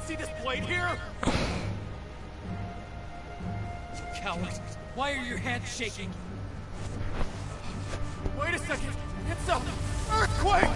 See this blade here? You coward! Why are your hands shaking? Wait a second! It's a earthquake!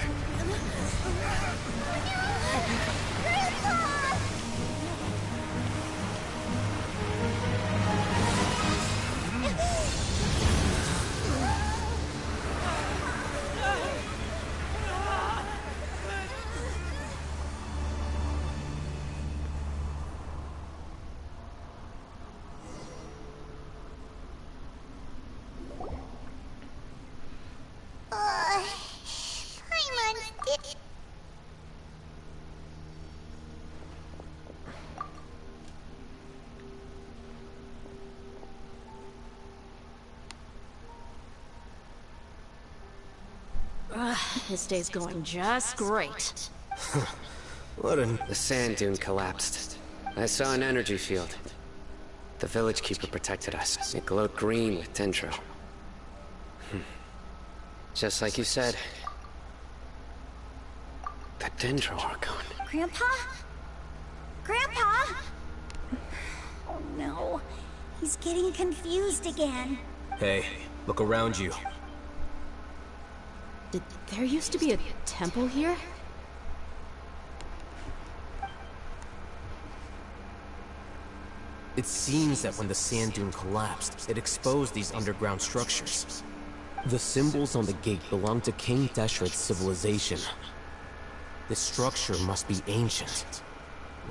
This day's going just great. The sand dune collapsed. I saw an energy field. The village keeper protected us. It glowed green with dendro. Just like you said. The dendro are gone. Grandpa? Grandpa? Oh no. He's getting confused again. Hey, look around you. Did there used to be a temple here? It seems that when the sand dune collapsed, it exposed these underground structures. The symbols on the gate belong to King Deshret's civilization. This structure must be ancient.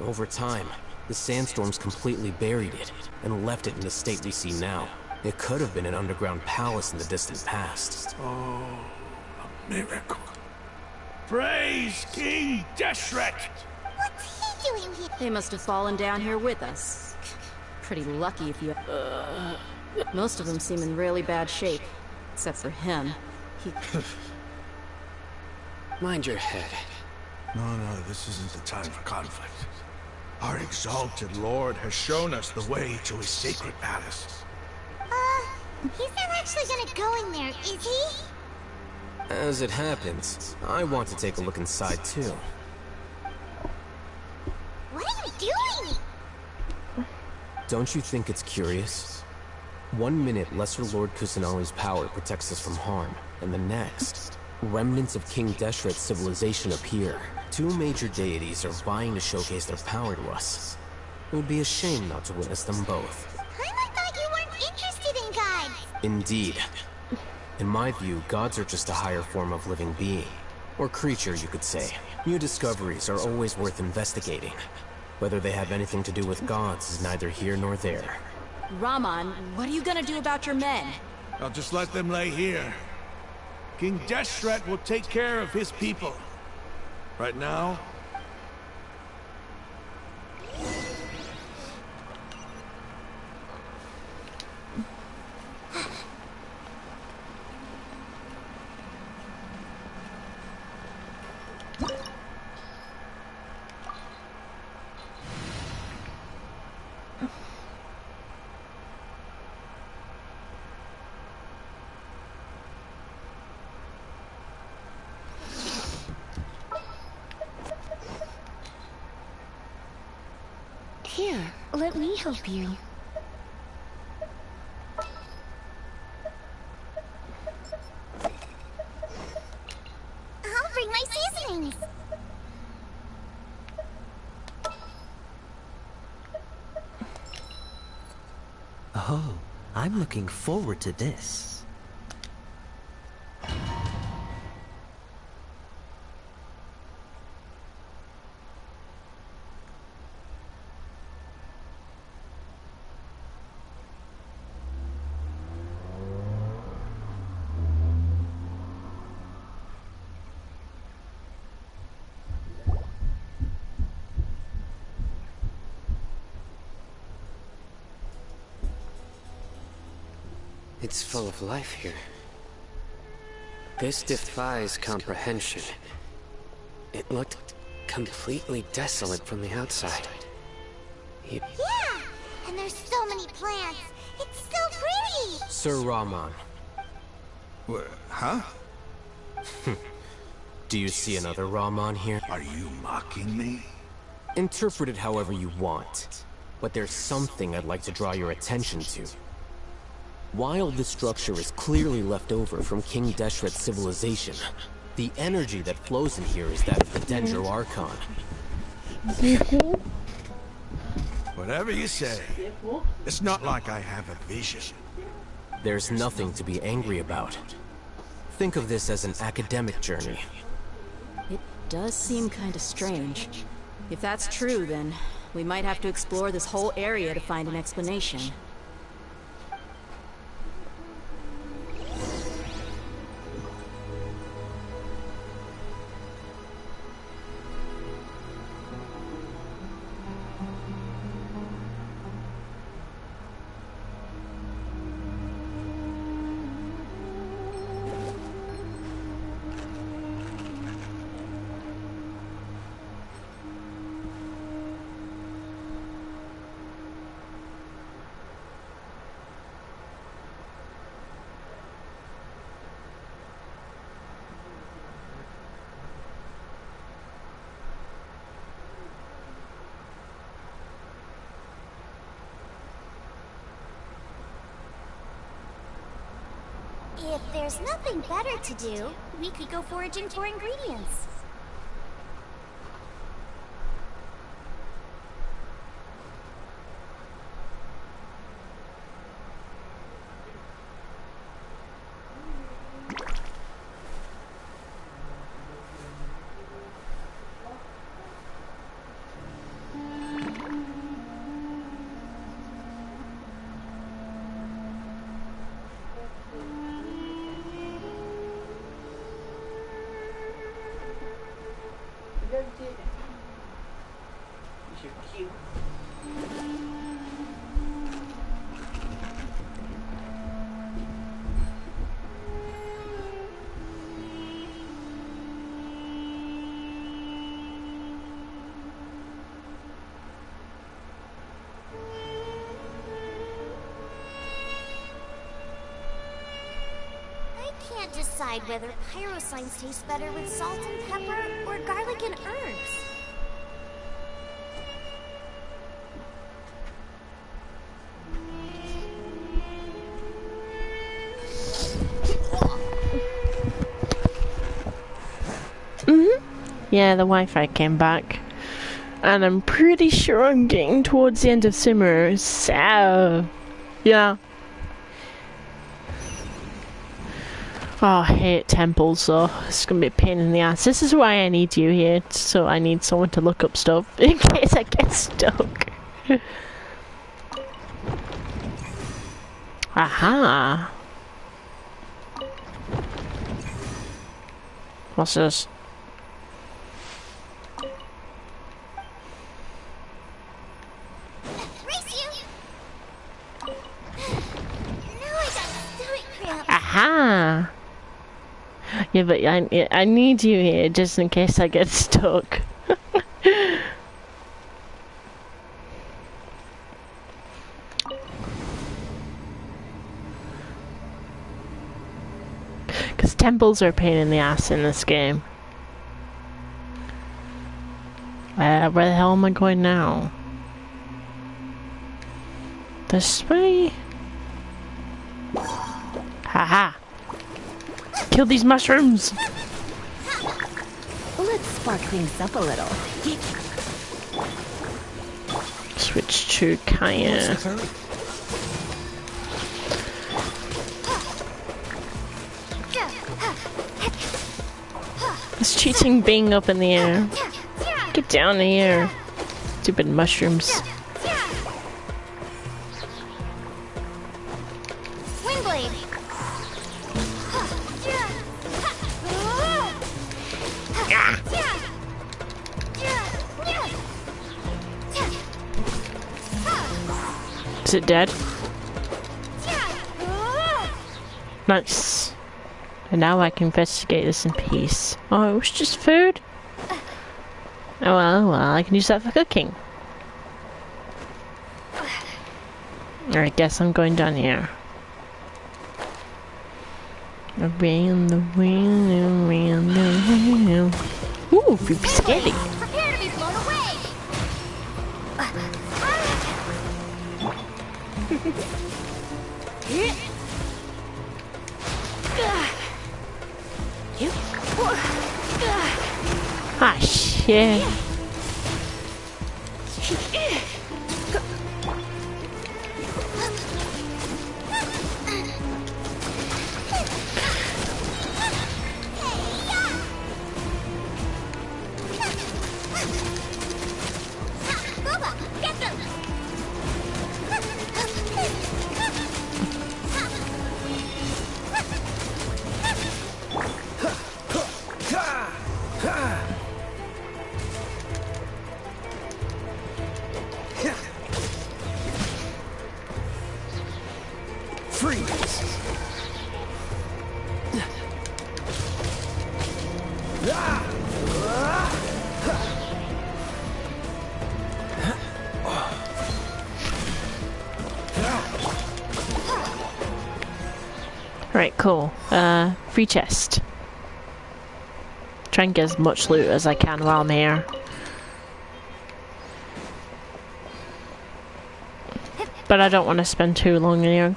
Over time, the sandstorms completely buried it and left it in the state we see now. It could have been an underground palace in the distant past. Oh, a miracle. Praise King Deshret! What's he doing here? They must have fallen down here with us. Pretty lucky if you... Most of them seem in really bad shape. Except for him. He... Mind your head. No, this isn't the time for conflict. Our exalted lord has shown us the way to his sacred palace. He's not actually gonna go in there, is he? As it happens, I want to take a look inside too. What are you doing? Don't you think it's curious? 1 minute, Lesser Lord Kusanali's power protects us from harm, and the next, remnants of King Deshret's civilization appear. Two major deities are vying to showcase their power to us. It would be a shame not to witness them both. I thought you weren't interested in gods. Indeed. In my view, gods are just a higher form of living being. Or creature, you could say. New discoveries are always worth investigating. Whether they have anything to do with gods is neither here nor there. Raman, what are you gonna do about your men? I'll just let them lay here. King Deshret will take care of his people. Right now... Here, let me help you. I'll bring my seasonings. Oh, I'm looking forward to this. It's full of life here. This defies comprehension. It looked completely desolate from the outside. Yeah! And there's so many plants. It's so pretty! Sir Raman. Huh? Do you see another Raman here? Are you mocking me? Interpret it however you want, but there's something I'd like to draw your attention to. While this structure is clearly left over from King Deshret's civilization, the energy that flows in here is that of the Dendro Archon. Whatever you say. It's not like I have a vision. There's nothing to be angry about. Think of this as an academic journey. It does seem kinda strange. If that's true, then we might have to explore this whole area to find an explanation. If there's nothing better to do, we could go foraging for ingredients. Can't decide whether pyrosines taste better with salt and pepper or garlic and herbs. Yeah, the Wi-Fi came back. And I'm pretty sure I'm getting towards the end of Simmer, so... yeah. Oh, I hate temples, so it's gonna be a pain in the ass. This is why I need you here, so I need someone to look up stuff in case I get stuck. Aha! What's this? Aha! Yeah, but I need you here just in case I get stuck. Because temples are a pain in the ass in this game. Where the hell am I going now? This way? Haha! Kill these mushrooms! Let's spark things up a little. Switch to Kaya. It's cheating being up in the air. Get down here. Stupid mushrooms. Is it dead? Nice. And now I can investigate this in peace. Oh, it was just food? Oh well, I can use that for cooking. I guess I'm going down here. Around the wind, around the wind. Ooh, be scary. Prepare to be blown away. Ah, shit. Right, cool. Free chest. Try and get as much loot as I can while I'm here. But I don't want to spend too long in here.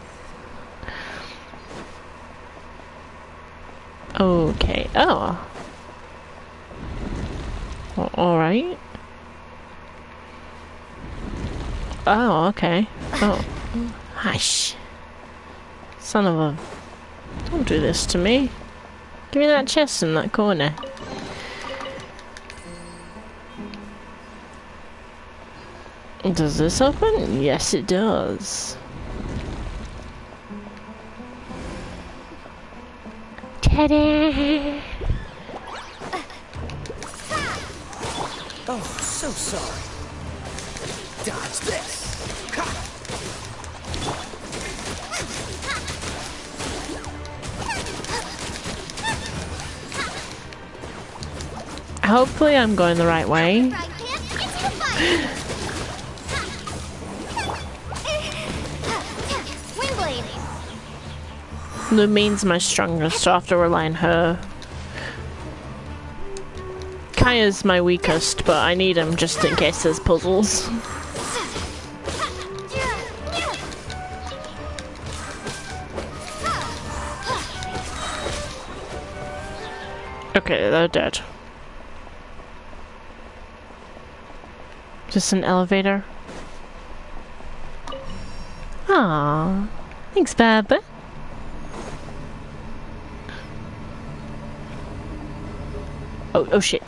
Okay. Oh. Alright. Oh, okay. Oh. Hush. Son of a... Don't do this to me. Give me that chest in that corner. Does this open? Yes, it does. Ta-da! Oh, so sorry. Dodge this. Hopefully I'm going the right way. Lumine's my strongest, so I have to rely on her. Kaya's my weakest, but I need him just in case there's puzzles. Okay, they're dead. Just an elevator. Aww. Thanks, Baba. Oh shit.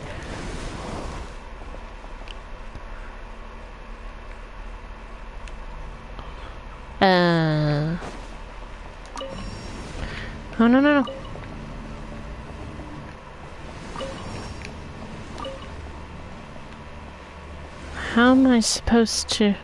Oh, no. How am I supposed to...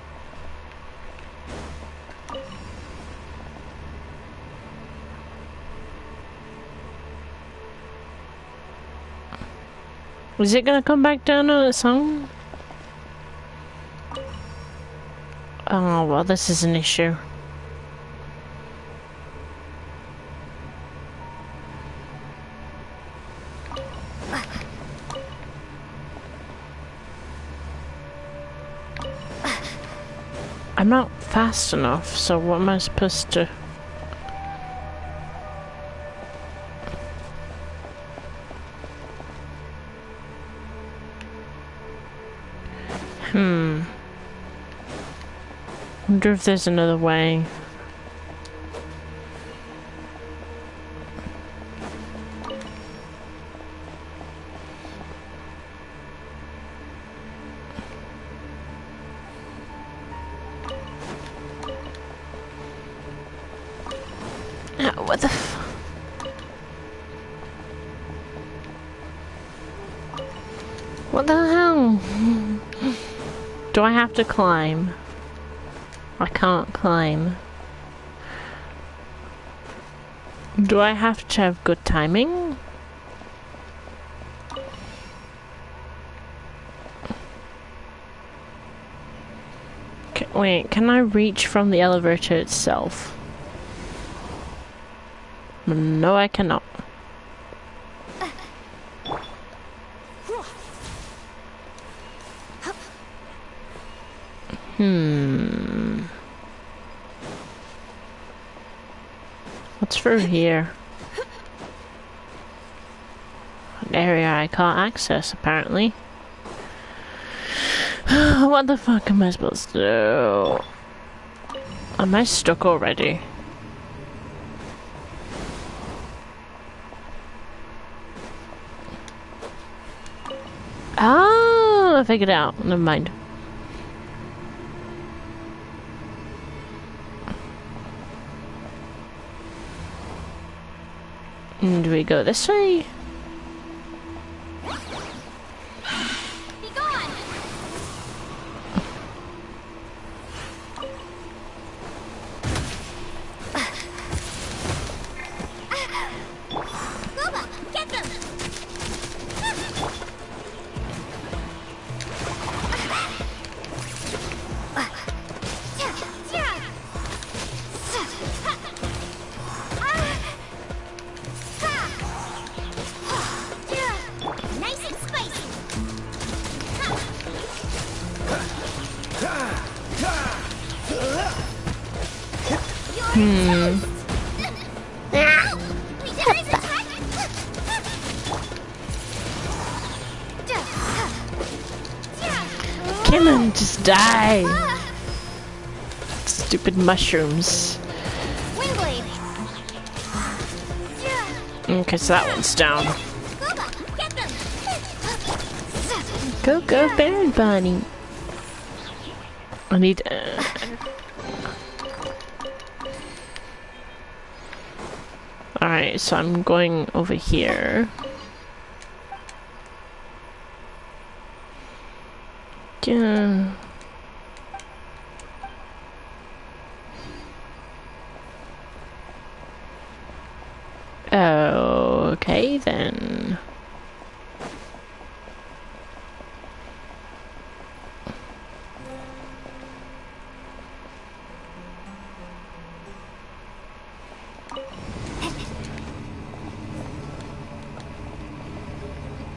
Is it gonna come back down on its own? Oh, well, this is an issue. I'm not fast enough, so what am I supposed to... Wonder if there's another way. What the f... What the hell? Do I have to climb? I can't climb. Do I have to have good timing? Wait, can I reach from the elevator itself? No, I cannot. What's through here? An area I can't access, apparently. What the fuck am I supposed to do? Am I stuck already? Oh, I figured it out. Never mind. And do we go this way? Be gone! Gooba, get them! Nice and spicy! Come on, just die! Stupid mushrooms. Windblade! Okay, so that one's down. Gooba, get them! Go, go, Baron Bunny! I need. Alright, so I'm going over here. Yeah. Okay then.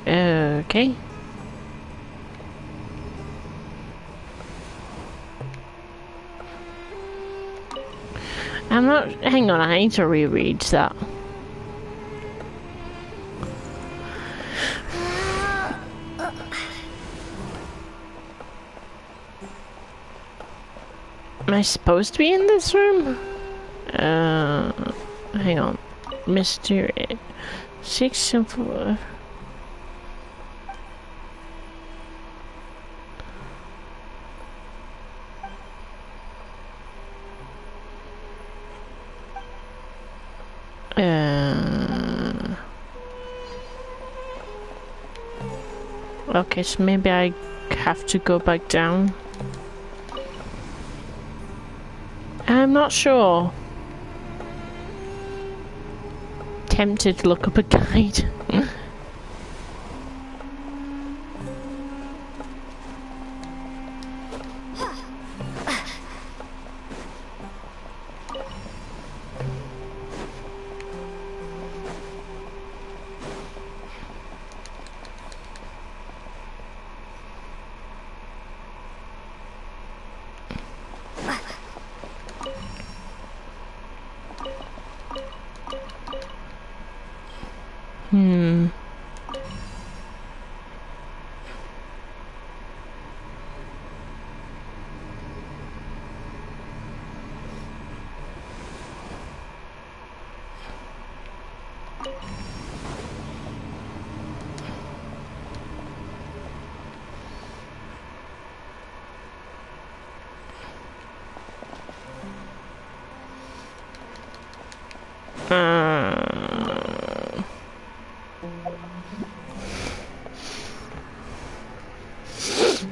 Okay. I'm not. Hang on, I need to reread that. Am I supposed to be in this room? Hang on. Mystery. 6 simple. Okay, so maybe I have to go back down. I'm not sure. Tempted to look up a guide.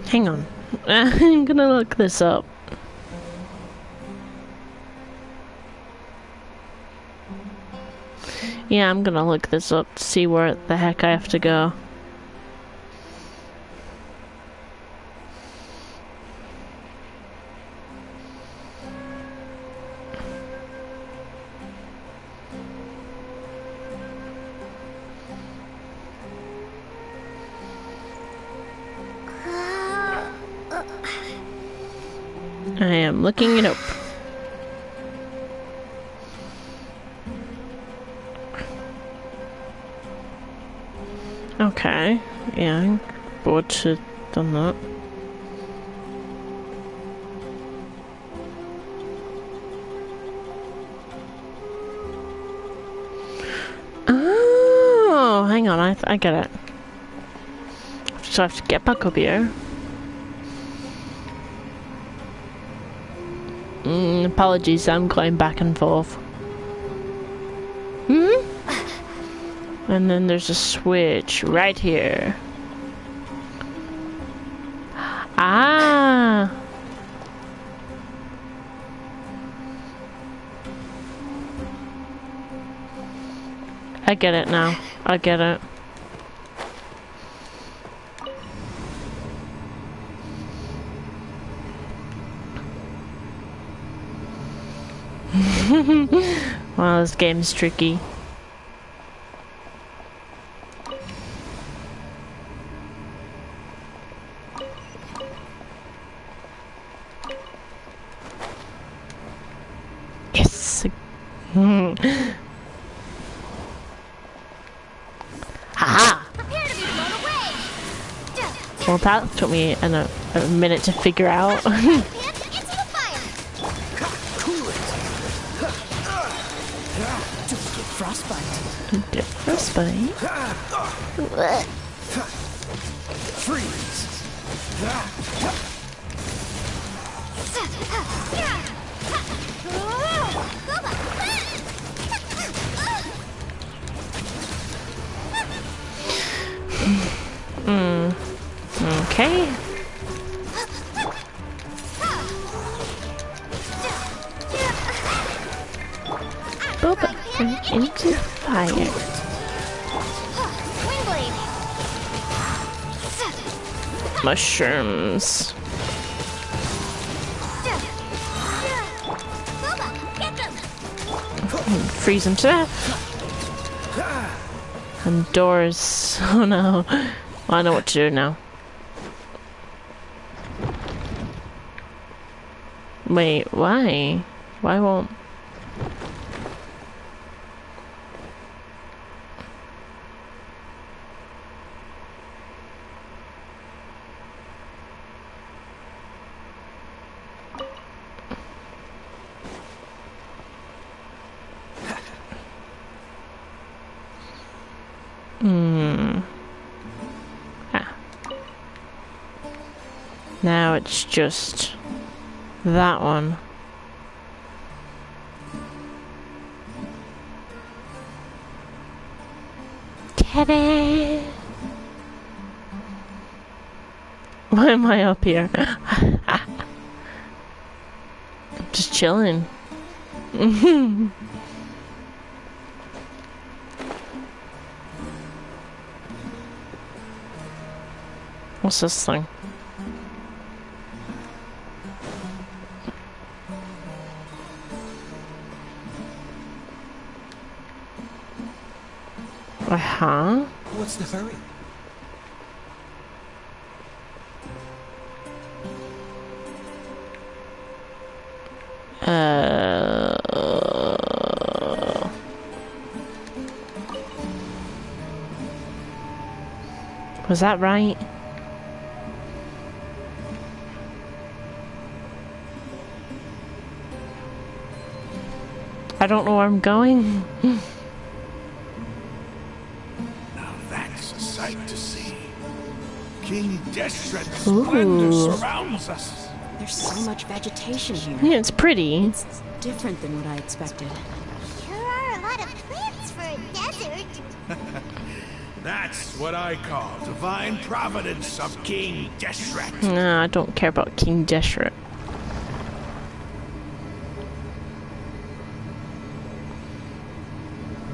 Hang on. I'm gonna look this up. Yeah, I'm gonna look this up to see where the heck I have to go. I am looking it up. Okay, yeah, bored to done that. Oh, hang on, I get it. So I have to get back up here. Apologies, I'm going back and forth. And then there's a switch right here. Ah! I get it now. I get it. Wow, this game's tricky. Yes. Haha. Prepare to be blown away. Well, that took me a minute to figure out. Pip, into the fire. Frostbite. Get frostbite. Freeze! Okay. Boba into fire. Wingblade. Mushrooms. Boba, get them. Freeze them to death. And doors. Oh no. Well, I know what to do now. Wait, why? Why won't... Now it's just that one. Teddy! Why am I up here? I'm just chilling. What's this thing? Uh-huh. What's the hurry? Was that right? I don't know where I'm going. Now that's a sight to see. King Deshret's splendor surrounds us. There's so much vegetation here. Yeah, it's pretty. It's different than what I expected. Sure are a lot of plants for a desert. That's what I call divine providence of King Deshret. Nah, I don't care about King Deshret.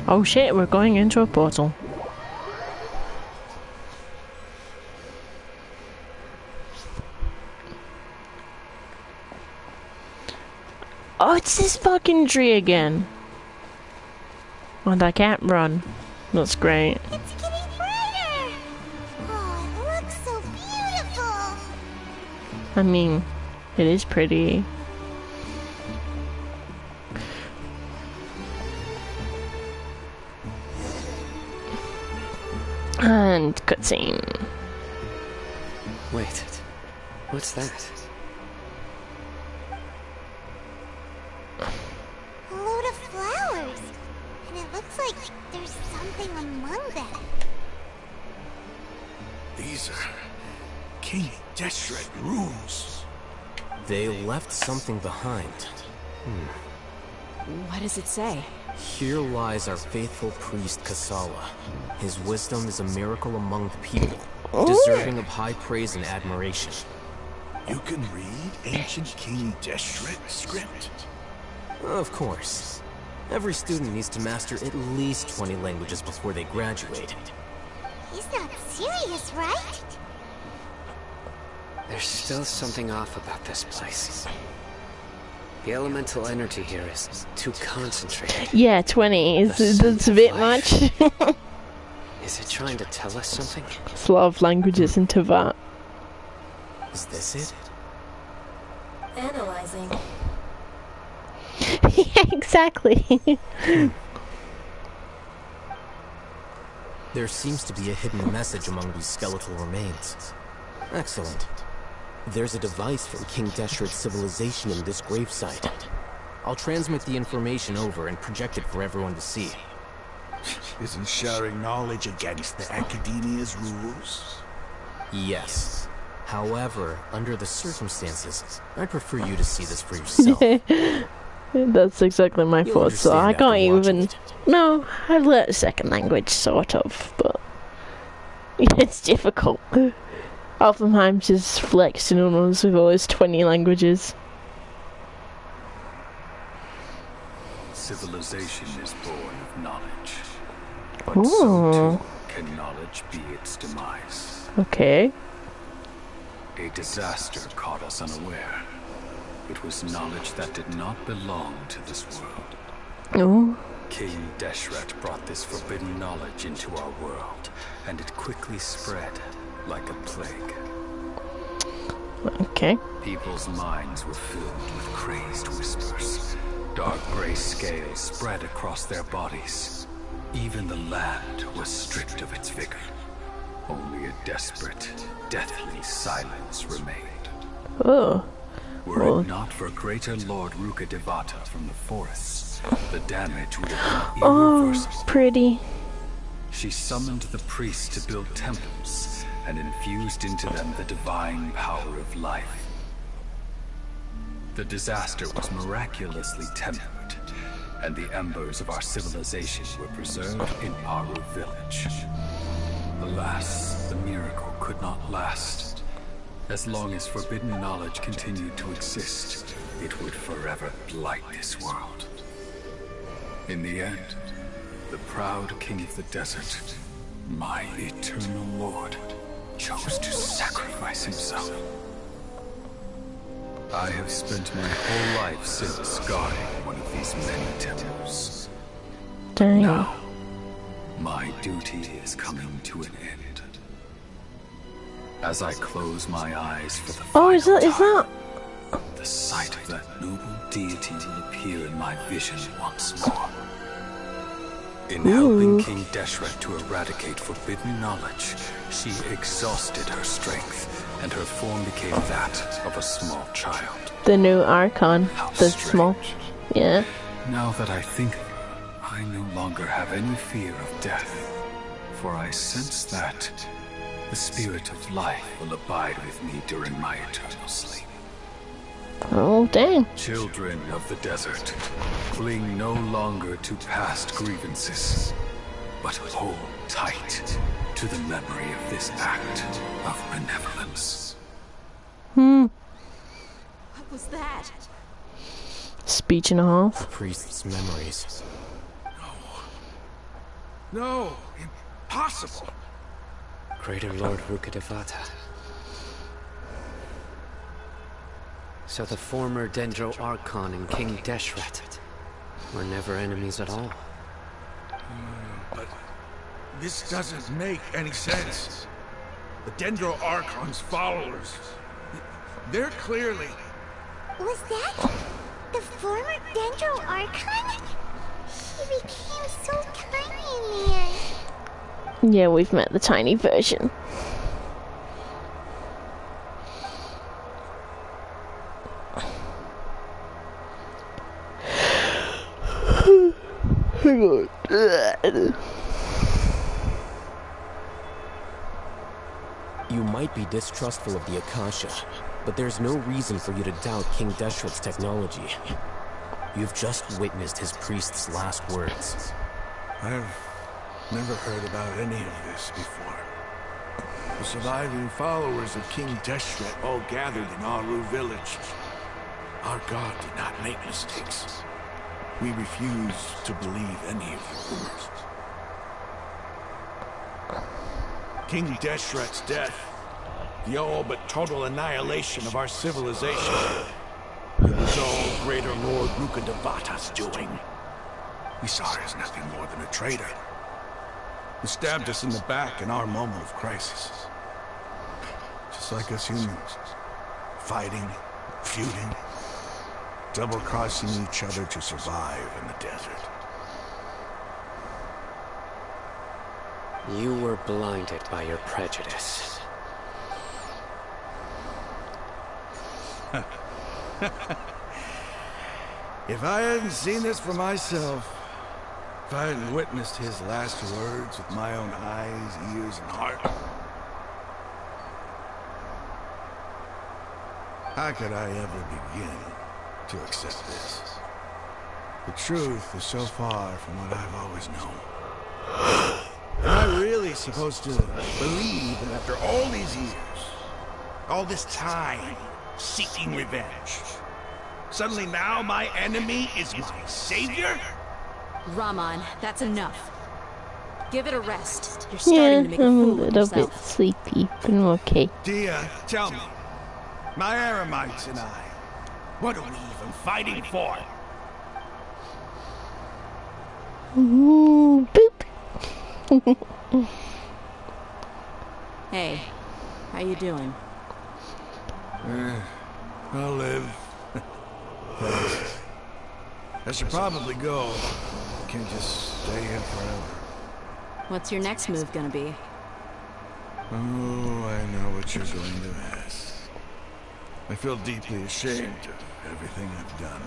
Oh shit, we're going into a portal. Oh, it's this fucking tree again. And I can't run. That's great. It's getting brighter. Oh, it looks so beautiful. I mean, It is pretty. And cutscene. Wait, what's that? A load of flowers. And it looks like there's something among them. These are King Deshret runes. They left something behind. What does it say? Here lies our faithful priest Kasala. His wisdom is a miracle among the people, deserving of high praise and admiration. You can read ancient King Deshret script? Of course. Every student needs to master at least 20 languages before they graduate. He's not serious, right? There's still something off about this place. The elemental energy here is too concentrated. Yeah, 20 that's a bit much. Is it trying to tell us something? It's a lot of languages into that. Is this it? Analyzing. Yeah, exactly. There seems to be a hidden message among these skeletal remains. Excellent. There's a device from King Deshret's civilization in this gravesite. I'll transmit the information over and project it for everyone to see. Isn't sharing knowledge against the Academia's rules? Yes. However, under the circumstances, I'd prefer you to see this for yourself. That's exactly my You'll thoughts. So I understand can't after watching even. it. No, I've learnt a second language, sort of, but it's difficult. Oftentimes, just flexing on us with all his 20 languages. Civilization is born of knowledge. But Ooh. so too can knowledge be its demise. Okay. A disaster caught us unaware. It was knowledge that did not belong to this world. Oh. King Deshret brought this forbidden knowledge into our world, and it quickly spread like a plague. Okay. People's minds were filled with crazed whispers. Dark gray scales spread across their bodies. Even the land was stripped of its vigor. Only a desperate, deathly silence remained. Oh. Were it not for greater Lord Ruka Devata from the forests, the damage would have been irreversible. Oh, pretty. She summoned the priests to build temples and infused into them the divine power of life. The disaster was miraculously tempered, and the embers of our civilization were preserved in Aru village. Alas, the miracle could not last. As long as forbidden knowledge continued to exist, it would forever blight this world. In the end, the proud king of the desert, my eternal lord, chose to sacrifice himself. I have spent my whole life since guarding one of these many temples. Dang. Now, my duty is coming to an end. As I close my eyes for the final Is that time, the sight of that noble deity will appear in my vision once more. In helping King Deshret to eradicate forbidden knowledge, she exhausted her strength, and her form became that of a small child. The new Archon. How The strange. small. Yeah. Now that I think of her, I no longer have any fear of death, for I sense that the spirit of life will abide with me during my eternal sleep. Oh, dang. Children of the desert, cling no longer to past grievances, but hold tight to the memory of this act of benevolence. What was that? Speech and a half. Priest's memories. No, impossible. Greater Lord Ruka Devata. So the former Dendro Archon and King Deshret were never enemies at all. But this doesn't make any sense. The Dendro Archon's followers, they're clearly Was that the former Dendro Archon? He became so tiny in the end. Yeah, we've met the tiny version. Hang on. You might be distrustful of the Akasha, but there's no reason for you to doubt King Deshret's technology. You've just witnessed his priest's last words. I've never heard about any of this before. The surviving followers of King Deshret all gathered in Aru village. Our god did not make mistakes. We refuse to believe any of the rumors. King Deshret's death, the all but total annihilation of our civilization, it was all Greater Lord Rukkhadevata's doing. We saw her as nothing more than a traitor. He stabbed us in the back in our moment of crisis. Just like us humans. Fighting, feuding, double-crossing each other to survive in the desert. You were blinded by your prejudice. If I hadn't seen this for myself, if I hadn't witnessed his last words with my own eyes, ears, and heart, how could I ever begin to accept this? The truth is so far from what I've always known. Am I really supposed to believe that after all these years, all this time seeking revenge, suddenly now my enemy is my savior? Raman, that's enough. Give it a rest. You're starting to make a I'm a fool of little bit yourself. sleepy, but I'm okay. Dia, tell me, my Aramites and I, what are we even fighting for? Ooh, boop. Hey, how you doing? I'll live. Thanks. I should probably go. I can't just stay here forever. What's your next move gonna be? Oh, I know what you're going to ask. I feel deeply ashamed of everything I've done.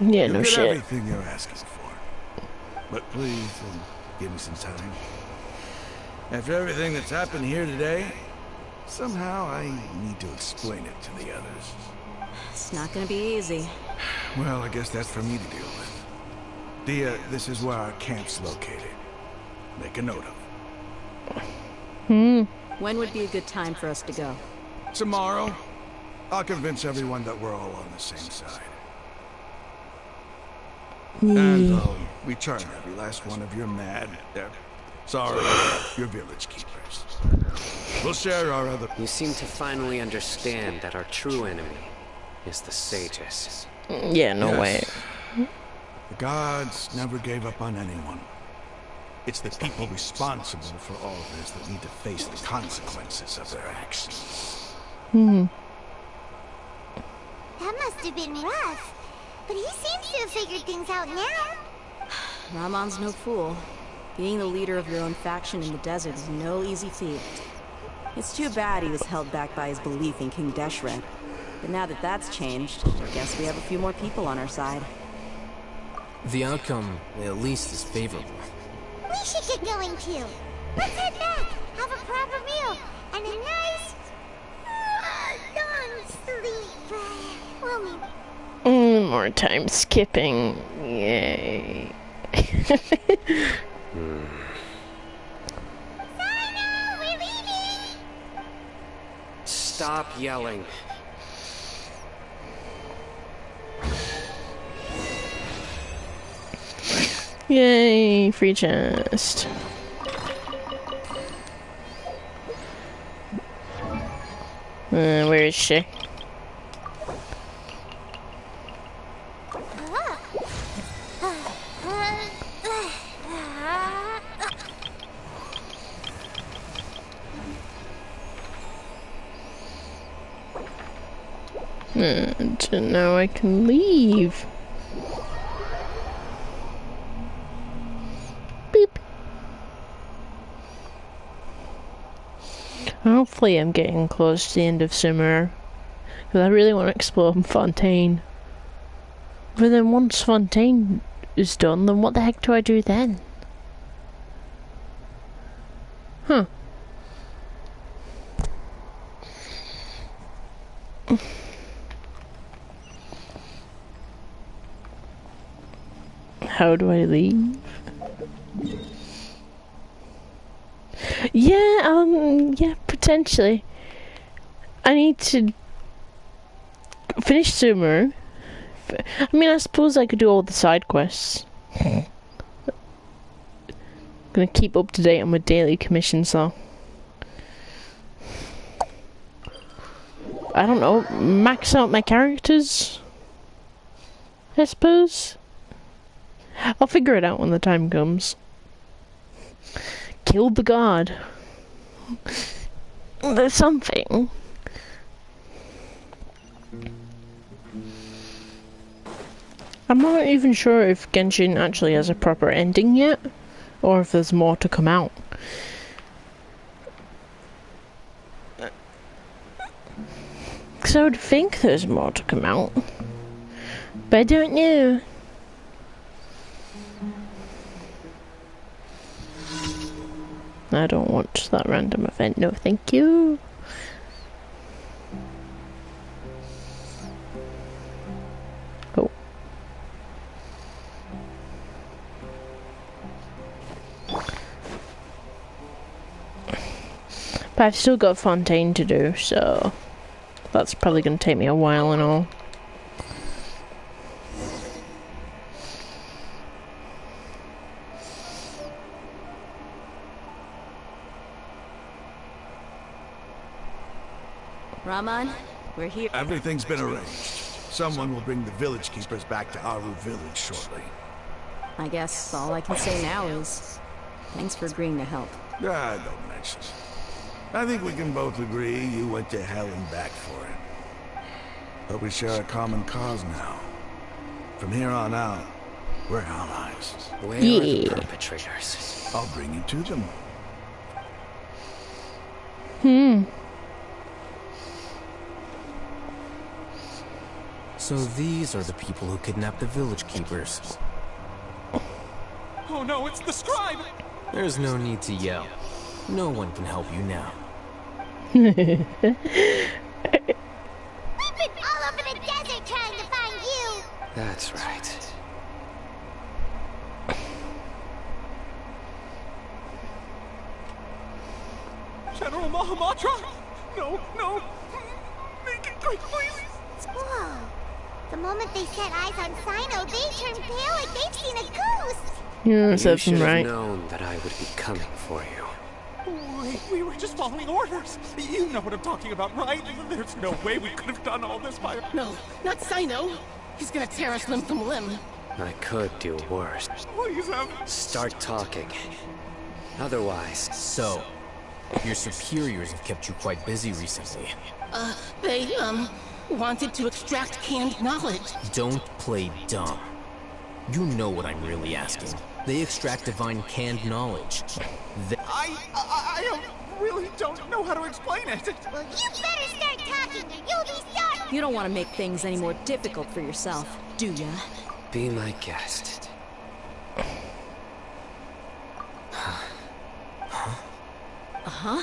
Yeah, You'll no get shit. everything you're asking for. But please, give me some time. After everything that's happened here today, somehow I need to explain it to the others. It's not gonna be easy. Well, I guess that's for me to deal with. Dia, this is where our camp's located. Make a note of it. When would be a good time for us to go? Tomorrow, I'll convince everyone that we're all on the same side. And I'll return every last one of your your village keepers. We'll share our other... You seem to finally understand that our true enemy is the sages. Yeah, no way. The gods never gave up on anyone. It's the people responsible for all this that need to face the consequences of their actions. That must have been rough. But he seems to have figured things out now. Ramon's no fool. Being the leader of your own faction in the desert is no easy feat. It's too bad he was held back by his belief in King Deshret. But now that that's changed, I guess we have a few more people on our side. The outcome, at least, is favorable. We should get going too. Let's head back, have a proper meal, and a nice... long sleep. We'll meet. More time skipping. Yay. Sino, we're leaving! Stop yelling. Yay, free chest. Where is she? And now I can leave. Beep. Hopefully I'm getting close to the end of summer. Because I really want to explore Fontaine. But then once Fontaine is done, then what the heck do I do then? Huh. How do I leave? Yeah, potentially. I need to finish Sumeru. I mean, I suppose I could do all the side quests. Gonna keep up to date on my daily commissions though. I don't know, max out my characters, I suppose. I'll figure it out when the time comes. Kill the god. There's something. I'm not even sure if Genshin actually has a proper ending yet, or if there's more to come out. Because I would think there's more to come out, but I don't know. I don't want that random event, no thank you. Oh. But I've still got Fontaine to do, so that's probably going to take me a while and all. Raman, we're here. Everything's been arranged. Someone will bring the village keepers back to Aru village shortly. I guess all I can say now is thanks for agreeing to help. Don't mention it. I think we can both agree you went to hell and back for it. But we share a common cause now. From here on out, we're allies. Where are the perpetrators? I'll bring you to them. So these are the people who kidnapped the village keepers. Oh no, it's the scribe! There's no need to yell. No one can help you now. We've been all over the desert trying to find you! That's right. General Mahamatra? No! Make it quick, please! Whoa. The moment they set eyes on Sino, they turned pale like they've seen a ghost! Yeah, You that's should have right. known that I would be coming for you. We were just following orders. You know what I'm talking about, right? There's no way we could have done all this by... No, not Sino. He's gonna tear us limb from limb. I could do worse. Please, Start talking. Otherwise... So, your superiors have kept you quite busy recently. They, wanted to extract canned knowledge. Don't play dumb. You know what I'm really asking. They extract divine canned knowledge. I really don't know how to explain it. Well, you better start talking or you'll be sorry! You don't want to make things any more difficult for yourself, do ya? Be my guest. Uh-huh.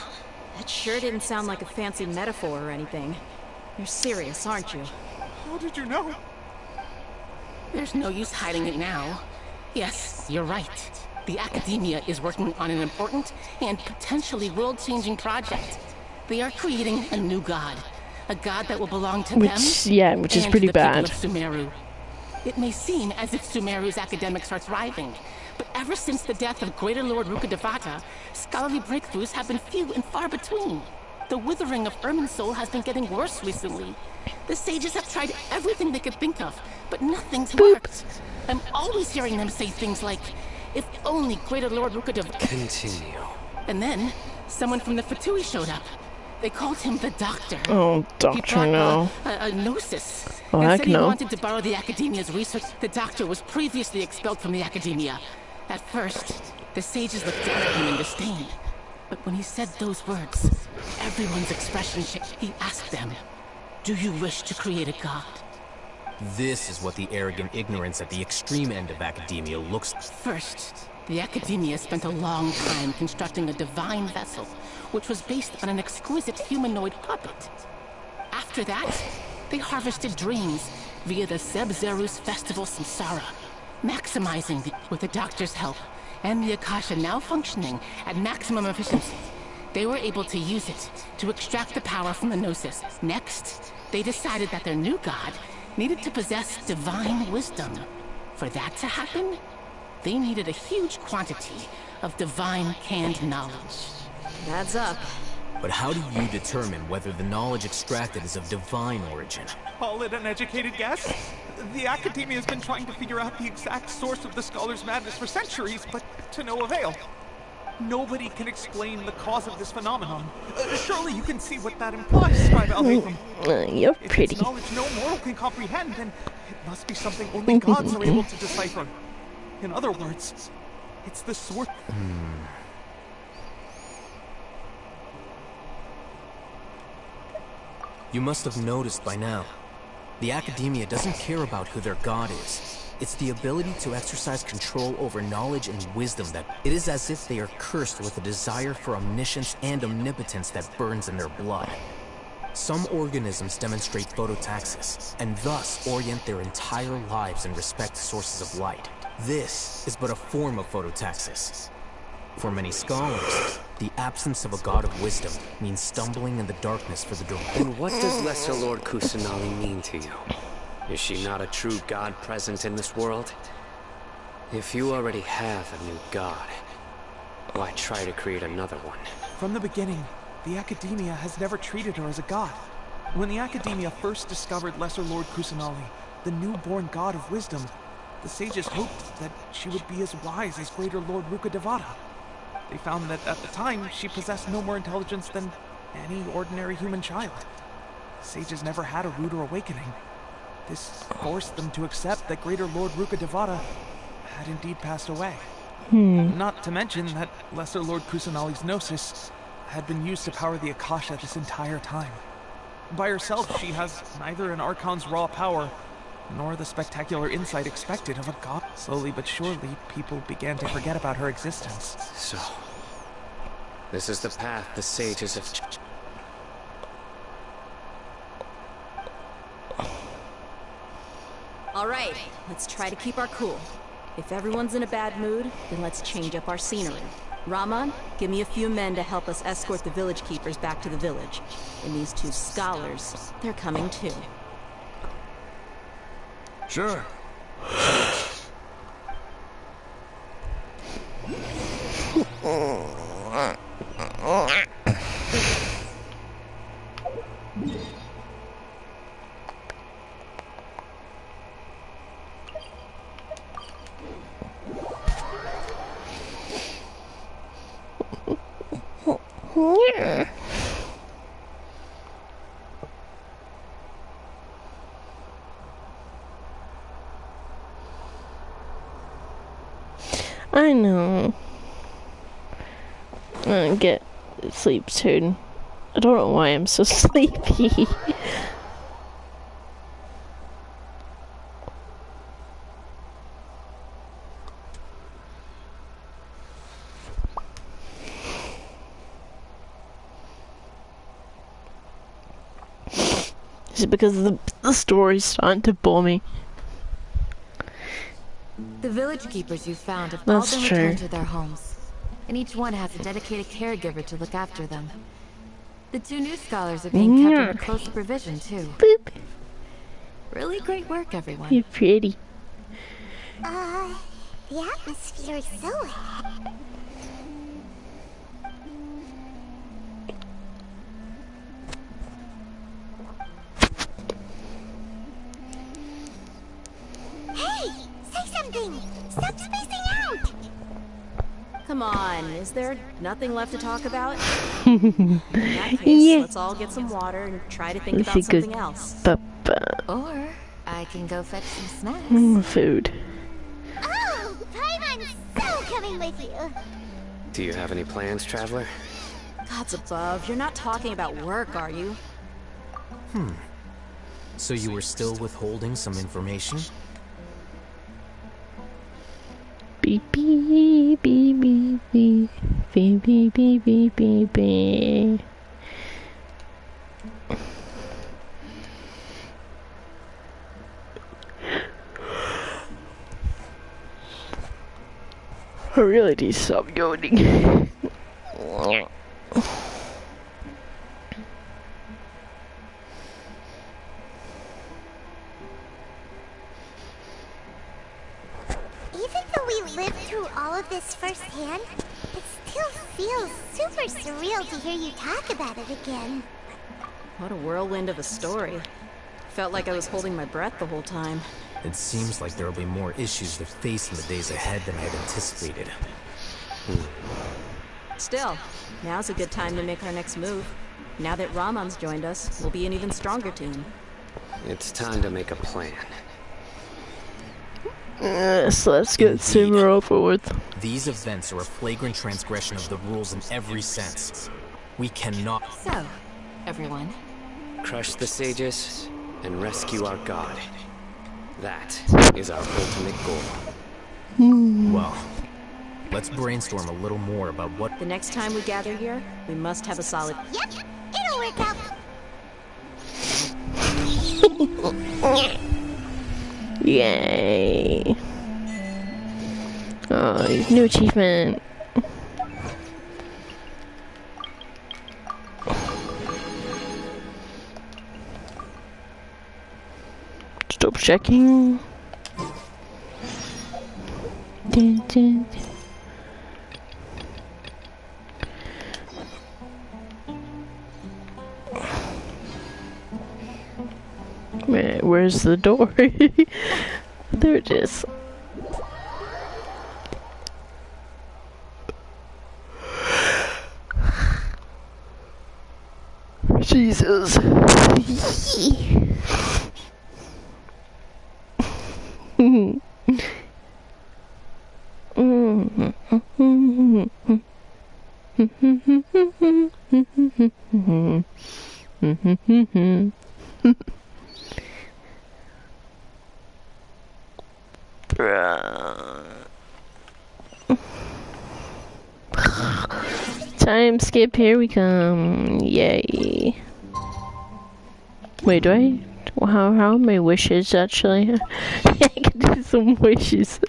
That sure didn't sound like a fancy metaphor or anything. You're serious, aren't you? How did you know? There's no use hiding it now. Yes, you're right. The Academia is working on an important and potentially world-changing project. They are creating a new god. A god that will belong to them. Which is pretty the bad. People of Sumeru. It may seem as if Sumeru's academics are thriving, but ever since the death of Greater Lord Rukkhadevata, scholarly breakthroughs have been few and far between. The withering of Irminsul has been getting worse recently. The sages have tried everything they could think of, but nothing's worked. I'm always hearing them say things like, if only Greater Lord Rukkhadevata... Continue. And then, someone from the Fatui showed up. They called him the Doctor. Oh, He Doctor, brought no. a gnosis. Oh, and heck said he no. wanted to borrow the Academia's research. The Doctor was previously expelled from the Academia. At first, the sages looked down at him in disdain. But when he said those words, everyone's expression changed. He asked them, "Do you wish to create a god?" This is what the arrogant ignorance at the extreme end of academia looks like. First, the Academia spent a long time constructing a divine vessel, which was based on an exquisite humanoid puppet. After that, they harvested dreams via the Seb-Zerus Festival Samsara, maximizing with the Doctor's help, and the Akasha now functioning at maximum efficiency. They were able to use it to extract the power from the Gnosis. Next, they decided that their new god needed to possess divine wisdom. For that to happen, they needed a huge quantity of divine canned knowledge. Adds up. But how do you determine whether the knowledge extracted is of divine origin? Call it an educated guess? The Academia has been trying to figure out the exact source of the Scholar's madness for centuries, but to no avail. Nobody can explain the cause of this phenomenon. Surely you can see what that implies, Scribe Alhaitham. You're If pretty. it's knowledge no mortal can comprehend, then it must be something only gods are able to decipher. In other words, it's the source. You must have noticed by now. The Academia doesn't care about who their god is. It's the ability to exercise control over knowledge and wisdom that it is as if they are cursed with a desire for omniscience and omnipotence that burns in their blood. Some organisms demonstrate phototaxis, and thus orient their entire lives in respect to sources of light. This is but a form of phototaxis. For many scholars, the absence of a god of wisdom means stumbling in the darkness for the divine. And what does Lesser Lord Kusanali mean to you? Is she not a true god present in this world? If you already have a new god, why try to create another one? From the beginning, the Academia has never treated her as a god. When the Academia first discovered Lesser Lord Kusanali, the newborn god of wisdom, the sages hoped that she would be as wise as Greater Lord Rukkhadevata. They found that at the time, she possessed no more intelligence than any ordinary human child. Sages never had a ruder awakening. This forced them to accept that Greater Lord Rukkhadevata had indeed passed away. Not to mention that Lesser Lord Kusanali's Gnosis had been used to power the Akasha this entire time. By herself, she has neither an Archon's raw power, nor the spectacular insight expected of a god. Slowly but surely, people began to forget about her existence. So, this is the path the sages have Alright, let's try to keep our cool. If everyone's in a bad mood, then let's change up our scenery. Rahman, give me a few men to help us escort the village keepers back to the village. And these two scholars, they're coming too. Sure. I know. I'm gonna get sleep soon. I don't know why I'm so sleepy. Is it because the story's starting to bore me? The village keepers you found have That's all been true. returned to their homes, and each one has a dedicated caregiver to look after them. The two new scholars are being kept under close supervision, too. Boop. Really great work, everyone. You're pretty. The atmosphere is so... Hey! Say something! Stop spacing out! Come on, is there nothing left to talk about? In that case, let's all get some water and try to think about something else. Or I can go fetch some snacks. Food. Oh, Paimon's so coming with you. Do you have any plans, Traveler? Gods above, you're not talking about work, are you? So you were still withholding some information? Beep beep beep beep beep beep beep beep beep beep beep. I really need to stop yawning. Even though we lived through all of this firsthand, it still feels super surreal to hear you talk about it again. What a whirlwind of a story. Felt like I was holding my breath the whole time. It seems like there will be more issues to face in the days ahead than I had anticipated. Still, now's a good time to make our next move. Now that Ramon's joined us, we'll be an even stronger team. It's time to make a plan. So let's get Simmer over with. These events are a flagrant transgression of the rules in every sense. We cannot... So, everyone, Crush the sages and rescue our god. That is our ultimate goal. Well, let's brainstorm a little more about what... The next time we gather here, we must have a solid... Yep, it'll work out. Yay. Oh, new achievement. Stop checking. Dun, dun, dun. Where's the door? There it is. Jesus. Time skip, here we come. Yay. Wait, do I? How are my wishes actually? I can do some wishes.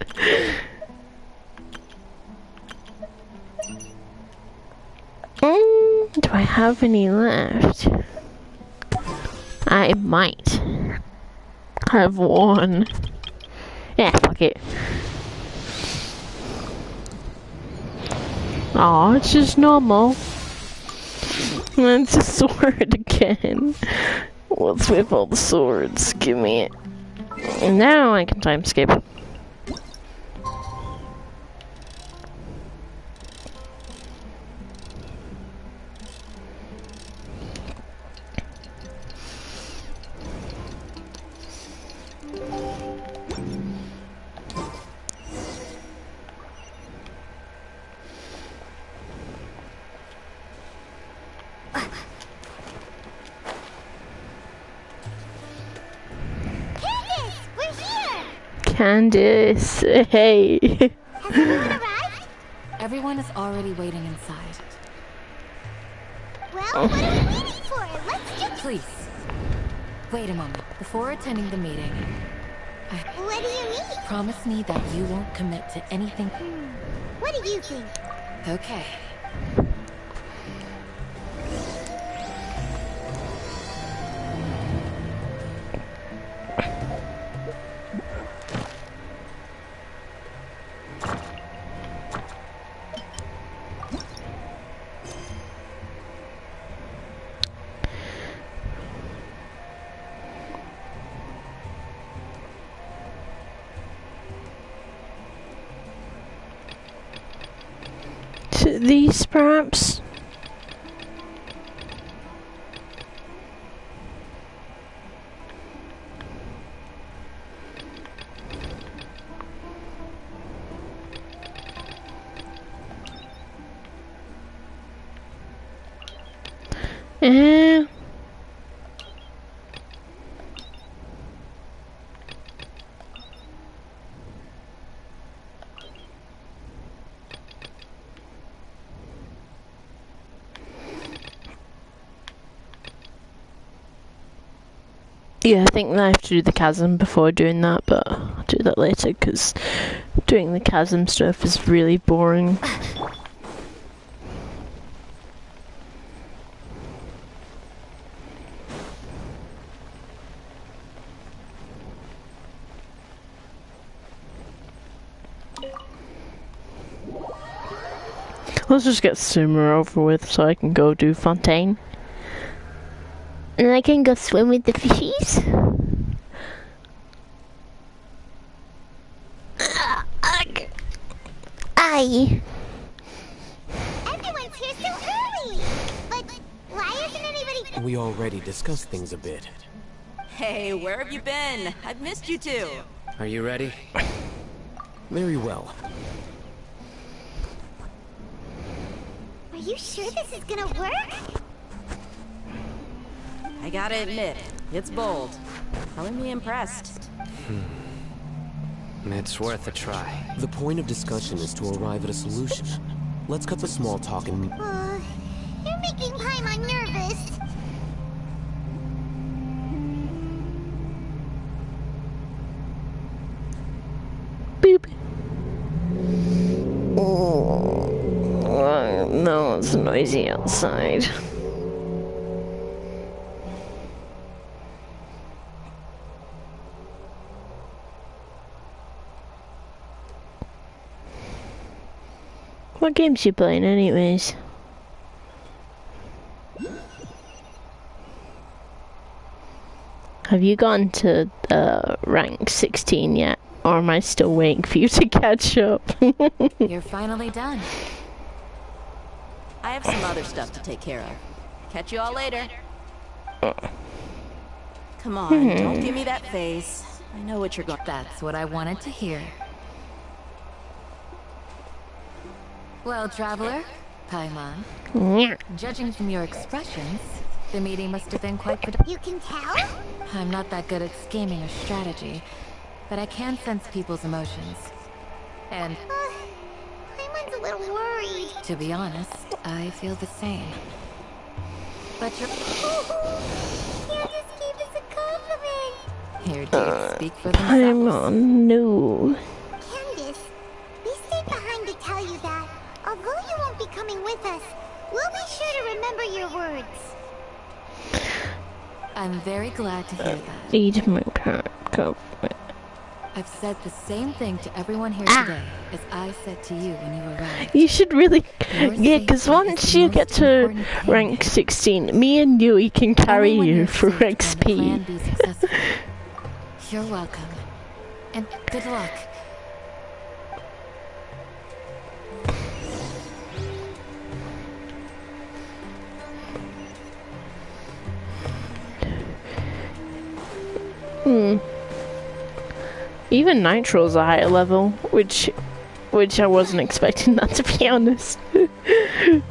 Do I have any left? I might have one. Yeah, fuck it. Aw, it's just normal. It's a sword again. What's with all the swords? Give me it. And now I can time skip. Candace, hey. Has everyone arrived? everyone is already waiting inside. Well, what are we waiting for? Let's just... Please, wait a moment. Before attending the meeting, What do you mean? promise me that you won't commit to anything. What do you think? Okay. these, perhaps? Yeah, I think I have to do the chasm before doing that, but I'll do that later because doing the chasm stuff is really boring. Let's just get Sumer over with so I can go do Fontaine. And I can go swim with the fishies? Aye. Everyone's here so early! But why isn't anybody... We already discussed things a bit. Hey, where have you been? I've missed you too. Are you ready? Very well. Are you sure this is gonna work? I gotta admit, it's bold. Calling me impressed. It's worth a try. The point of discussion is to arrive at a solution. Let's cut the small talk and... You're making Paimon nervous. Boop. No, it's noisy outside. What game's you playing anyways? Have you gotten to rank 16 yet? Or am I still waiting for you to catch up? You're finally done. I have some other stuff to take care of. Catch you all later. Come on, don't give me that face. I know what you're going. That's what I wanted to hear. Well, traveler, Paimon, judging from your expressions, the meeting must have been quite productive. You can tell? I'm not that good at scheming or strategy, but I can sense people's emotions. And Paimon's a little worried. to be honest, I feel the same. But you're... Candace gave us a compliment. Here, deeds speak for themselves. Paimon, no. Candace, we stayed behind to tell you that, although you won't be coming with us, we'll be sure to remember your words. I'm very glad to hear that. Eat my cat. I've said the same thing to everyone here today as I said to you when you arrived. You should really, yeah, because once you get to rank 16, me and Yui can carry you for XP. You're welcome. And good luck. Even Nitro's a higher level, which I wasn't expecting that, to be honest. I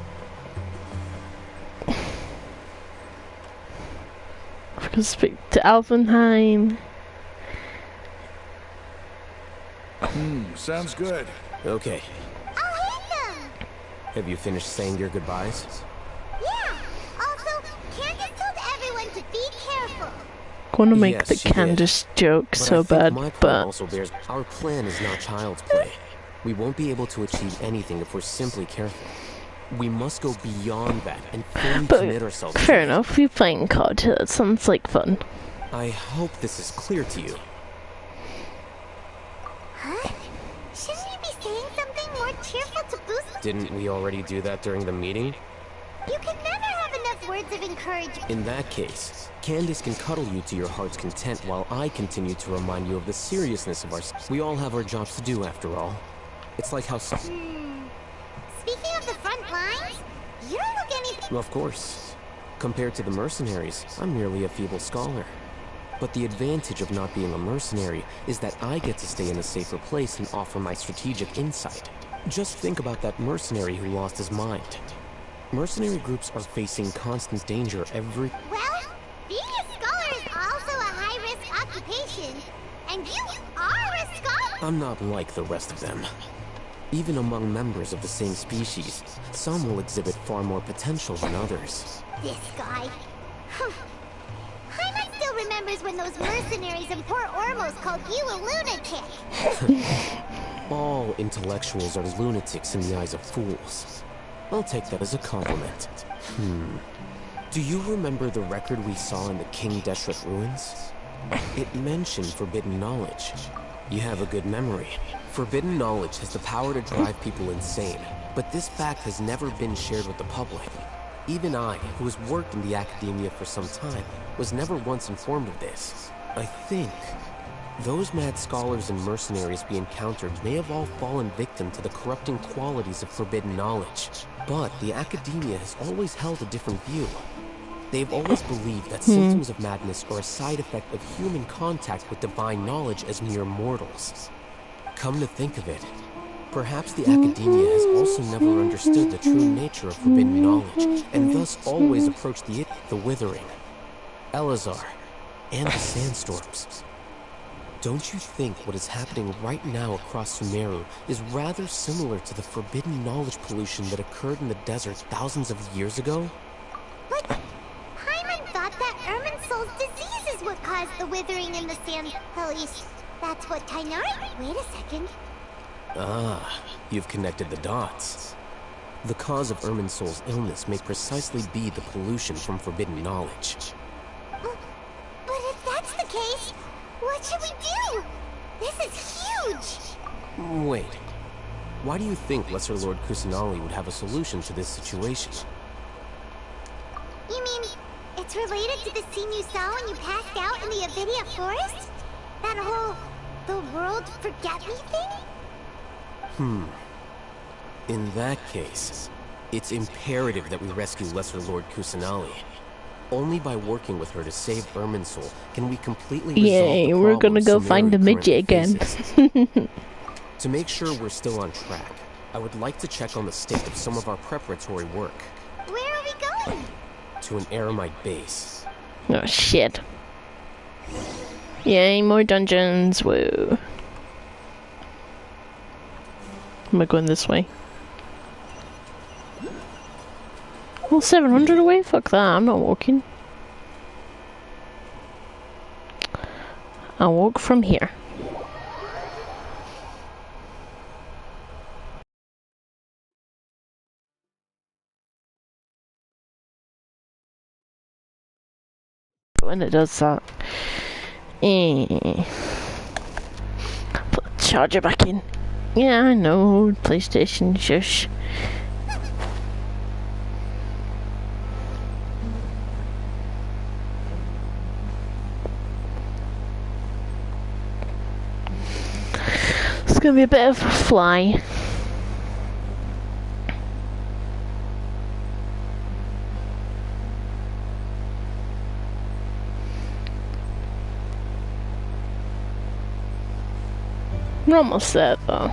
can speak to Alvenheim. Sounds good. Okay. I'll hit them! Have you finished saying your goodbyes? Yeah! Also, Candace told everyone to be careful. I want to make Yes, the she did. Candace joke But so I think bad, my plan but also bears. Our plan is not child's play. We won't be able to achieve anything if we're simply careful. We must go beyond that and fully commit ourselves. Fair enough. We're playing COD. That sounds like fun. I hope this is clear to you. Huh? Shouldn't you be saying something more cheerful to boost? Didn't we already do that during the meeting? You can never have enough words of encouragement. In that case, Candace can cuddle you to your heart's content while I continue to remind you of the seriousness of our... We all have our jobs to do, after all. It's like how... Speaking speaking of the front lines, you don't look anything... Of course. Compared to the mercenaries, I'm merely a feeble scholar. But the advantage of not being a mercenary is that I get to stay in a safer place and offer my strategic insight. Just think about that mercenary who lost his mind. Mercenary groups are facing constant danger every... Well, being a scholar is also a high-risk occupation, and you are a scholar! I'm not like the rest of them. Even among members of the same species, some will exhibit far more potential than others. This guy. Hyman still remembers when those mercenaries in Port Ormos called you a lunatic. All intellectuals are lunatics in the eyes of fools. I'll take that as a compliment. Do you remember the record we saw in the King Deshret ruins? It mentioned forbidden knowledge. You have a good memory. Forbidden knowledge has the power to drive people insane, but this fact has never been shared with the public. Even I, who has worked in the academia for some time, was never once informed of this. I think those mad scholars and mercenaries we encountered may have all fallen victim to the corrupting qualities of forbidden knowledge. But the academia has always held a different view. They've always believed that symptoms of madness are a side effect of human contact with divine knowledge as mere mortals. Come to think of it, perhaps the academia has also never understood the true nature of forbidden knowledge, and thus always approached the Withering, Elazar, and the Sandstorms. Don't you think what is happening right now across Sumeru is rather similar to the forbidden knowledge pollution that occurred in the desert thousands of years ago? But Hyman thought that Irminsul's disease is what caused the withering in the sand. At least, that's what Tainari... Wait a second. Ah, you've connected the dots. The cause of Irminsul's illness may precisely be the pollution from forbidden knowledge. But if that's the case, what should we do? This is huge! Wait. Why do you think Lesser Lord Kusanali would have a solution to this situation? You mean, it's related to the scene you saw when you passed out in the Avidia forest? That whole... the world forget me thing? In that case, it's imperative that we rescue Lesser Lord Kusanali. Only by working with her to save Irminsul can we completely resolve the we're gonna go Sumeru find the midget again. faces. To make sure we're still on track, I would like to check on the state of some of our preparatory work. Where are we going? To an Eremite base. Oh shit. Yay, more dungeons, woo. Am I going this way? Well, 700 away? Fuck that, I'm not walking. I'll walk from here. When it does that. Put the charger back in. Yeah, I know, PlayStation, shush. It's gonna be a bit of a fly. We're almost there though.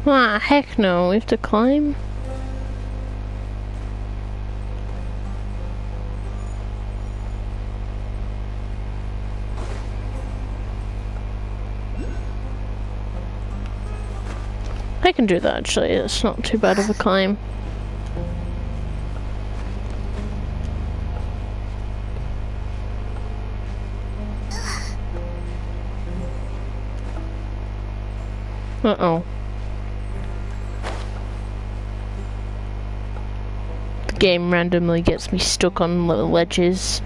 Ah, heck no, we have to climb. I can do that actually, it's not too bad of a climb. Uh-oh. The game randomly gets me stuck on little ledges.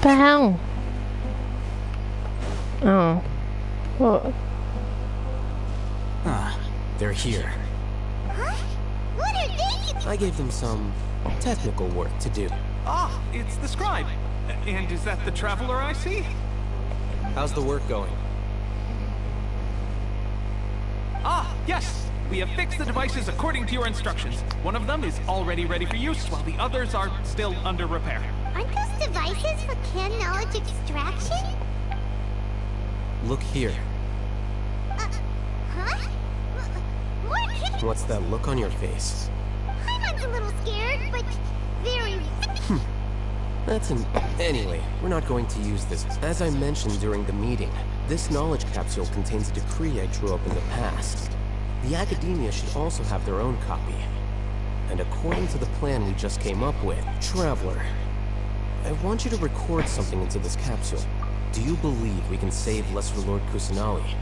The hell? Oh. What? Ah, they're here. Huh? What are they? I gave them some technical work to do. Ah, it's the scribe. And is that the traveler I see? How's the work going? Ah, yes! We have fixed the devices according to your instructions. One of them is already ready for use, while the others are still under repair. Aren't those devices for can knowledge extraction? Look here. Huh? More can— What's that look on your face? I'm a little scared, but very— That's an... Anyway, we're not going to use this. As I mentioned during the meeting, this knowledge capsule contains a decree I drew up in the past. The Academia should also have their own copy. And according to the plan we just came up with, Traveler, I want you to record something into this capsule. Do you believe we can save Lesser Lord Kusanali?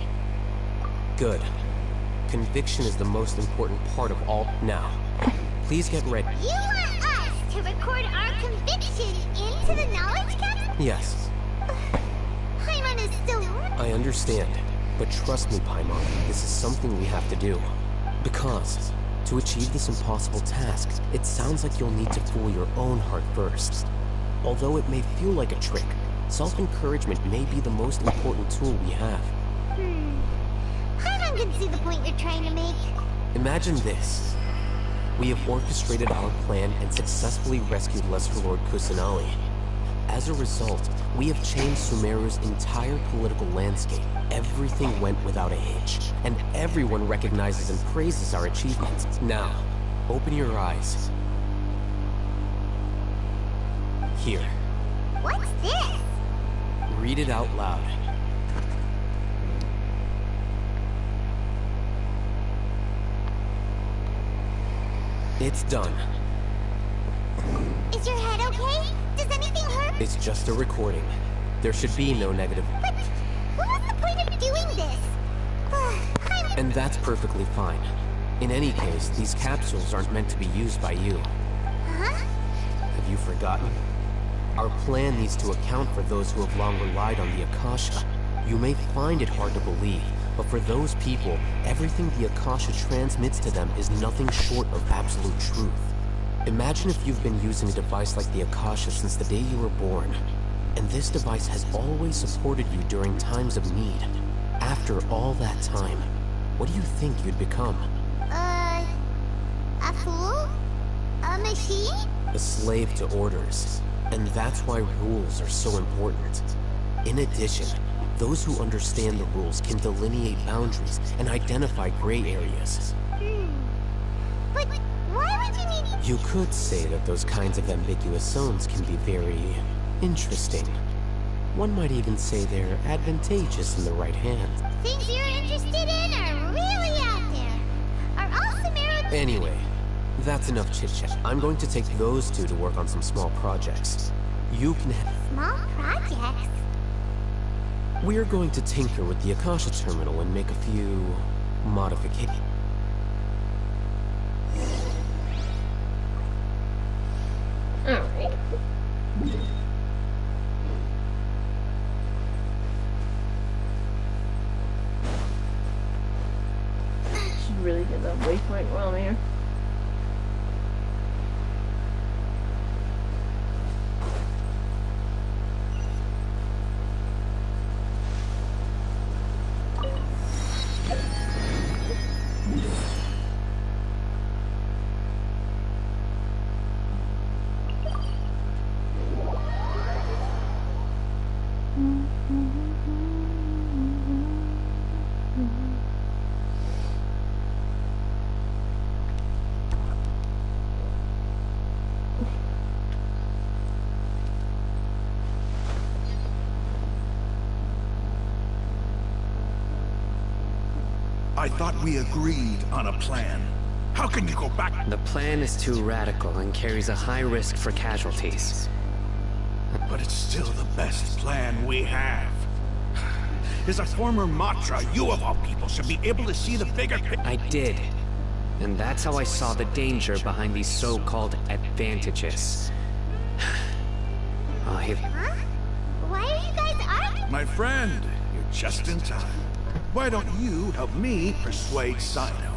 Good. Conviction is the most important part of all. Now, please get ready. You want us to record our conviction into the knowledge capsule? Yes. Paimon is still— I understand, but trust me, Paimon, this is something we have to do. Because, to achieve this impossible task, it sounds like you'll need to fool your own heart first. Although it may feel like a trick, self-encouragement may be the most important tool we have. Paimon can see the point you're trying to make. Imagine this. We have orchestrated our plan and successfully rescued Lesser Lord Kusanali. As a result, we have changed Sumeru's entire political landscape. Everything went without a hitch, and everyone recognizes and praises our achievements. Now, open your eyes. Here. What's this? Read it out loud. It's done. Is your head okay? Does anything hurt? It's just a recording. There should be no negative. But what was the point of doing this? And that's perfectly fine. In any case, these capsules aren't meant to be used by you. Huh? Have you forgotten? Our plan needs to account for those who have long relied on the Akasha. You may find it hard to believe, but for those people, everything the Akasha transmits to them is nothing short of absolute truth. Imagine if you've been using a device like the Akasha since the day you were born, and this device has always supported you during times of need. After all that time, what do you think you'd become? A fool? A machine? A slave to orders. And that's why rules are so important. In addition, those who understand the rules can delineate boundaries and identify gray areas. But why would you need— You could say that those kinds of ambiguous zones can be very interesting. One might even say they're advantageous in the right hands. Things you're interested in are really out there. Are all Sumeru— Anyway, that's enough chit-chat. I'm going to take those two to work on some small projects. You can have— Small projects? We're going to tinker with the Akasha terminal and make a few modifications. Alright. Should really get that waypoint while I'm here. I thought we agreed on a plan. How can you go back? The plan is too radical and carries a high risk for casualties. But it's still the best plan we have. As a former Matra, you of all people should be able to see the bigger picture. I did. And that's how I saw the danger behind these so-called advantages. Huh? My friend, you're just in time. Why don't you help me persuade Sino?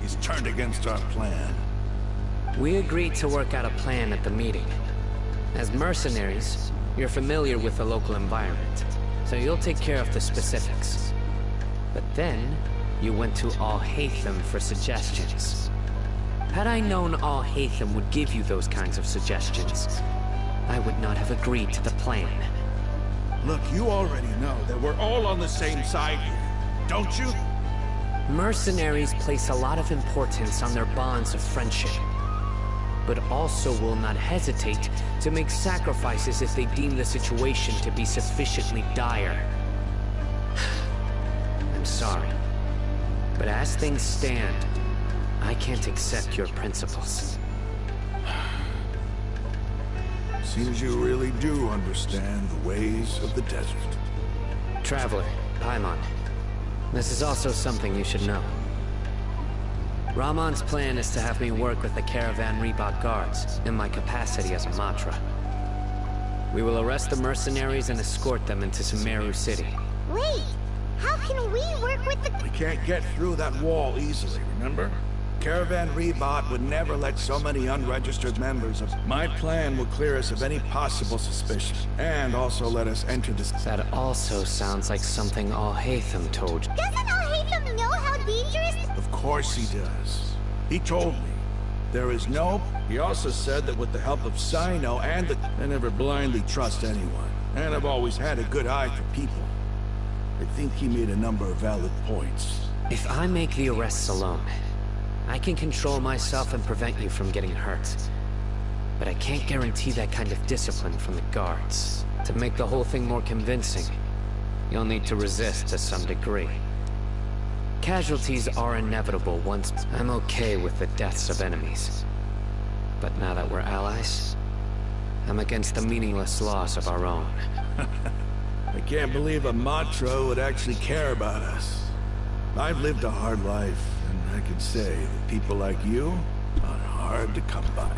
He's turned against our plan. We agreed to work out a plan at the meeting. As mercenaries, you're familiar with the local environment, so you'll take care of the specifics. But then, you went to Al-Haytham for suggestions. Had I known Al-Haytham would give you those kinds of suggestions, I would not have agreed to the plan. Look, you already know that we're all on the same side here, don't you? Mercenaries place a lot of importance on their bonds of friendship, but also will not hesitate to make sacrifices if they deem the situation to be sufficiently dire. I'm sorry, but as things stand, I can't accept your principles. Seems you really do understand the ways of the desert. Traveler, Paimon, this is also something you should know. Ramon's plan is to have me work with the Caravan Reebok guards in my capacity as a Matra. We will arrest the mercenaries and escort them into Sumeru City. Wait, how can we work with the... We can't get through that wall easily, remember? Caravan Reebok would never let so many unregistered members of... My plan will clear us of any possible suspicion, and also let us enter this... That also sounds like something Al-Haytham told you. Doesn't Al-Haytham know how dangerous... Of course he does. He told me. There is no... He also said that with the help of Sino and the... I never blindly trust anyone, and I've always had a good eye for people. I think he made a number of valid points. If I make the arrests alone, I can control myself and prevent you from getting hurt. But I can't guarantee that kind of discipline from the guards. To make the whole thing more convincing, you'll need to resist to some degree. Casualties are inevitable once... I'm okay with the deaths of enemies. But now that we're allies, I'm against the meaningless loss of our own. I can't believe a Matra would actually care about us. I've lived a hard life, and I can say that people like you are hard to come by.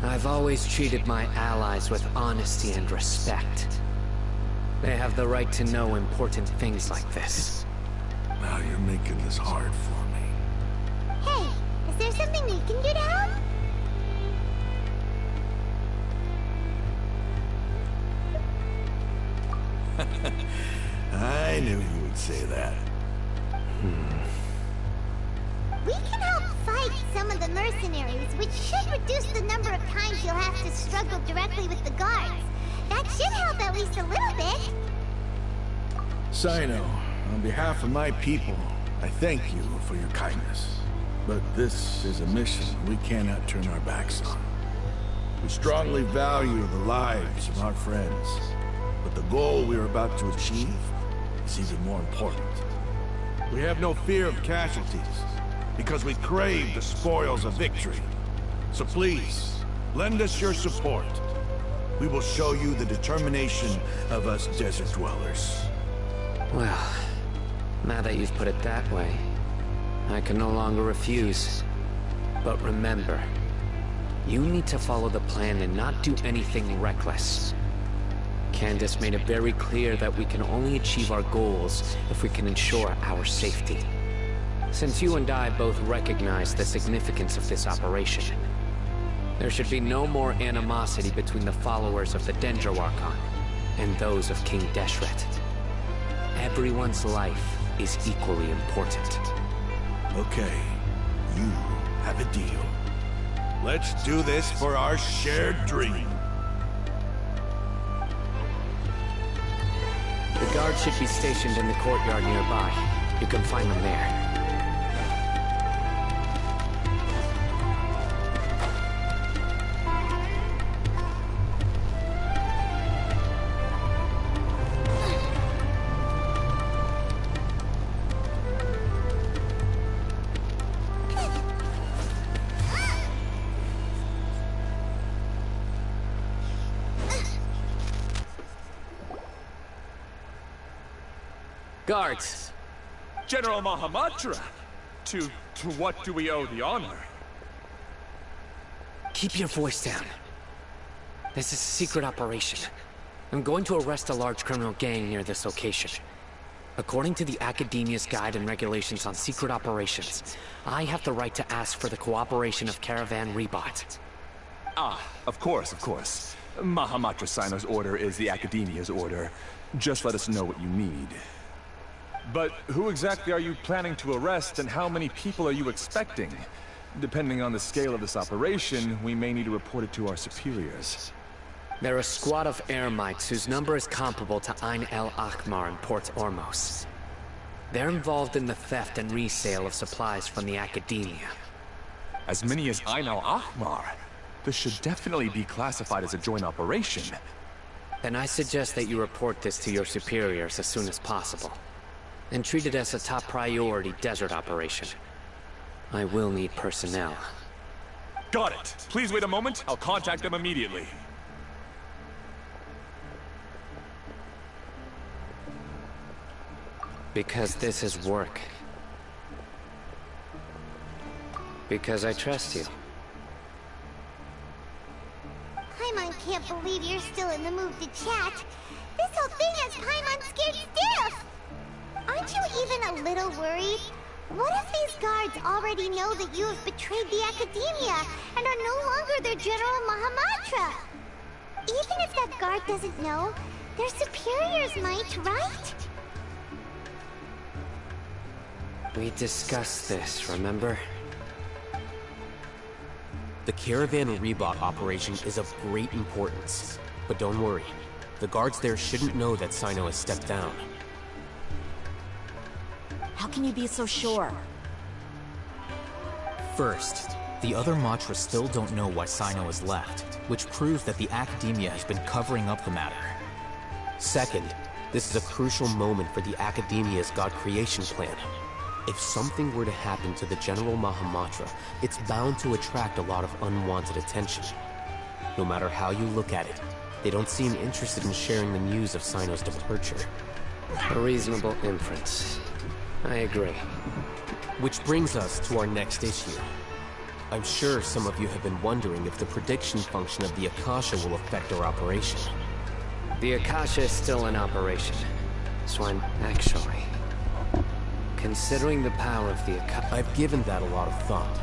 I've always treated my allies with honesty and respect. They have the right to know important things like this. Now you're making this hard for me. Hey, is there something we can do to help? I knew you would say that. We can help fight some of the mercenaries, which should reduce the number of times you'll have to struggle directly with the guards. That should help at least a little bit. Sino, on behalf of my people, I thank you for your kindness. But this is a mission we cannot turn our backs on. We strongly value the lives of our friends, but the goal we are about to achieve is even more important. We have no fear of casualties, because we crave the spoils of victory. So please, lend us your support. We will show you the determination of us desert dwellers. Well, now that you've put it that way, I can no longer refuse. But remember, you need to follow the plan and not do anything reckless. Candace made it very clear that we can only achieve our goals if we can ensure our safety. Since you and I both recognize the significance of this operation, there should be no more animosity between the followers of the Dendro Archon and those of King Deshret. Everyone's life is equally important. Okay, you have a deal. Let's do this for our shared dream. The guards should be stationed in the courtyard nearby. You can find them there. Guards! General Mahamatra! To what do we owe the honor? Keep your voice down. This is a secret operation. I'm going to arrest a large criminal gang near this location. According to the Academia's Guide and Regulations on Secret Operations, I have the right to ask for the cooperation of Caravan Rebot. Ah, of course, of course. Mahamatra Sino's order is the Academia's order. Just let us know what you need. But who exactly are you planning to arrest, and how many people are you expecting? Depending on the scale of this operation, we may need to report it to our superiors. They're a squad of Eremites whose number is comparable to Ain El Akhmar in Port Ormos. They're involved in the theft and resale of supplies from the Academia. As many as Ain El Akhmar? This should definitely be classified as a joint operation. Then I suggest that you report this to your superiors as soon as possible, and treat it as a top priority desert operation. I will need personnel. Got it. Please wait a moment. I'll contact them immediately. Because this is work. Because I trust you. Paimon can't believe you're still in the mood to chat. This whole thing has Paimon scared stiff. Aren't you even a little worried? What if these guards already know that you have betrayed the Academia and are no longer their General Mahamatra? Even if that guard doesn't know, their superiors might, right? We discussed this, remember? The Caravan Rebot operation is of great importance. But don't worry, the guards there shouldn't know that Sino has stepped down. How can you be so sure? First, the other Matras still don't know why Sino has left, which proves that the Academia has been covering up the matter. Second, this is a crucial moment for the Academia's God creation plan. If something were to happen to the General Mahamatra, it's bound to attract a lot of unwanted attention. No matter how you look at it, they don't seem interested in sharing the news of Sino's departure. A reasonable inference. I agree. Which brings us to our next issue. I'm sure some of you have been wondering if the prediction function of the Akasha will affect our operation. The Akasha is still in operation, so I'm actually... considering the power of the Akasha... I've given that a lot of thought.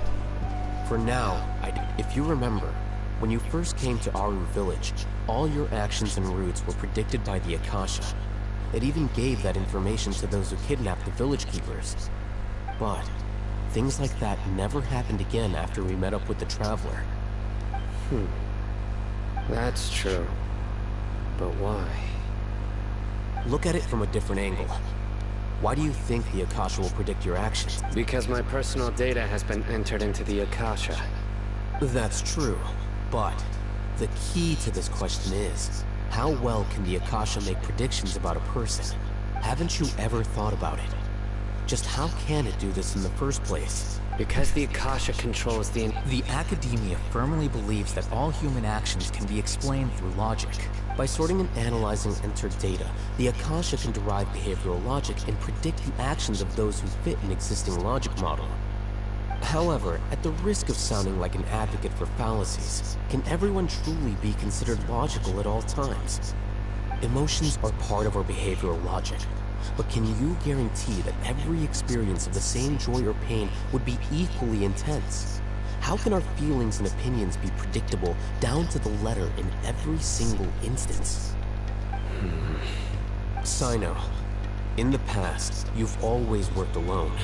For now, if you remember, when you first came to Aru Village, all your actions and routes were predicted by the Akasha. It even gave that information to those who kidnapped the village keepers. But things like that never happened again after we met up with the Traveler. That's true. But why? Look at it from a different angle. Why do you think the Akasha will predict your actions? Because my personal data has been entered into the Akasha. That's true, but the key to this question is, how well can the Akasha make predictions about a person? Haven't you ever thought about it? Just how can it do this in the first place? Because the Akasha controls the... The Academia firmly believes that all human actions can be explained through logic. By sorting and analyzing entered data, the Akasha can derive behavioral logic and predict the actions of those who fit an existing logic model. However, at the risk of sounding like an advocate for fallacies, can everyone truly be considered logical at all times? Emotions are part of our behavioral logic, but can you guarantee that every experience of the same joy or pain would be equally intense? How can our feelings and opinions be predictable down to the letter in every single instance? Sino, in the past, you've always worked alone.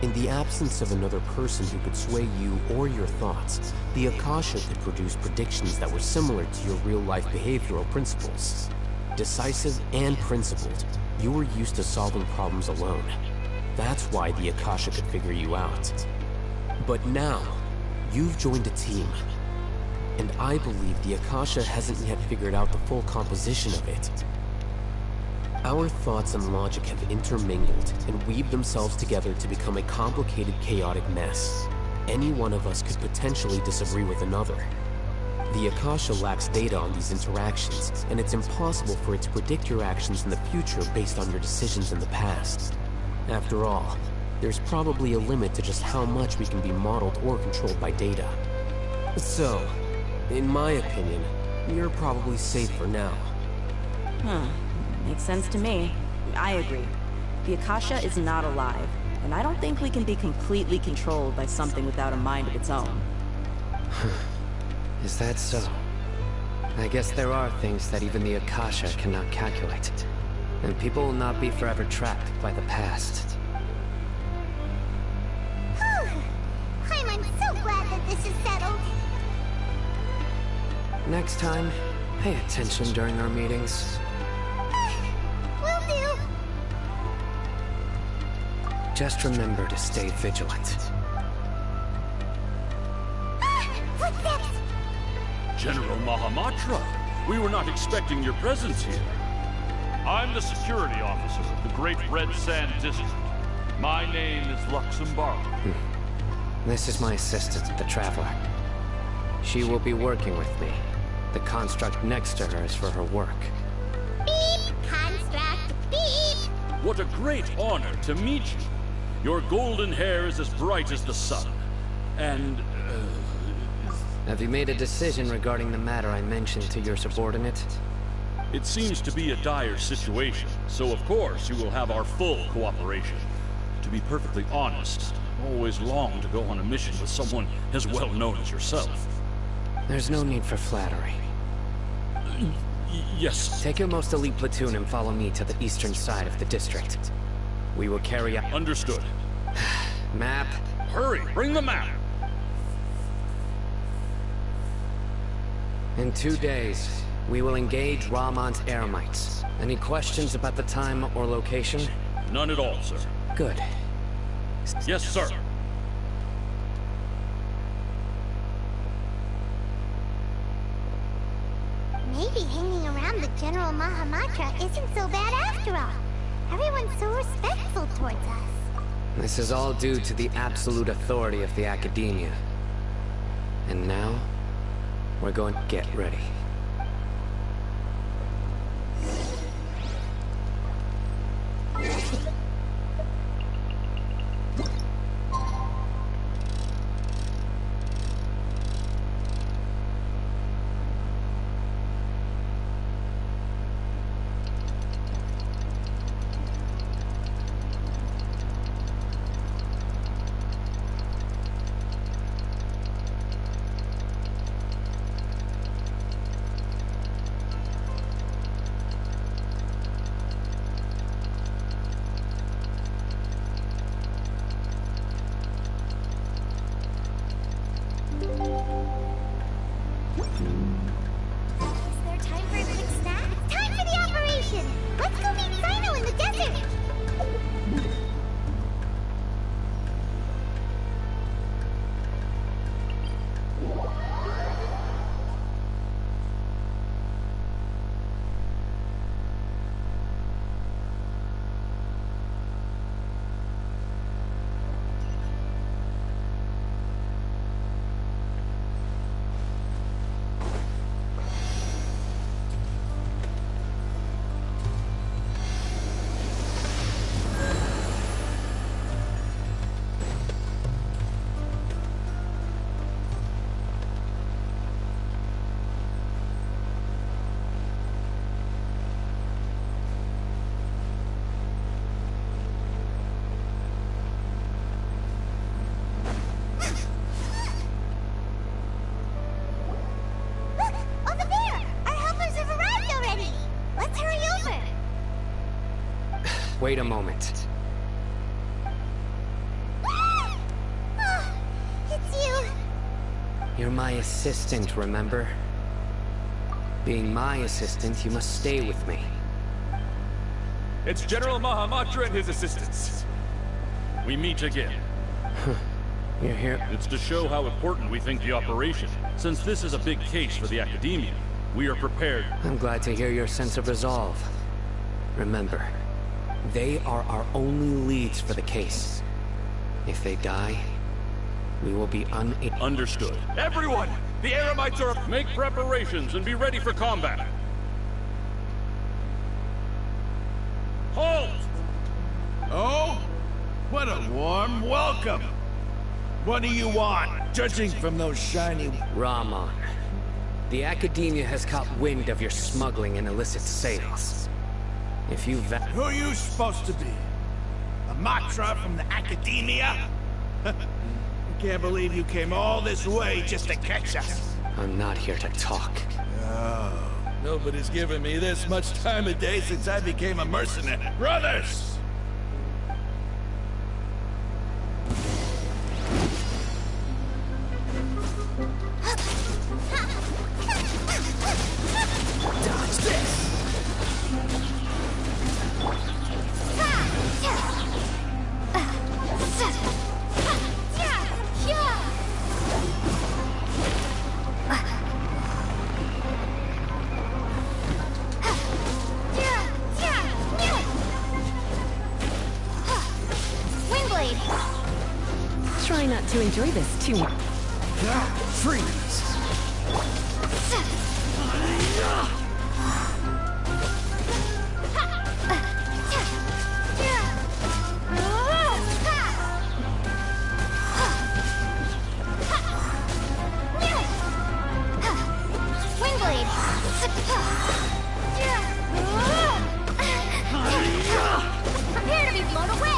In the absence of another person who could sway you or your thoughts, the Akasha could produce predictions that were similar to your real-life behavioral principles. Decisive and principled, you were used to solving problems alone. That's why the Akasha could figure you out. But now, you've joined a team. And I believe the Akasha hasn't yet figured out the full composition of it. Our thoughts and logic have intermingled and weaved themselves together to become a complicated, chaotic mess. Any one of us could potentially disagree with another. The Akasha lacks data on these interactions, and it's impossible for it to predict your actions in the future based on your decisions in the past. After all, there's probably a limit to just how much we can be modeled or controlled by data. So, in my opinion, you're probably safe for now. Makes sense to me. I agree. The Akasha is not alive, and I don't think we can be completely controlled by something without a mind of its own. Is that so? I guess there are things that even the Akasha cannot calculate. And people will not be forever trapped by the past. I'm so glad that this is settled. Next time, pay attention during our meetings. Will do. Just remember to stay vigilant. Footsteps! General Mahamatra, we were not expecting your presence here. I'm the security officer of the Great Red Sand District. My name is Luxembourg. This is my assistant, the Traveler. She will be working with me. The construct next to her is for her work. Beep! Construct! Beep! What a great honor to meet you. Your golden hair is as bright as the sun. And, Have you made a decision regarding the matter I mentioned to your subordinate? it seems to be a dire situation, so of course you will have our full cooperation. To be perfectly honest, I've always longed to go on a mission with someone as well known as yourself. There's no need for flattery. Yes. Take your most elite platoon and follow me to the eastern side of the district. We will carry out... Understood. Map? Hurry, bring the map! In 2 days, we will engage Ramon's Eremites. Any questions about the time or location? None at all, sir. Good. Yes, sir. Maybe hanging around the General Mahamatra isn't so bad after all. Everyone's so respectful towards us. This is all due to the absolute authority of the Academia. And now, we're going to get ready. Wait a moment. It's you. You're my assistant, remember? Being my assistant, you must stay with me. It's General Mahamatra and his assistants. We meet again. You're here? It's to show how important we think the operation. Since this is a big case for the Academia, we are prepared. I'm glad to hear your sense of resolve. Remember, they are our only leads for the case. If they die, we will be unable. Understood. Everyone! The Eremites are... Make preparations and be ready for combat. Halt! Oh? What a warm welcome! What do you want? Judging from those shiny... Ramon. The Academia has caught wind of your smuggling and illicit sales. If you Who are you supposed to be? A Matra from the Academia? I can't believe you came all this way just to catch us. I'm not here to talk. Oh, nobody's given me this much time of day since I became a mercenary. Brothers! Try not to enjoy this too much. Freeze! Prepare to be blown away!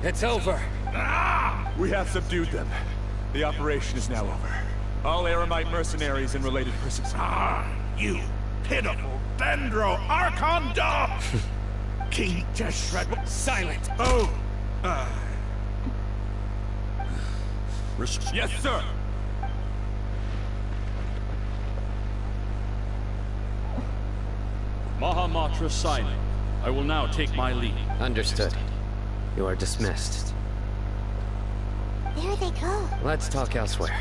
It's over. We have subdued them. The operation is now over. All Eremite mercenaries and related persons. You pitiful Dendro Archon dog! King Deshret. Silent! Oh! Yes, sir! Mahamatra silent. I will now take my leave. Understood. You are dismissed. There they go. Let's talk elsewhere.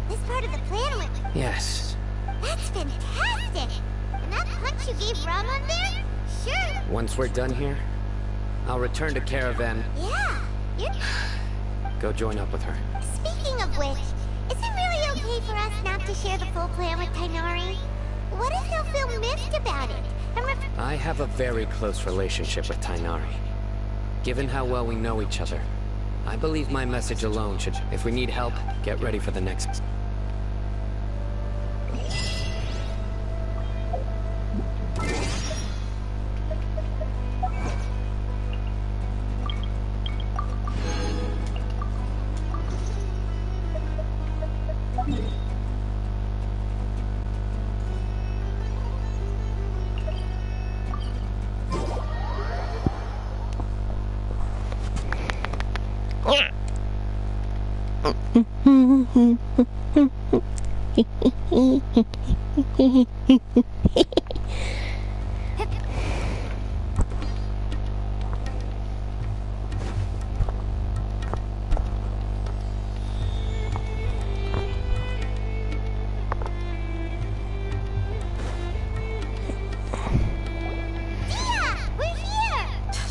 This part of the plan went... Yes. That's fantastic! And that punch you gave Ramon there? Sure. Once we're done here, I'll return to Caravan. Yeah, you're... Go join up with her. Speaking of which, is it really okay for us not to share the full plan with Tainari? What if he'll feel miffed about it? I have a very close relationship with Tainari. Given how well we know each other, I believe my message alone should... If we need help, get ready for the next...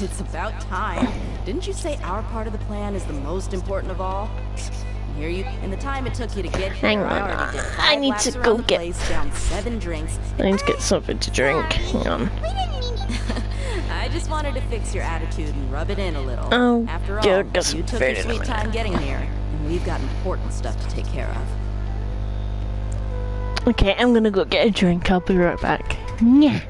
It's about time. Didn't you say our part of the plan is the most important of all? Here you, in the time it took you to get here, Hang on, I already did 5 I need laps to around go the get... place, down 7 drinks. I need to get something to drink. Hang on. I just wanted to fix your attitude and rub it in a little. Oh, After all, good, got some you took food your in a sweet minute. time getting here, and we've got important stuff to take care of. Okay, I'm gonna go get a drink. I'll be right back. Yeah.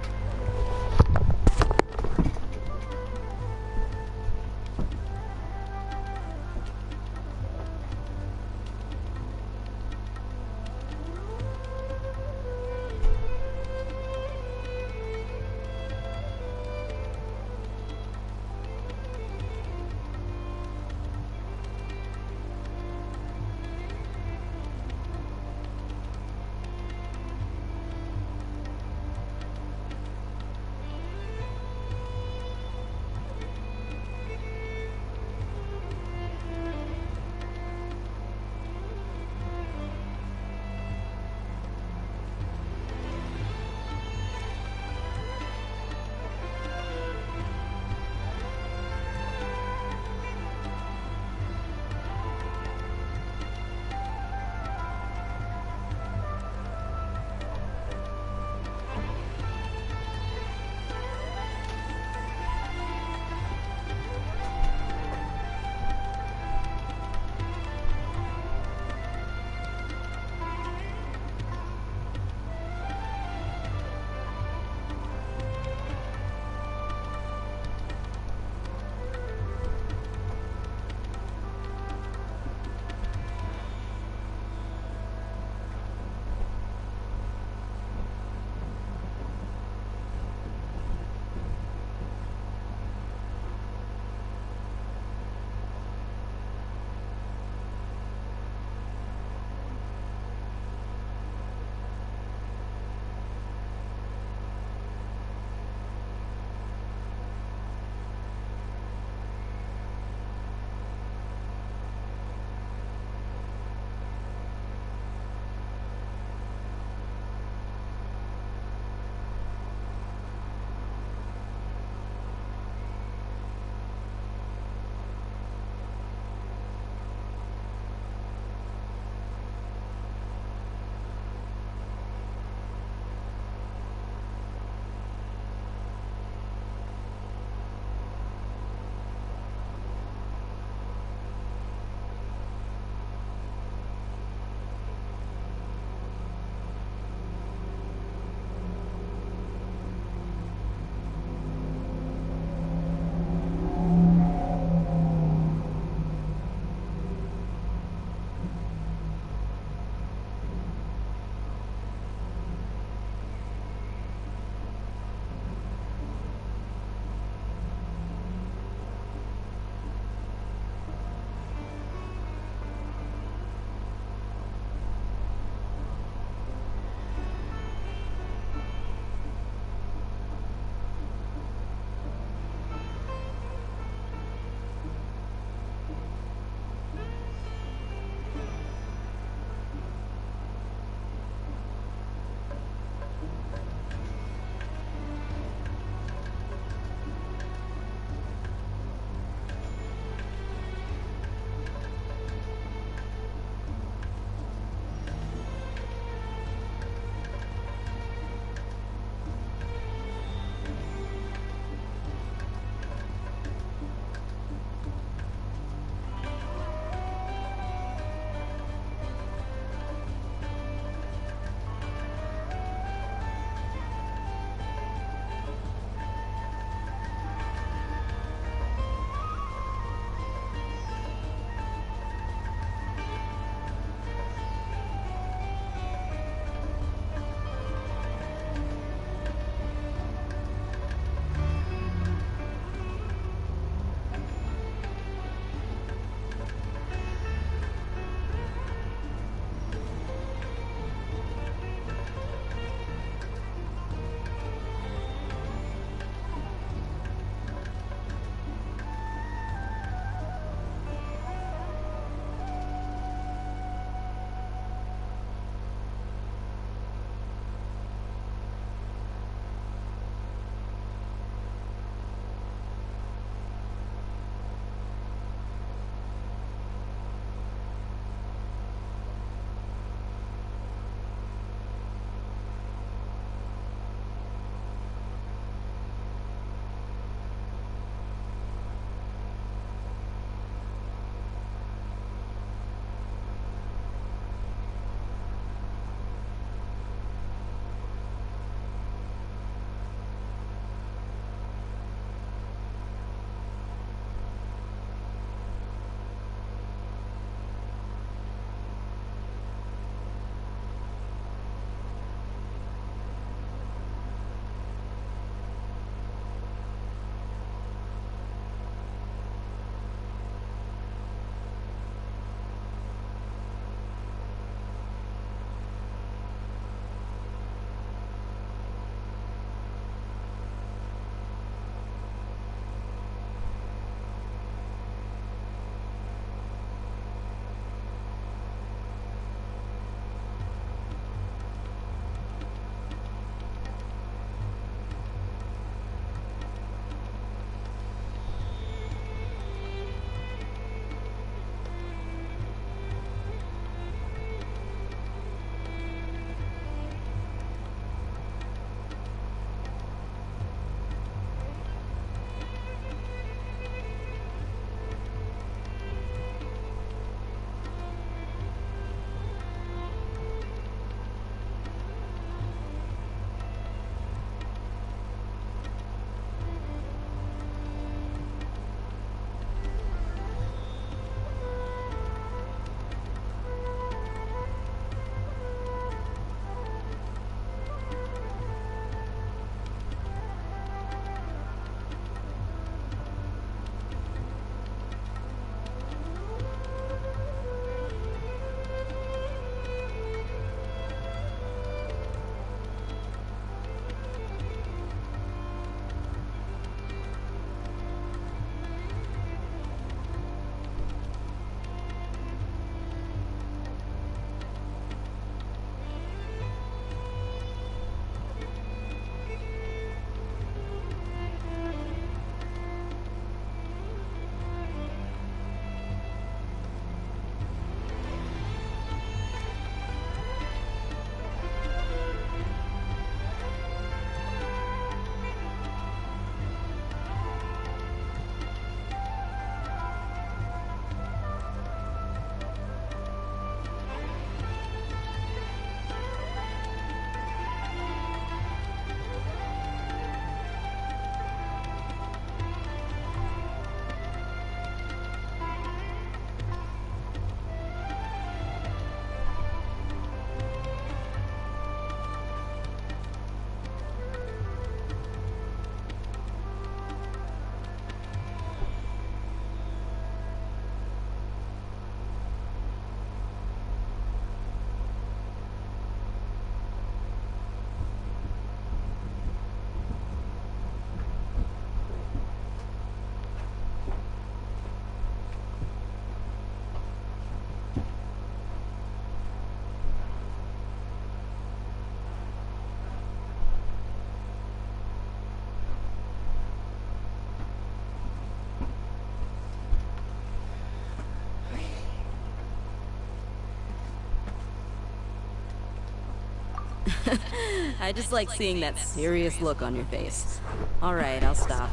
I just like seeing that serious look on your face. Alright, I'll stop.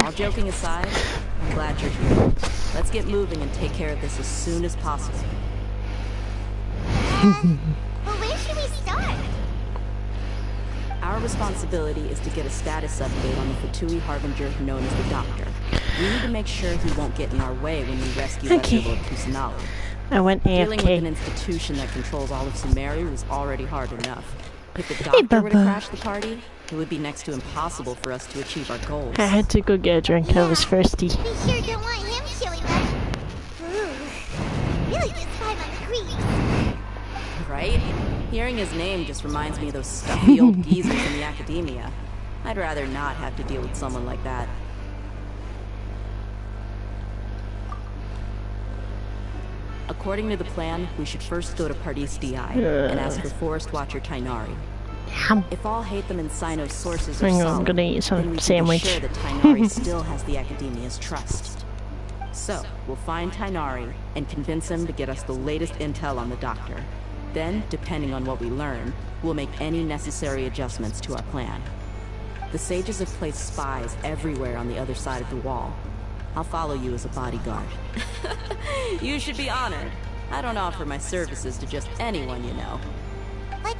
All joking aside, I'm glad you're here. Let's get moving and take care of this as soon as possible. But where should we start? Our responsibility is to get a status update on the Fatui Harbinger known as the Doctor. We need to make sure he won't get in our way when we rescue Lesser Lord Kusanali. I went AFK. Dealing with an institution that controls all of Sumeru is already hard enough. If the Doctor were to crash the party, it would be next to impossible for us to achieve our goals. I had to go get a drink. I was thirsty. We sure don't want him showing up. Really gets Paimon creeps. Right? Hearing his name just reminds me of those stuffy old geezers in the academia. I'd rather not have to deal with someone like that. According to the plan, we should first go to Pardis Di and ask for Forest Watcher Tainari. If all Hatham and Sino's sources are Hang on, I'm solid, gonna eat then some we sandwich. can be sure that Tainari still has the Academia's trust. So, we'll find Tainari and convince him to get us the latest intel on the Doctor. Then, depending on what we learn, we'll make any necessary adjustments to our plan. The sages have placed spies everywhere on the other side of the wall. I'll follow you as a bodyguard. You should be honored. I don't offer my services to just anyone you know. But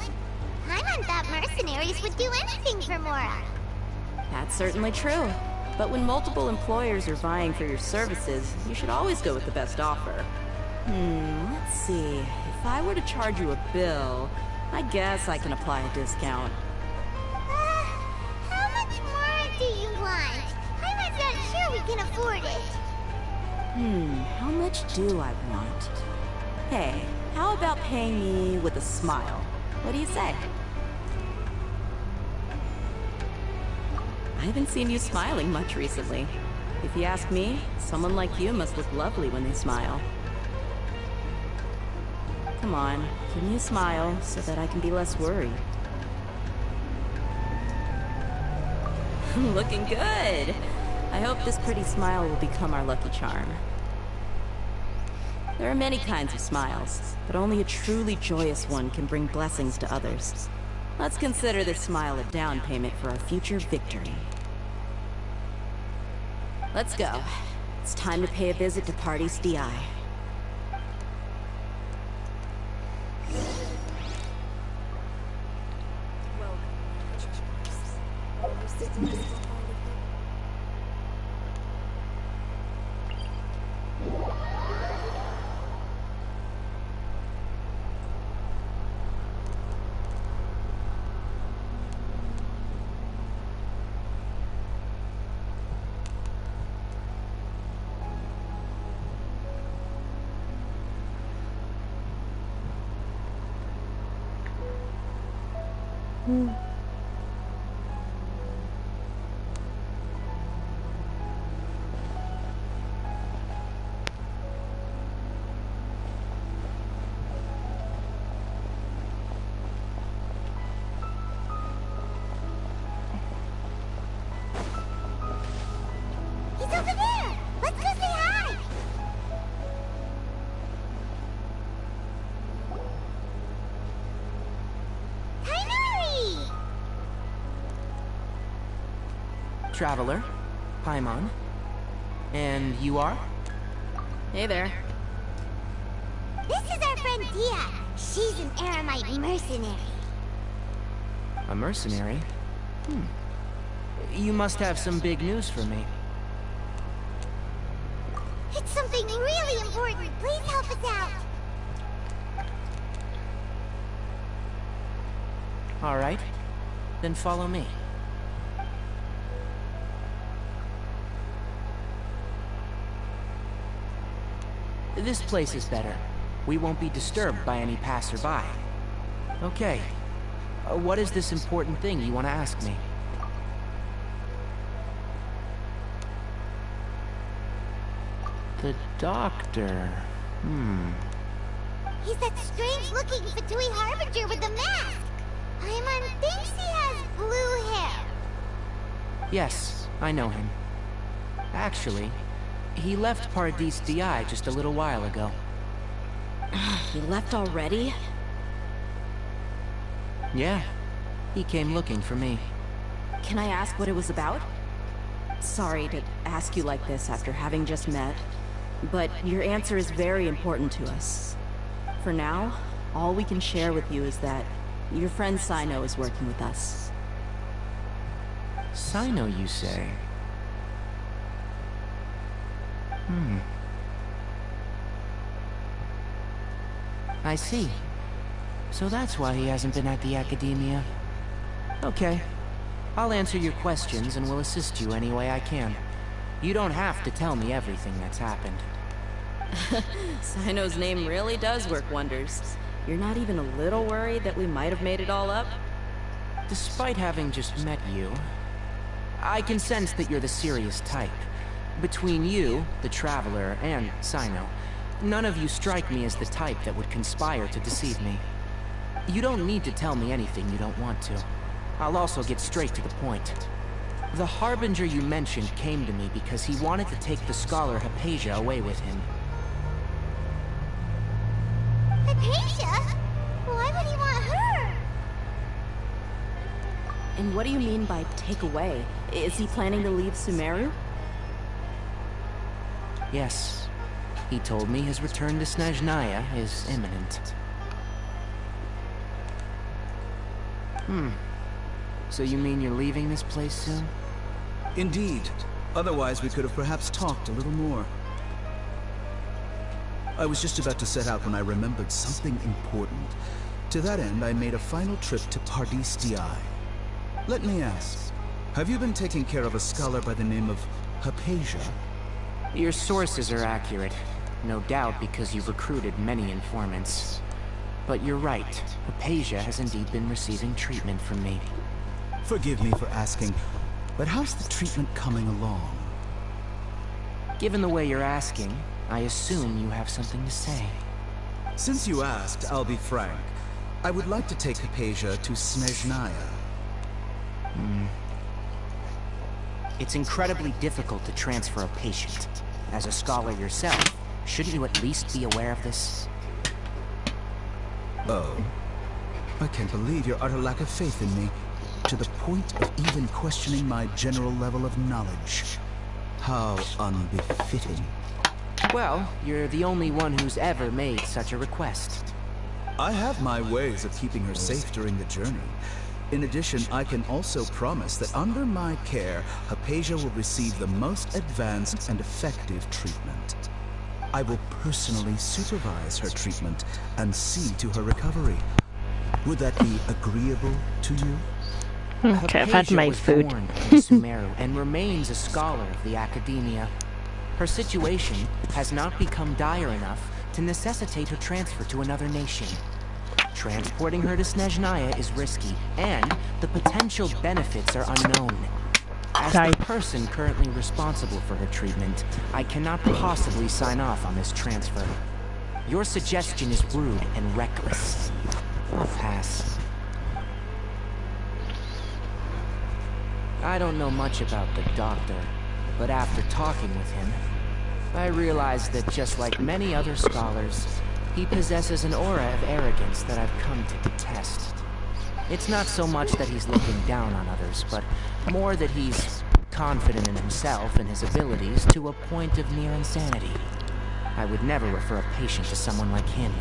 Paimon thought mercenaries would do anything for Mora. That's certainly true. But when multiple employers are vying for your services, you should always go with the best offer. Let's see. If I were to charge you a bill, I guess I can apply a discount. How much more do you want? Paimon's not sure we can afford it. How much do I want? Hey, how about paying me with a smile? What do you say? I haven't seen you smiling much recently. If you ask me, someone like you must look lovely when they smile. Come on, give me a smile so that I can be less worried. Looking good! I hope this pretty smile will become our lucky charm. There are many kinds of smiles, but only a truly joyous one can bring blessings to others. Let's consider this smile a down payment for our future victory. Let's go. It's time to pay a visit to Pardis Di. He's over there! Let's go say hi! Tainari! Traveler, Paimon. And you are? Hey there. This is our friend Dia. She's an Aramite mercenary. A mercenary? You must have some big news for me. It's something really important. Please help us out. All right. Then follow me. This place is better. We won't be disturbed by any passerby. Okay. What is this important thing you want to ask me? The Doctor. He's that strange-looking Fatui Harbinger with the mask. Paimon thinks he has blue hair. Yes, I know him. Actually, he left Pardis Di just a little while ago. He left already? Yeah, he came looking for me. Can I ask what it was about? Sorry to ask you like this after having just met, but your answer is very important to us. For now, all we can share with you is that your friend Sino is working with us. Sino, you say? I see. So that's why he hasn't been at the Academia. Okay. I'll answer your questions and will assist you any way I can. You don't have to tell me everything that's happened. Sino's name really does work wonders. You're not even a little worried that we might have made it all up? Despite having just met you, I can sense that you're the serious type. Between you, the Traveler, and Sino, none of you strike me as the type that would conspire to deceive me. You don't need to tell me anything you don't want to. I'll also get straight to the point. The Harbinger you mentioned came to me because he wanted to take the scholar Hypatia away with him. Hypatia? Why would he want her? And what do you mean by take away? Is he planning to leave Sumeru? Yes. He told me his return to Snezhnaya is imminent. So you mean you're leaving this place soon? Indeed. Otherwise, we could have perhaps talked a little more. I was just about to set out when I remembered something important. To that end, I made a final trip to Pardis Di. Let me ask, have you been taking care of a scholar by the name of Hypatia? Your sources are accurate. No doubt because you've recruited many informants. But you're right. Hypatia has indeed been receiving treatment from me. Forgive me for asking, but how's the treatment coming along? Given the way you're asking, I assume you have something to say. Since you asked, I'll be frank. I would like to take Hypatia to Snezhnaya. It's incredibly difficult to transfer a patient. As a scholar yourself, shouldn't you at least be aware of this? Oh. I can't believe your utter lack of faith in me, to the point of even questioning my general level of knowledge. How unbefitting. Well, you're the only one who's ever made such a request. I have my ways of keeping her safe during the journey. In addition, I can also promise that under my care, Hypatia will receive the most advanced and effective treatment. I will personally supervise her treatment and see to her recovery. Would that be agreeable to you? Okay, I've had my food. Born in Sumeru and remains a scholar of the Academia. Her situation has not become dire enough to necessitate her transfer to another nation. Transporting her to Snezhnaya is risky, and the potential benefits are unknown. As the person currently responsible for her treatment, I cannot possibly sign off on this transfer. Your suggestion is rude and reckless. I'll pass. I don't know much about the doctor, but after talking with him, I realized that just like many other scholars, he possesses an aura of arrogance that I've come to detest. It's not so much that he's looking down on others, but more that he's confident in himself and his abilities to a point of near insanity. I would never refer a patient to someone like him.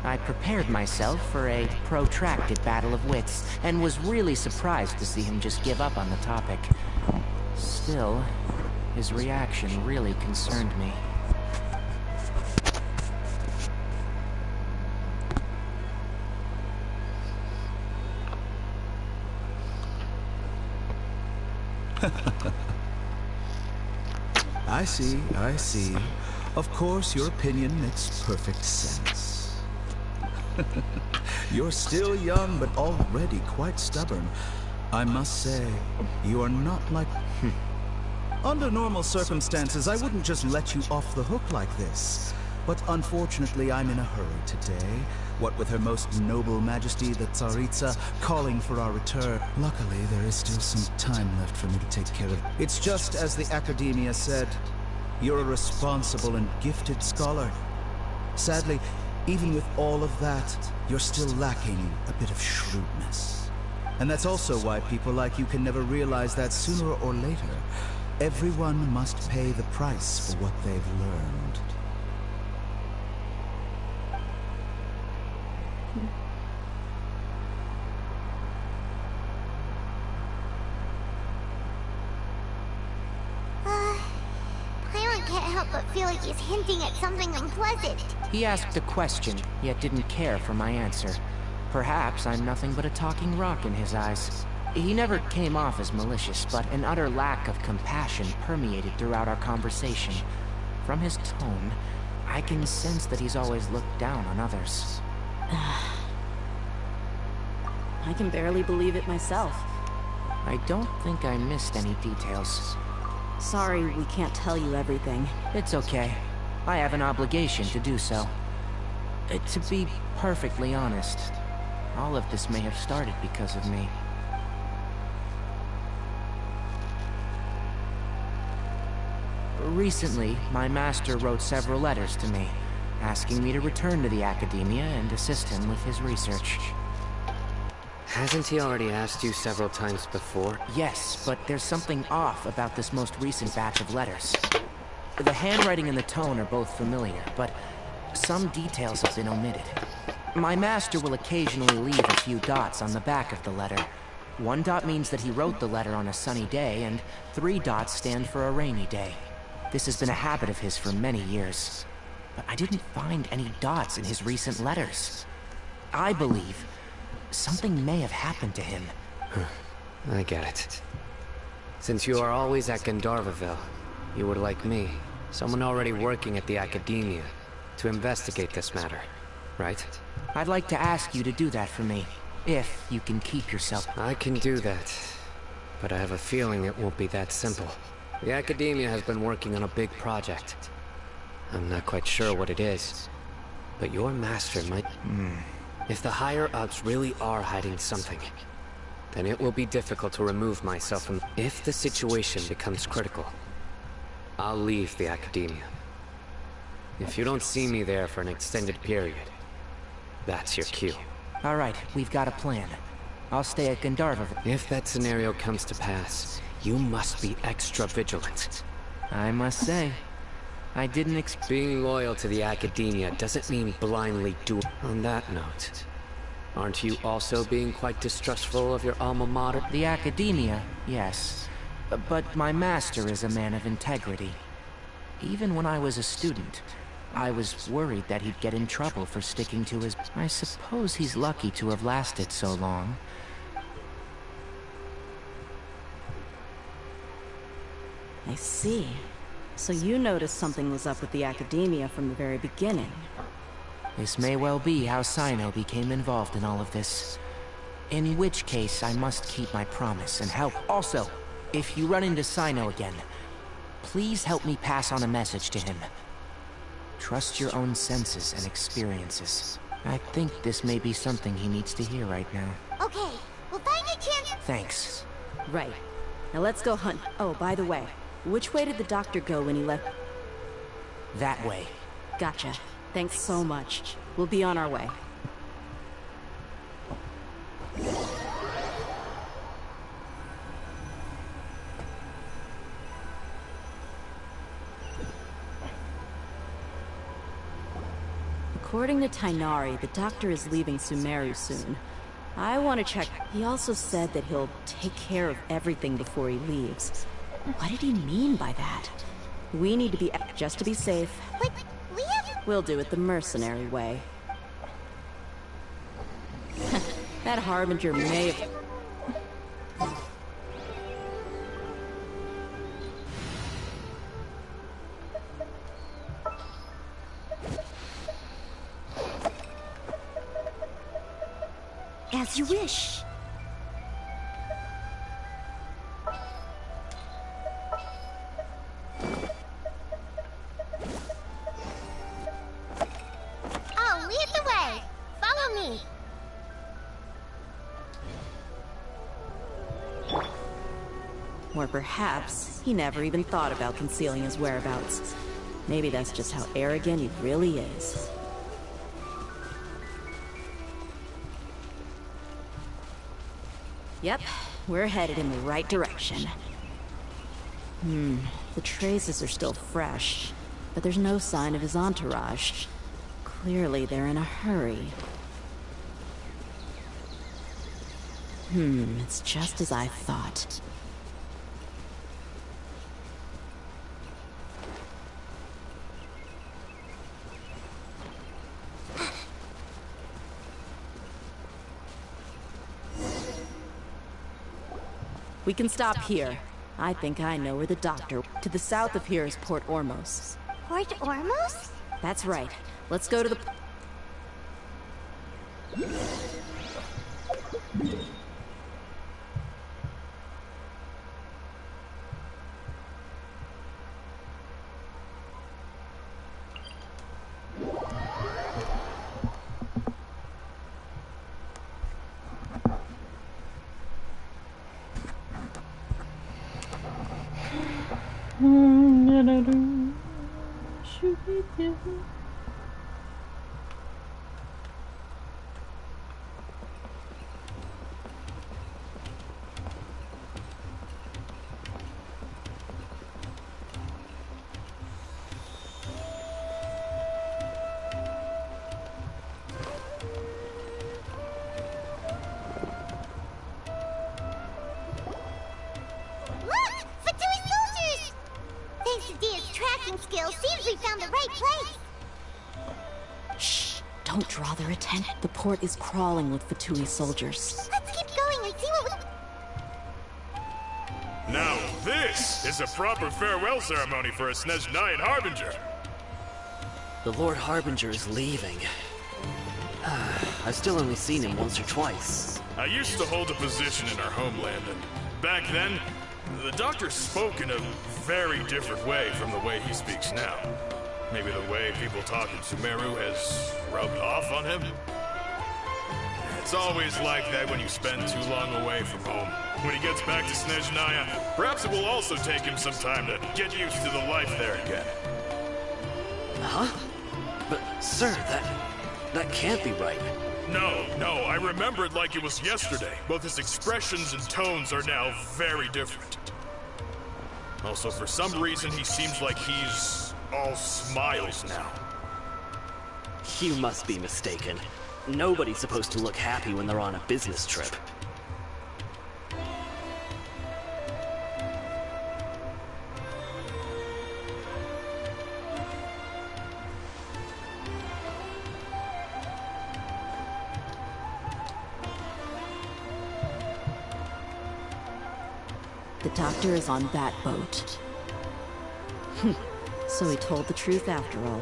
I prepared myself for a protracted battle of wits, and was really surprised to see him just give up on the topic. Still, his reaction really concerned me. I see. Of course, your opinion makes perfect sense. You're still young, but already quite stubborn. I must say, you are not like... Under normal circumstances, I wouldn't just let you off the hook like this. But unfortunately, I'm in a hurry today. What with Her Most Noble Majesty, the Tsaritsa, calling for our return. Luckily, there is still some time left for me to take care of. It's just as the Academia said. You're a responsible and gifted scholar. Sadly, Even with all of that, you're still lacking a bit of shrewdness. And that's also why people like you can never realize that sooner or later, everyone must pay the price for what they've learned. Paimon can't help but feel like he's hinting at something unpleasant. He asked a question, yet didn't care for my answer. Perhaps I'm nothing but a talking rock in his eyes. He never came off as malicious, but an utter lack of compassion permeated throughout our conversation. From his tone, I can sense that he's always looked down on others. I can barely believe it myself. I don't think I missed any details. Sorry, we can't tell you everything. It's okay. I have an obligation to do so. To be perfectly honest, all of this may have started because of me. Recently, my master wrote several letters to me, asking me to return to the Academia and assist him with his research. Hasn't he already asked you several times before? Yes, but there's something off about this most recent batch of letters. The handwriting and the tone are both familiar, but some details have been omitted. My master will occasionally leave a few dots on the back of the letter. 1 dot means that he wrote the letter on a sunny day, and 3 dots stand for a rainy day. This has been a habit of his for many years. But I didn't find any dots in his recent letters. I believe something may have happened to him. I get it. Since you are always at Gandharvaville, you would like me, someone already working at the Academia, to investigate this matter, right? I'd like to ask you to do that for me, if you can keep yourself. I can do that, but I have a feeling it won't be that simple. The Academia has been working on a big project. I'm not quite sure what it is, but your master might... If the higher-ups really are hiding something, then it will be difficult to remove myself from... If the situation becomes critical, I'll leave the Academia. If you don't see me there for an extended period, that's your cue. All right, we've got a plan. I'll stay at Gandharvaville. If that scenario comes to pass, you must be extra vigilant. I must say, I didn't expect... Being loyal to the Academia doesn't mean blindly do... On that note, aren't you also being quite distrustful of your alma mater? The Academia, yes. But my master is a man of integrity. Even when I was a student, I was worried that he'd get in trouble for sticking to his... I suppose he's lucky to have lasted so long. I see. So you noticed something was up with the Academia from the very beginning. This may well be how Sino became involved in all of this. In which case, I must keep my promise and help. Also, if you run into Sino again, please help me pass on a message to him. Trust your own senses and experiences. I think this may be something he needs to hear right now. Okay, we'll find a chance. Thanks. Right. Now let's go hunt. Oh, by the way, which way did the doctor go when he left? That way. Gotcha. Thanks so much. We'll be on our way. According to Tainari, the doctor is leaving Sumeru soon. I want to check. He also said that he'll take care of everything before he leaves. What did he mean by that? We need to be... just to be safe. But we have... We'll do it the mercenary way. That Harbinger may have... As you wish. I'll lead the way. Follow me. Or perhaps he never even thought about concealing his whereabouts. Maybe that's just how arrogant he really is. Yep, we're headed in the right direction. The traces are still fresh, but there's no sign of his entourage. Clearly they're in a hurry. It's just as I thought. We can stop here. I think I know where the doctor... To the south of here is Port Ormos. Port Ormos? That's right. Let's go to the... Skills seems we found the right place. Shh! Don't draw their attention. The port is crawling with Fatui soldiers. Let's keep going and see what we... Now this is a proper farewell ceremony for a Snezhnayan Harbinger. The Lord Harbinger is leaving. I've still only seen him once or twice. I used to hold a position in our homeland, and back then, the Doctor spoke in a very different way from the way he speaks now. Maybe the way people talk in Sumeru has rubbed off on him? It's always like that when you spend too long away from home. When he gets back to Snezhnaya, perhaps it will also take him some time to get used to the life there again. Huh? But, sir, that can't be right. No, I remember it like it was yesterday. Both his expressions and tones are now very different. Also, for some reason, he seems like he's all smiles now. You must be mistaken. Nobody's supposed to look happy when they're on a business trip. The Doctor is on that boat. So he told the truth after all.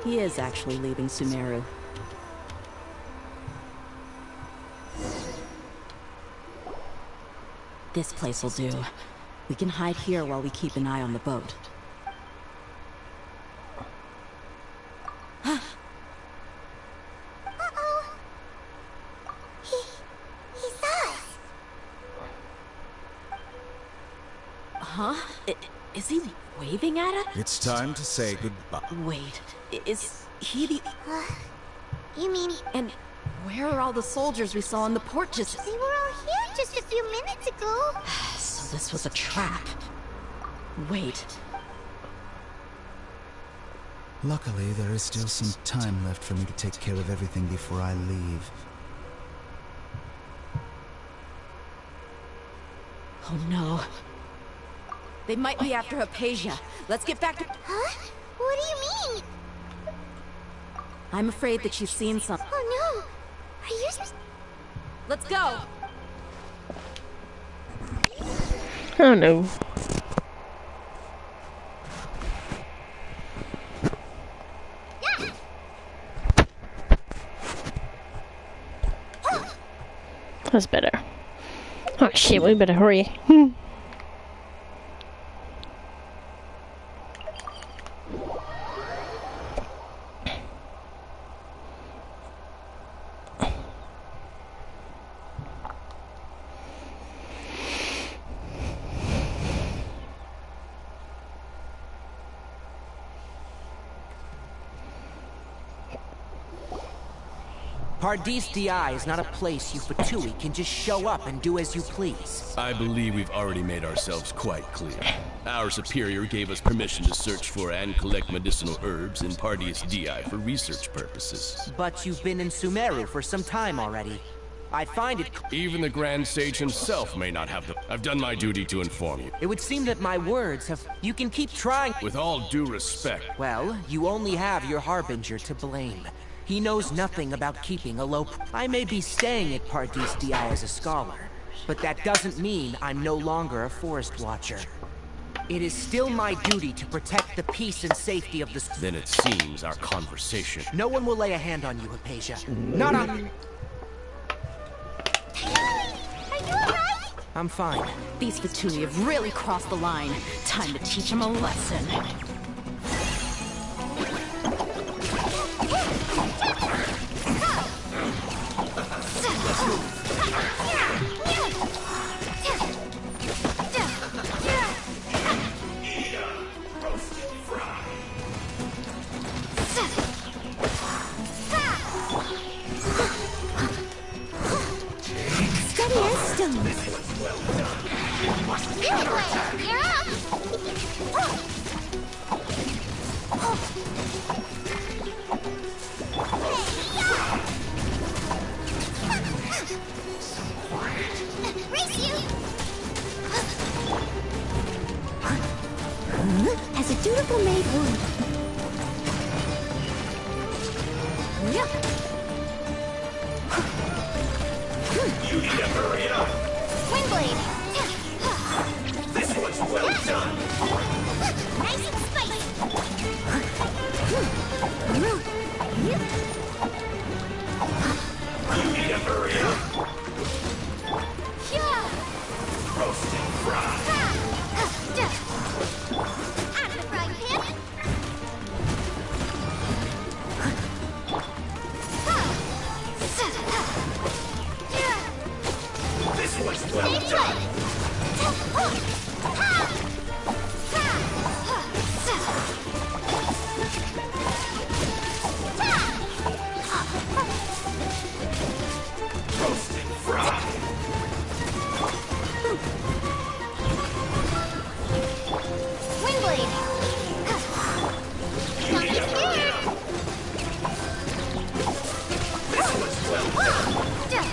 He is actually leaving Sumeru. This place will do. We can hide here while we keep an eye on the boat. Uh-oh. He saw us. Huh? Is he waving at us? It's time to say goodbye. Wait, is he the... You mean... And where are all the soldiers we saw in the port just... They were all here just a few minutes ago. So this was a trap. Wait. Luckily, there is still some time left for me to take care of everything before I leave. Oh no. They might be after Hypatia. Let's get back to... Huh? What do you mean? I'm afraid that she's seen something. Oh no! Are you... Let's go! Oh no. That's better. Oh shit, we better hurry. Paradis DI is not a place you Fatui can just show up and do as you please. I believe we've already made ourselves quite clear. Our superior gave us permission to search for and collect medicinal herbs in Paradis DI for research purposes. But you've been in Sumeru for some time already. I find it... Even the Grand Sage himself may not have the... I've done my duty to inform you. It would seem that my words have... You can keep trying... With all due respect... Well, you only have your Harbinger to blame. He knows nothing about keeping a low... I may be staying at Paradis DI as a scholar, but that doesn't mean I'm no longer a Forest Watcher. It is still my duty to protect the peace and safety of the... Then it seems our conversation... No one will lay a hand on you, Hypatia. Not on... Are you alright? I'm fine. These Fatui have really crossed the line. Time to teach them a lesson. As a dutiful maid would. You need to hurry up! Windblade! This one's well done! Nice and spicy! You need to hurry up! Roast and fry! Out of the frying pan! This one's well done! Roast and fry! Windblade! Don't be scared! This one's well done!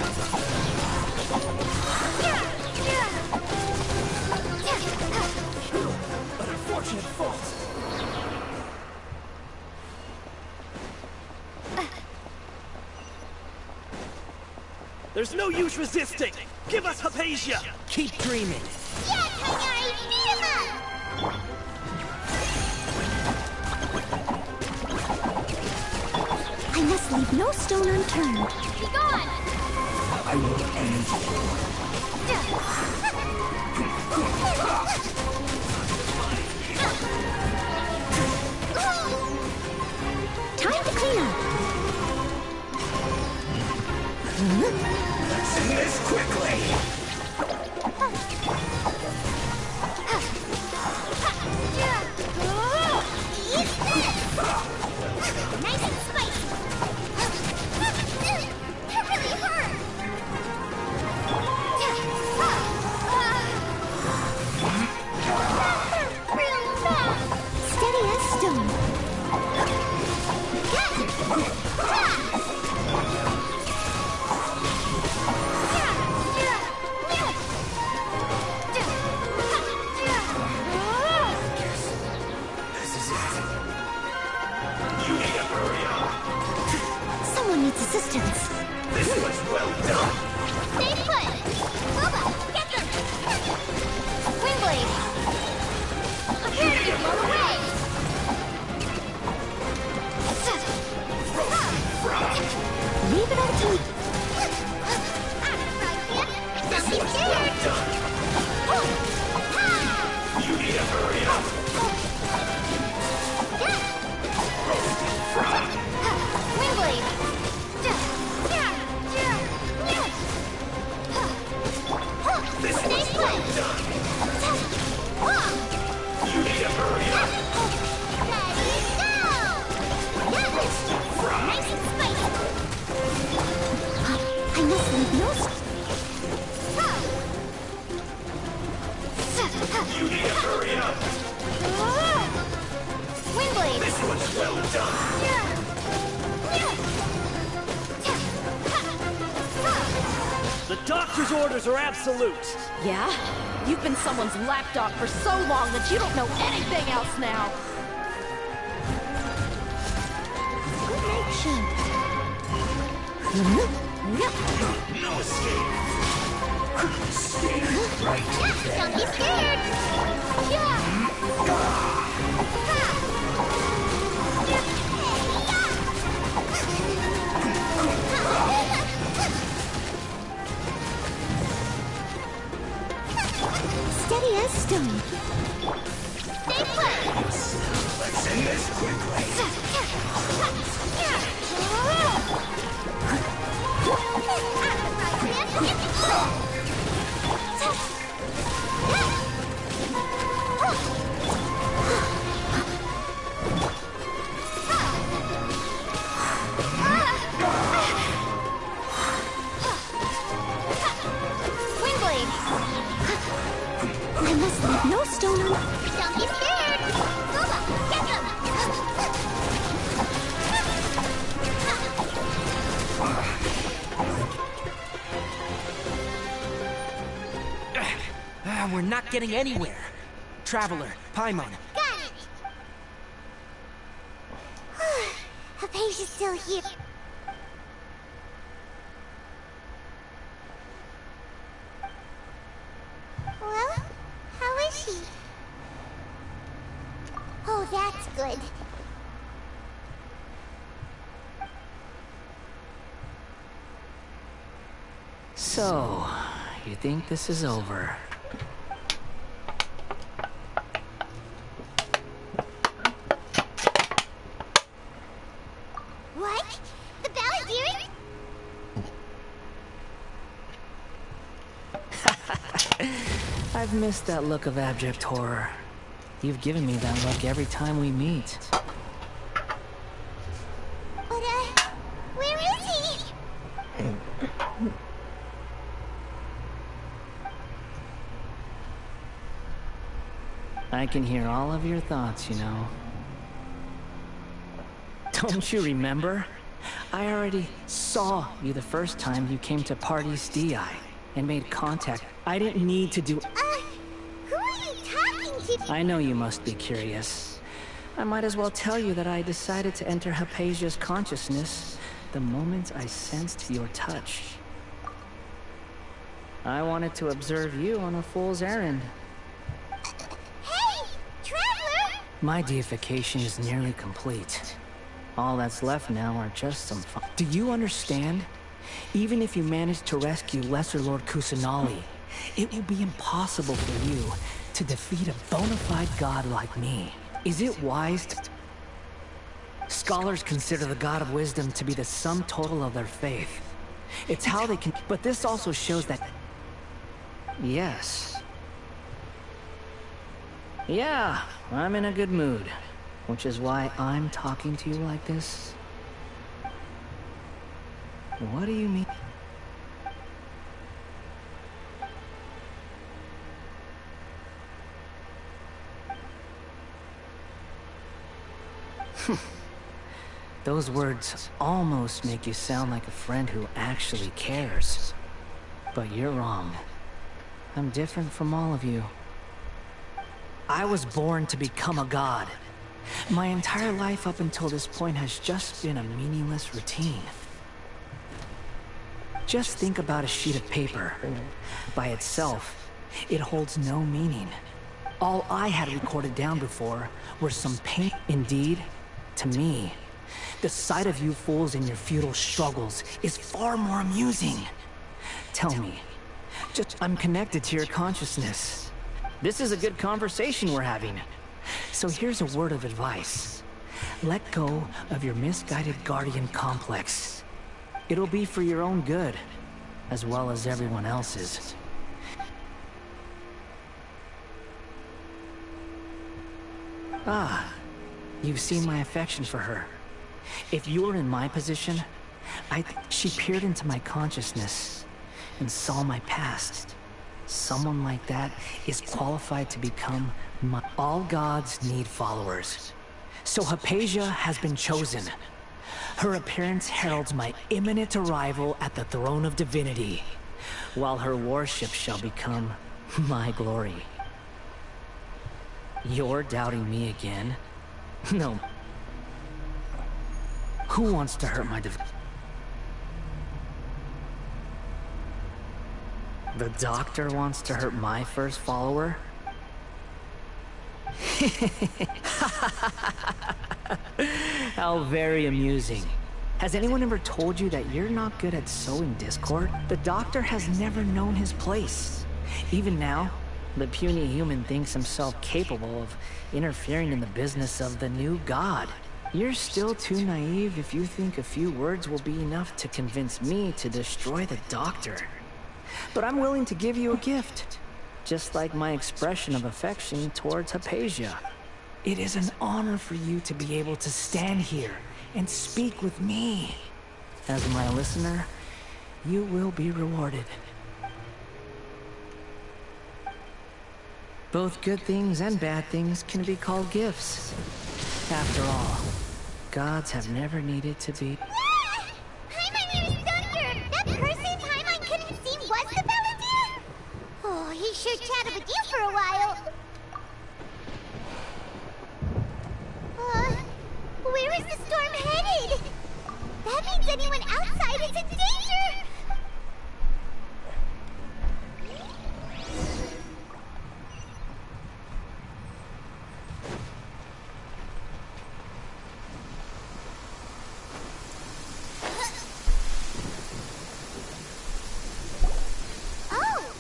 An unfortunate fault. There's no use resisting! Give us Hypatia! Keep dreaming. Yes, Hagari! Beat him up! I must leave no stone unturned. Be gone! I will end Time to clean up. Let's end this quickly! Nice and spicy. That really hurt. Real fast. Steady as stone. Someone needs assistance. This was well done! Stay put! Boba, get them! Windblade! Prepare to be blown away! Leave it until... This was well done! You need to hurry up! Roast and fry! Windblade! This was well done! You need to hurry up! Ready, go! Roast and fry! Nice and spicy! orders are absolute. Yeah? You've been someone's lapdog for so long that you don't know anything else now. Good nature. No escape. Stay right there. Don't be scared. Steady as stone. Stay put. Let's end this quickly. Swing blade. I must leave no stone unturned. Don't be scared. Scuba, get them. We're not getting anywhere. Traveler, Paimon. Got it. Hypatia's still here. Well, how is she? Oh, that's good. So, you think this is over? What? The Balladeer? I've missed that look of abject horror. You've given me that look every time we meet. But, where is he? I can hear all of your thoughts, you know. Don't you remember? I already saw you the first time you came to Party's DI and made contact. I didn't need to do... Who are you talking to? I know you must be curious. I might as well tell you that I decided to enter Hypatia's consciousness the moment I sensed your touch. I wanted to observe you on a fool's errand. Hey, Traveler! My deification is nearly complete. All that's left now are just some fun. Do you understand? Even if you manage to rescue Lesser Lord Kusanali, it will be impossible for you to defeat a bona fide god like me. Is it wise to... Scholars consider the God of Wisdom to be the sum total of their faith. It's how they can... But this also shows that... Yes. Yeah, I'm in a good mood. Which is why I'm talking to you like this. What do you mean? Those words almost make you sound like a friend who actually cares. But you're wrong. I'm different from all of you. I was born to become a god. My entire life up until this point has just been a meaningless routine. Just think about a sheet of paper. By itself, it holds no meaning. All I had recorded down before were some pain. Indeed, to me, the sight of you fools in your futile struggles is far more amusing. Tell me, I'm connected to your consciousness. This is a good conversation we're having. So here's a word of advice. Let go of your misguided guardian complex. It'll be for your own good, as well as everyone else's. Ah, you've seen my affection for her. If you were in my position, she peered into my consciousness and saw my past. Someone like that is qualified to become my... All gods need followers. So Hypatia has been chosen. Her appearance heralds my imminent arrival at the throne of divinity. while her worship shall become my glory. You're doubting me again? No. Who wants to hurt my The doctor wants to hurt my first follower? How very amusing. Has anyone ever told you that you're not good at sowing discord? The doctor has never known his place. Even now, the puny human thinks himself capable of interfering in the business of the new god. You're still too naive if you think a few words will be enough to convince me to destroy the doctor. But I'm willing to give you a gift, just like my expression of affection towards Hypatia. It is an honor for you to be able to stand here and speak with me. As my listener, you will be rewarded. Both good things and bad things can be called gifts. After all, gods have never needed to be... Paimon hears thunder! That person Paimon couldn't see was the Balladeer? Oh, he sure chatted with you for a while. Where is the storm headed? That means anyone outside is in danger! Oh!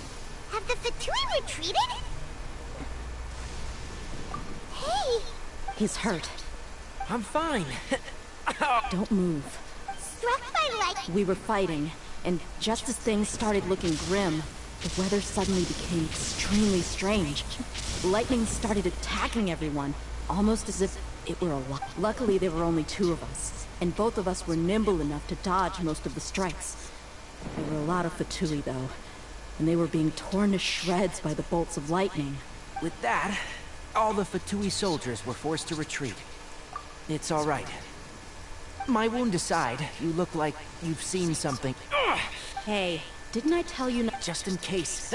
Have the Fatui retreated? Hey! He's hurt. I'm fine. Don't move. Struck by lightning? We were fighting, and just as things started looking grim, the weather suddenly became extremely strange. Lightning started attacking everyone, almost as if it were a lot. Luckily, there were only 2 of us, and both of us were nimble enough to dodge most of the strikes. There were a lot of Fatui, though, and they were being torn to shreds by the bolts of lightning. With that, all the Fatui soldiers were forced to retreat. It's all right. My wound aside, you look like you've seen something. Hey, didn't I tell you not— Just in case.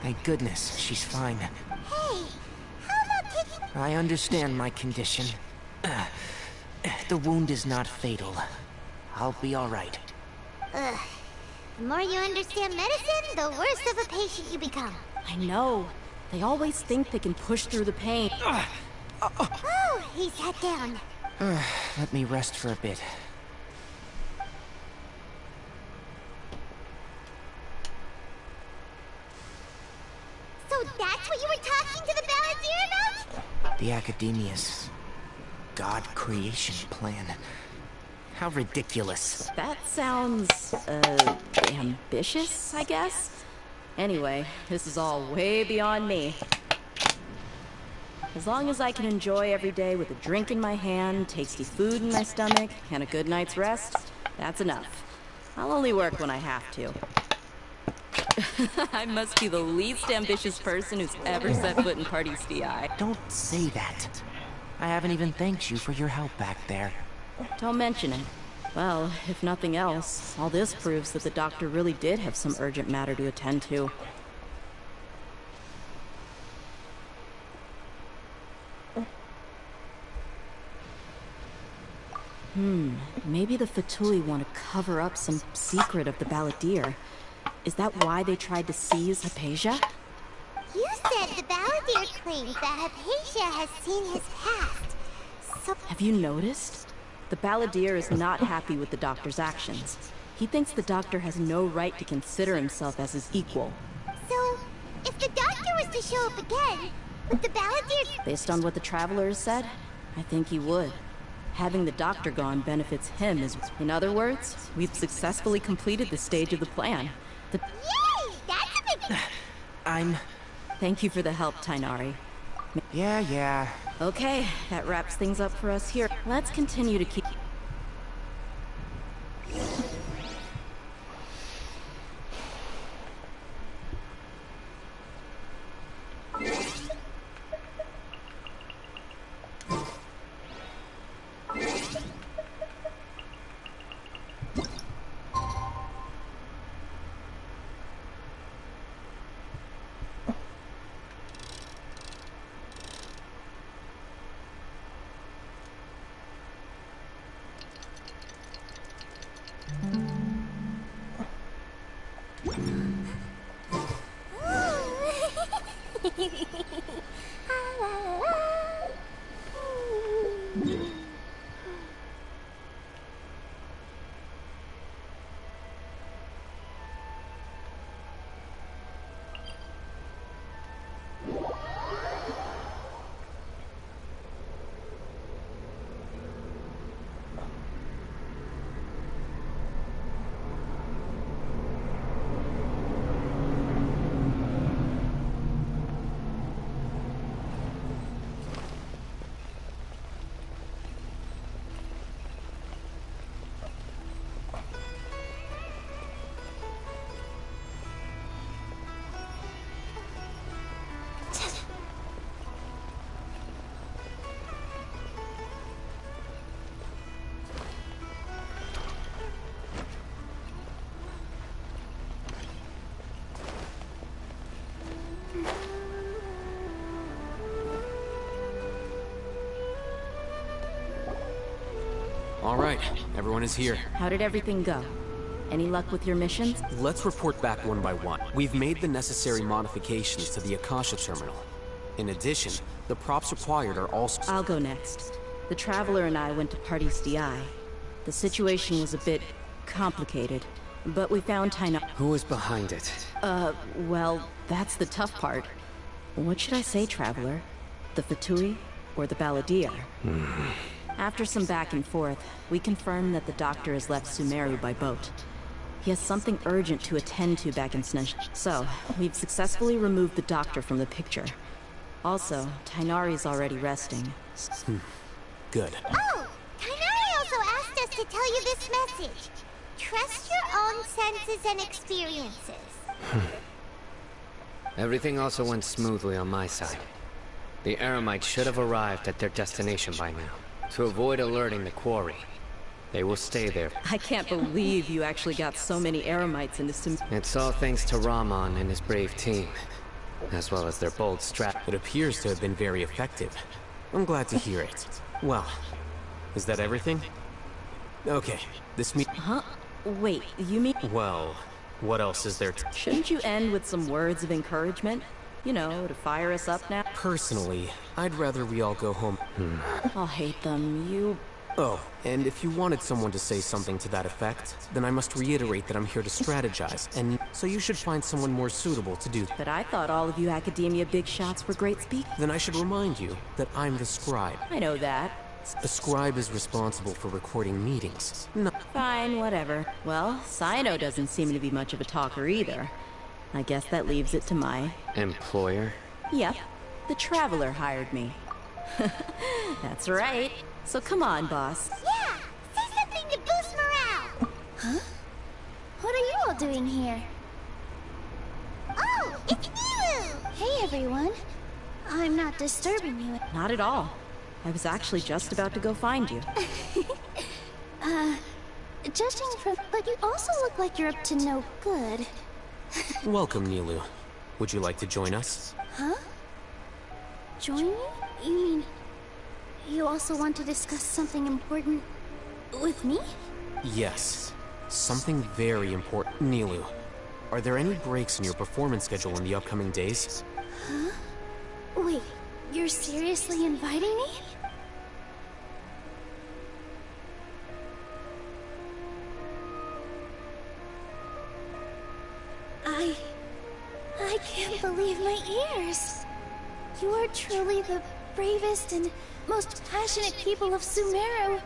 Thank goodness, she's fine. Hey, how about taking... I understand my condition. The wound is not fatal. I'll be all right. The more you understand medicine, the worse of a patient you become. I know. They always think they can push through the pain. Oh, he sat down. Let me rest for a bit. So that's what you were talking to the Balladeer about? The Academia's God creation plan. How ridiculous. That sounds, ambitious, I guess? Anyway, this is all way beyond me. As long as I can enjoy every day with a drink in my hand, tasty food in my stomach, and a good night's rest, that's enough. I'll only work when I have to. I must be the least ambitious person who's ever set foot in Party's DI. Don't say that. I haven't even thanked you for your help back there. Don't mention it. Well, if nothing else, all this proves that the doctor really did have some urgent matter to attend to. Maybe the Fatui want to cover up some secret of the Balladeer. Is that why they tried to seize Hypatia? You said the Balladeer claims that Hypatia has seen his past. So... Have you noticed? The Balladeer is not happy with the doctor's actions. He thinks the doctor has no right to consider himself as his equal. So, if the doctor was to show up again, would the Balladeer... Based on what the Traveler has said, I think he would. Having the doctor gone benefits him as... In other words, we've successfully completed the stage of the plan. Yay! That's a big... Thank you for the help, Tainari. Yeah. Okay, that wraps things up for us here. Let's continue to keep... All right, everyone is here. How did everything go? Any luck with your missions? Let's report back one by one. We've made the necessary modifications to the Akasha terminal. In addition, the props required are also... I'll go next. The Traveler and I went to Party's DI. The situation was a bit complicated, but we found Tainari. Who is behind it? Well, that's the tough part. What should I say, Traveler? The Fatui or the Balladeer? After some back and forth, we confirmed that the Doctor has left Sumeru by boat. He has something urgent to attend to back in Snezh. So, we've successfully removed the Doctor from the picture. Also, Tainari's already resting. Good. Oh! Tainari also asked us to tell you this message. Trust your own senses and experiences. Everything also went smoothly on my side. The Eremites should have arrived at their destination by now. To avoid alerting the quarry, they will stay there. I can't believe you actually got so many Eremites into It's all thanks to Rahman and his brave team, as well as their bold strat. It appears to have been very effective. I'm glad to hear it. Well, is that everything? Okay, this Huh? Wait, you mean... Well, what else is there to... Shouldn't you end with some words of encouragement? You know, to fire us up now? Personally, I'd rather we all go home. I'll hate them, you... Oh, and if you wanted someone to say something to that effect, then I must reiterate that I'm here to strategize, and so you should find someone more suitable to do that. But I thought all of you Academia big shots were great speakers. Then I should remind you that I'm the scribe. I know that. The scribe is responsible for recording meetings. No. Fine, whatever. Well, Sino doesn't seem to be much of a talker either. I guess that leaves it to my... Employer? Yep. The Traveler hired me. That's right. So come on, boss. Yeah! Say something to boost morale! Huh? What are you all doing here? Oh, it's Nilu! Hey, everyone. I'm not disturbing you. Not at all. I was actually just about to go find you. Judging from... But you also look like you're up to no good. Welcome, Nilu. Would you like to join us? Huh? Join you? You mean... You also want to discuss something important... with me? Yes. Something very important. Nilu, are there any breaks in your performance schedule in the upcoming days? Huh? Wait, you're seriously inviting me? I can't believe my ears. You are truly the bravest and most passionate people of Sumeru.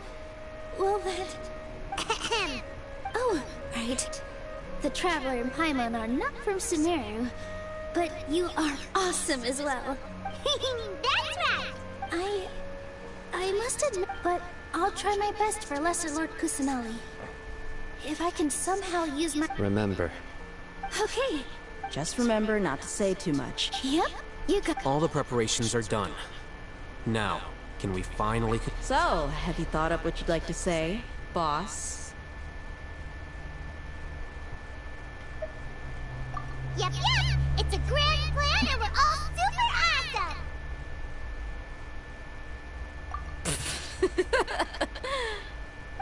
Well then... Oh, right. The Traveler and Paimon are not from Sumeru. But you are awesome as well. That's right! I must admit, but I'll try my best for Lesser Lord Kusanali. If I can somehow use my... Remember. Okay. Just remember not to say too much. Yep, you got... All the preparations are done. Now, can we finally... So, have you thought up what you'd like to say, boss? Yep, it's a grand plan and we're all super awesome!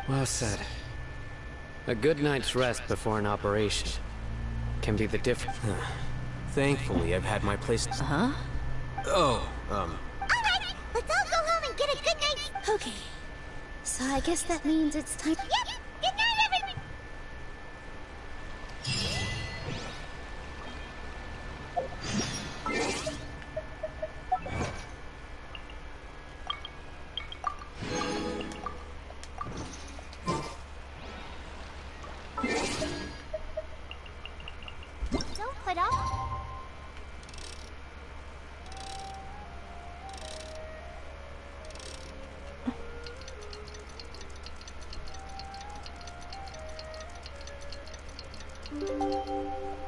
Well said. A good night's rest before an operation can be the difference. Thankfully, I've had my place... Huh? Oh, Alright, let's all go home and get a good night's... Okay. So I guess that means it's time... Yep, good night, everyone! Don't put off.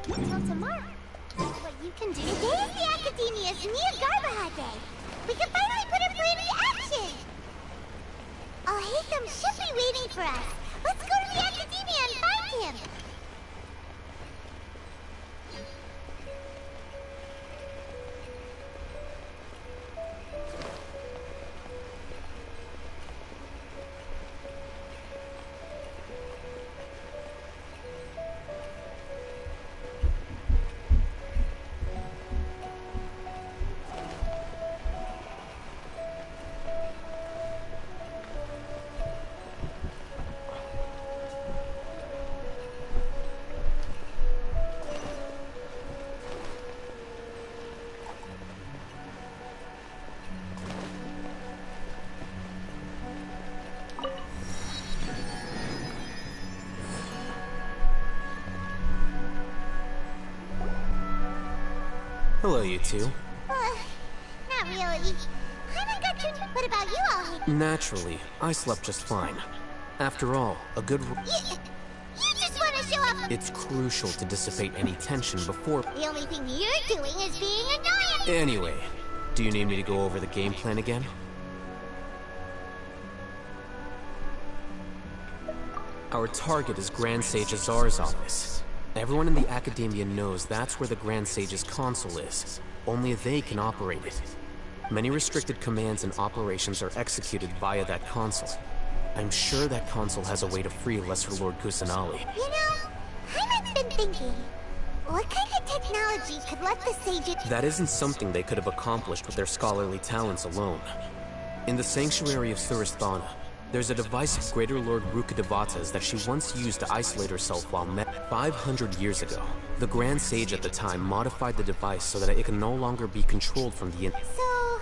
Until tomorrow. What you can do. Today is the Academia's Near Garbaha Day. We can finally put our plan into action. Alhaitham should be waiting for us. Let's go to the Academia and find him. Hello, you two. Not really. Paimon got you. What about you all? Naturally, I slept just fine. After all, a good... You just want to show off. It's crucial to dissipate any tension before... The only thing you're doing is being annoying. Anyway, do you need me to go over the game plan again? Our target is Grand Sage Azar's office. Everyone in the Academia knows that's where the Grand Sage's console is. Only they can operate it. Many restricted commands and operations are executed via that console. I'm sure that console has a way to free Lesser Lord Kusanali. You know, Paimon's been thinking, what kind of technology could let the Sages... That isn't something they could have accomplished with their scholarly talents alone. In the Sanctuary of Suristhana, there's a device of Greater Lord Rukkhadevata's that she once used to isolate herself while met 500 years ago. The Grand Sage at the time modified the device so that it can no longer be controlled from the So...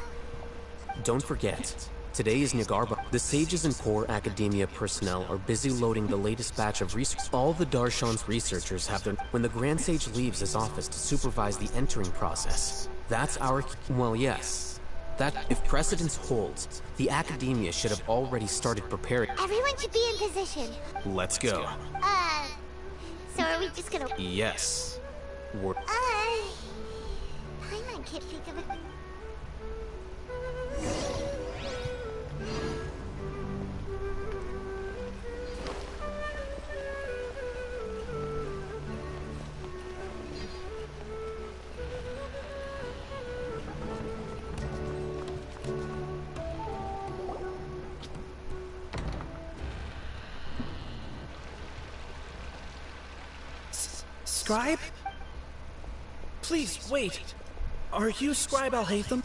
Don't forget, today is Nagarba. The Sages and core Academia personnel are busy loading the latest batch of research. All the Darshan's researchers have their... When the Grand Sage leaves his office to supervise the entering process, that's our... Well, yes. That, if precedence holds, the Academia should have already started preparing. Everyone should be in position. Let's go. So are we just gonna... Yes. We're... Paimon can't think of it. Scribe? Please, wait. Are you Scribe Alhaitham?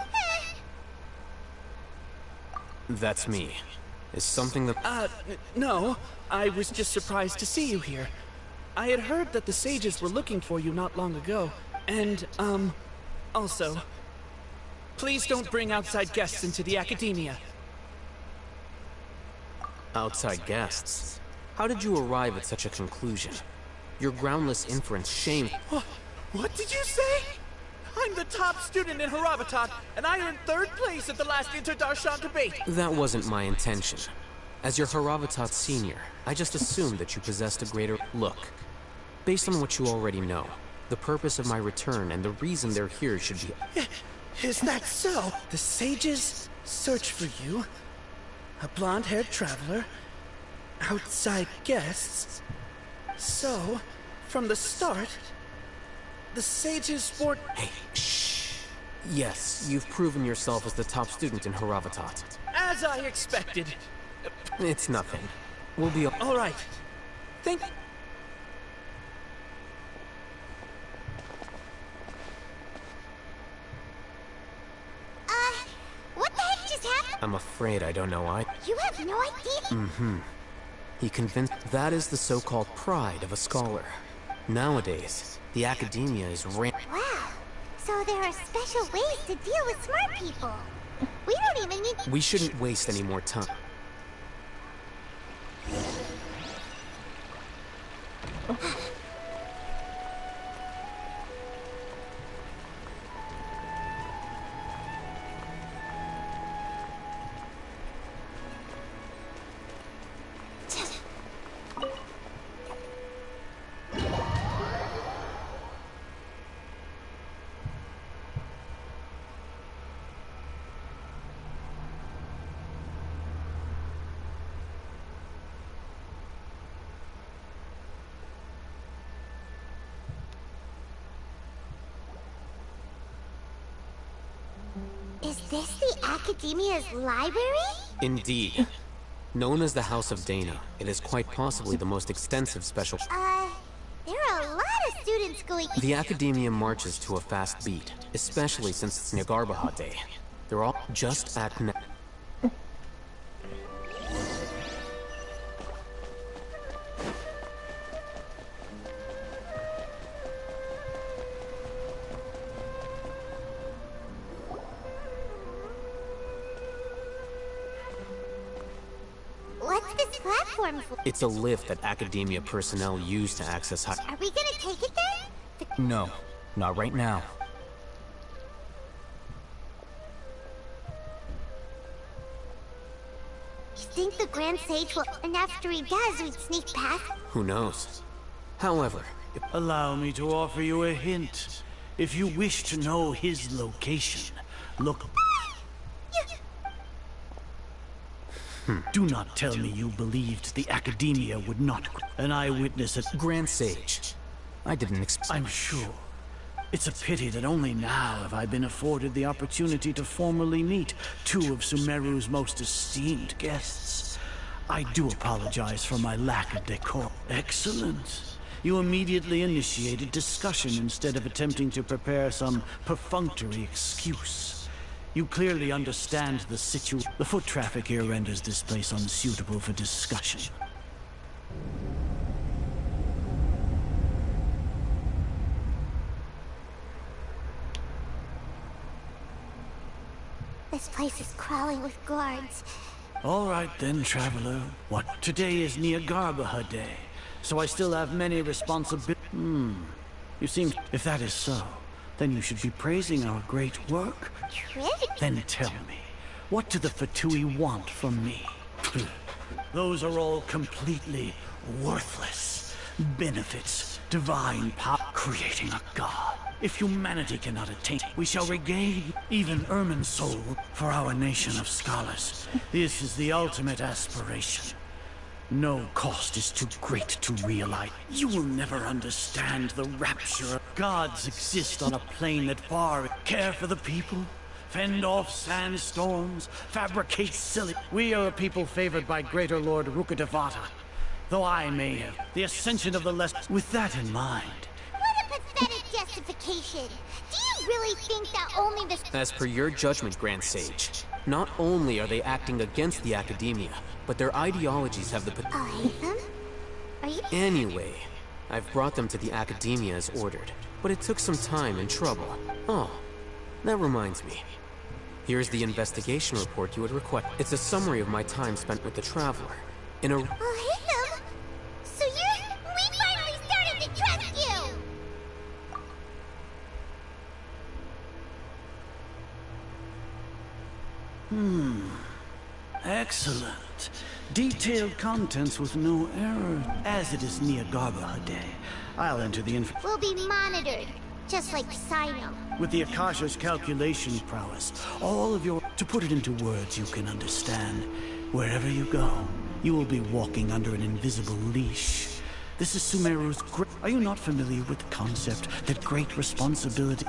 That's me. Is something that... No. I was just surprised to see you here. I had heard that the sages were looking for you not long ago. And, also... Please don't bring outside guests into the Academia. Outside guests? How did you arrive at such a conclusion? Your groundless inference shamed... What did you say? I'm the top student in Haravatat, and I earned 3rd place at the last Interdarshan debate. That wasn't my intention. As your Haravatat senior, I just assumed that you possessed a greater look. Based on what you already know, the purpose of my return and the reason they're here should be... Is that so? The sages search for you. A blonde-haired traveler. Outside guests. So, from the start, the sages weren't... Hey, shh. Yes, you've proven yourself as the top student in Haravatat. As I expected. It's nothing. We'll be... All right. Think... What the heck just happened? I'm afraid I don't know why. You have no idea? Mm-hmm. He convinced... That is the so-called pride of a scholar. Nowadays, the academia is Wow. So there are special ways to deal with smart people. We don't even need... We shouldn't waste any more time. Is this the Academia's library? Indeed. Known as the House of Dana, it is quite possibly the most extensive special... There are a lot of students going... The Academia marches to a fast beat, especially since it's Nagarbaha Day. They're all just at... What's this platform for? It's a lift that Academia personnel use to access high... Are we gonna take it then? No, not right now. You think the Grand Sage will... And after he does, we'd sneak past? Who knows? However... Allow me to offer you a hint. If you wish to know his location, look... Do not tell me you believed the Academia would not... An eyewitness at... Grand Sage. I didn't expect... I'm sure. It's a pity that only now have I been afforded the opportunity to formally meet 2 of Sumeru's most esteemed guests. I do apologize for my lack of decorum. Excellent. You immediately initiated discussion instead of attempting to prepare some perfunctory excuse. You clearly understand the situation. The foot traffic here renders this place unsuitable for discussion. This place is crawling with guards. All right then, traveler. What? Today is Niagarbaha Day, so I still have many responsibilities. You seem... If that is so, then you should be praising our great work. Then tell me, what do the Fatui want from me? Those are all completely worthless. Benefits, divine power, creating a god. If humanity cannot attain, we shall regain even Ermin's soul for our nation of scholars. This is the ultimate aspiration. No cost is too great to realize. You will never understand the rapture. Gods exist on a plane that far care for the people, fend off sandstorms, fabricate silly. We are a people favored by Greater Lord Rukkhadevata, though I may have the ascension of the less. With that in mind. What a pathetic justification. Do you really think that only the... As per your judgment, Grand Sage, not only are they acting against the Academia, but their ideologies have the... I hate them? Are you... Anyway, I've brought them to the Academia as ordered, but it took some time and trouble. Oh, that reminds me. Here's the investigation report you had requested. It's a summary of my time spent with the Traveler. In a... Oh, hey, them. So we finally started to trust you! Excellent. Detailed contents with no error. As it is near Garbaha Day, I'll enter the We'll be monitored, just like Sino. with the Akasha's calculation prowess. All of your... To put it into words you can understand, wherever you go, you will be walking under an invisible leash. This is Sumeru's great... Are you not familiar with the concept that great responsibility...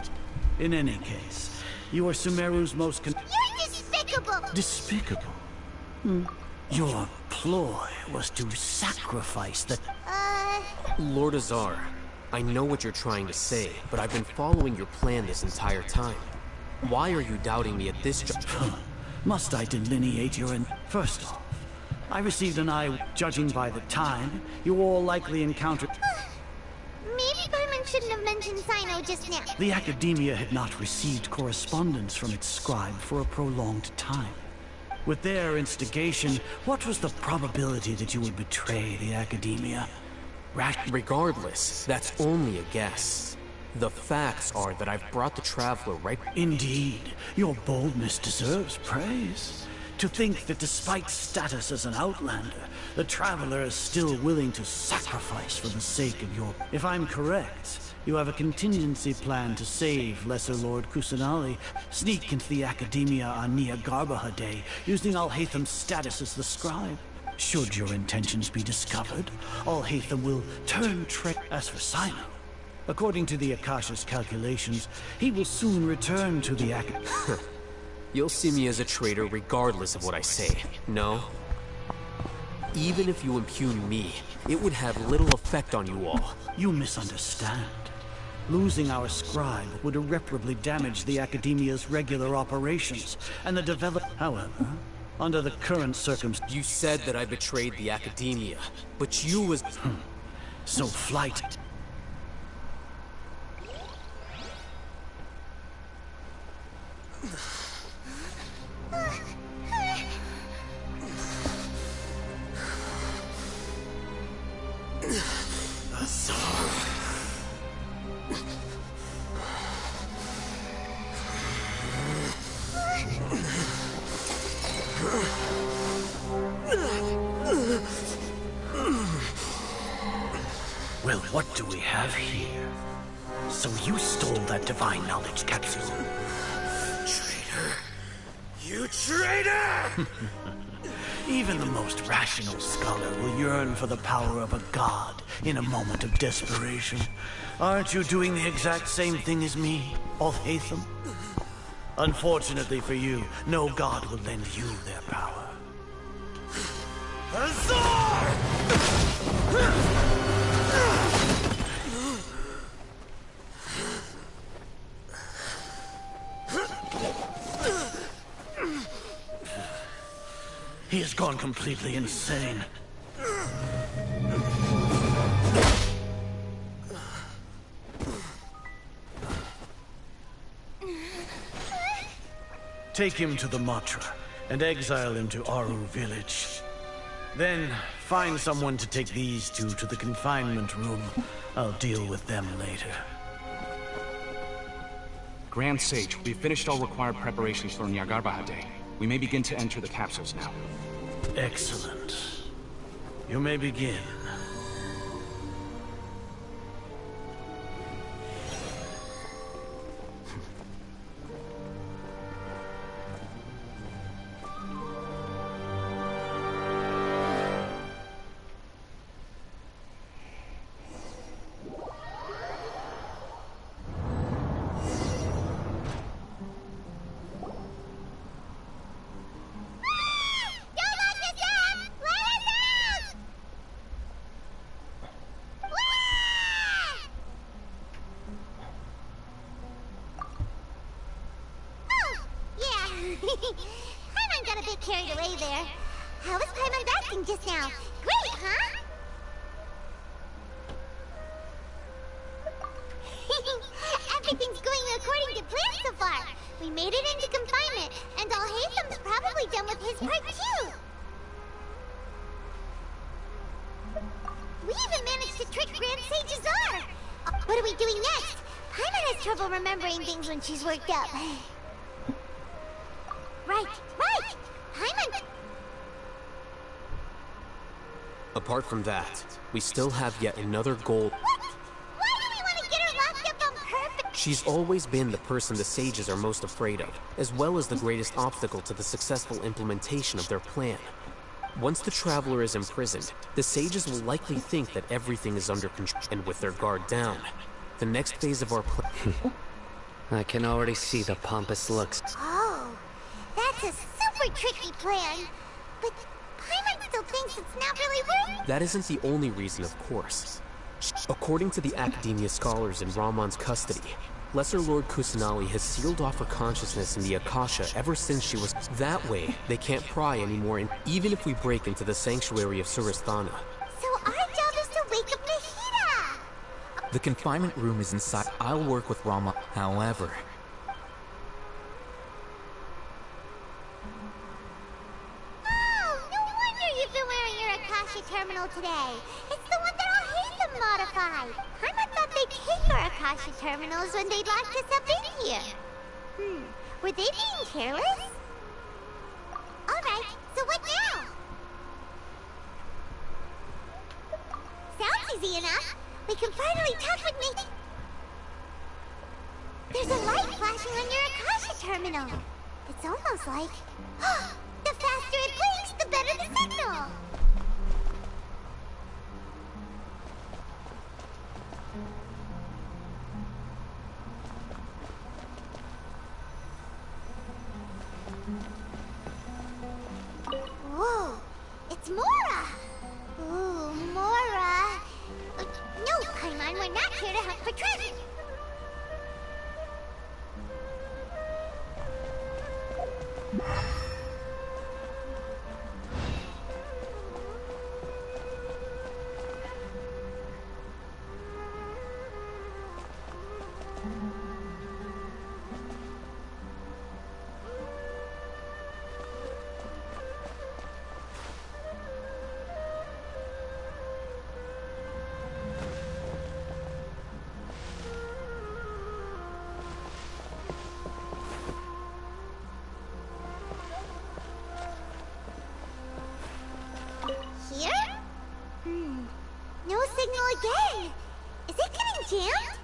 In any case, you are Sumeru's most... You're despicable! Despicable? Your ploy was to sacrifice the... Lord Azar, I know what you're trying to say, but I've been following your plan this entire time. Why are you doubting me at this juncture? Must I delineate your... First off, I received an eye... Judging by the time, you all likely encountered... Maybe Paimon shouldn't have mentioned Sino just now. The Academia had not received correspondence from its scribe for a prolonged time. With their instigation, what was the probability that you would betray the Academia? Regardless, that's only a guess. The facts are that I've brought the Traveler right... Indeed, your boldness deserves praise. To think that despite status as an outlander, the Traveler is still willing to sacrifice for the sake of your... If I'm correct, you have a contingency plan to save Lesser Lord Kusanali, sneak into the Academia on Nia Garbaha Day, using Alhaitham's status as the scribe. Should your intentions be discovered, Alhaitham will turn traitor. As for Sino, according to the Akasha's calculations, he will soon return to the Academia. You'll see me as a traitor regardless of what I say, no? Even if you impugn me, it would have little effect on you all. You misunderstand. Losing our scribe would irreparably damage the Academia's regular operations, and the However, under the current circumstances... You said that I betrayed the Academia, but you was... So flight... Well, what do we have here? So you stole that divine knowledge capsule. Traitor! You traitor! Even the most rational scholar will yearn for the power of a god in a moment of desperation. Aren't you doing the exact same thing as me, Alhaitham? Unfortunately for you, no god will lend you their power. Azar! He has gone completely insane. Take him to the Matra and exile him to Aru village. Then find someone to take these two to the confinement room. I'll deal with them later. Grand Sage, we've finished all required preparations for Nyargarbaha Day. We may begin to enter the capsules now. Excellent. You may begin. Paimon got a bit carried away there. How was Paimon's acting just now? Great, huh? Everything's going according to plan so far. We made it into confinement, and Alhaitham's probably done with his part too. We even managed to trick Grand Sage Azar. What are we doing next? Paimon has trouble remembering things when she's worked up. Right. Paimon... Apart from that, we still have yet another goal. What? Why do we want to get her locked up on purpose? She's always been the person the sages are most afraid of, as well as the greatest obstacle to the successful implementation of their plan. Once the Traveler is imprisoned, the sages will likely think that everything is under control, and with their guard down, the next phase of our plan... I can already see the pompous looks. Oh, that's a super tricky plan. But Paimon still thinks it's not really worth... That isn't the only reason, of course. According to the Academia scholars in Ramon's custody, Lesser Lord Kusanali has sealed off her consciousness in the Akasha ever since she was... That way, they can't pry anymore, even if we break into the sanctuary of Surasthana. So our job is to wake up Nahida! The confinement room is inside. I'll work with Rama. However... Oh, no wonder you've been wearing your Akasha terminal today. It's the one that all Hatham modified. Paimon thought they'd take our Akasha terminals when they locked us up in here. Were they being careless? Alright, so what now? Sounds easy enough. We can finally talk with me. There's a light flashing on your Akasha terminal. It's almost like... the faster it blinks, the better the signal. Whoa, it's Mora! Ooh, Mora! No, Paimon, we're not here to hunt for treasure! No signal again! Is it getting jammed?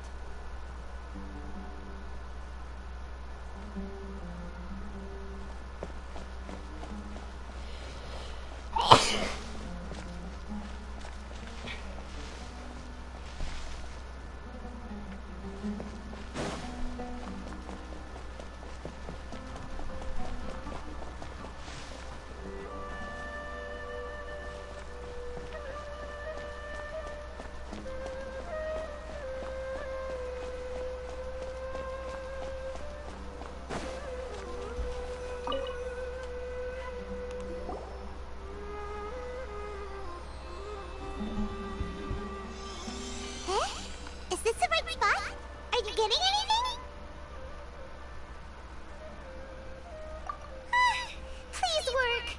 Is this the right spot? Are you getting anything? Please work.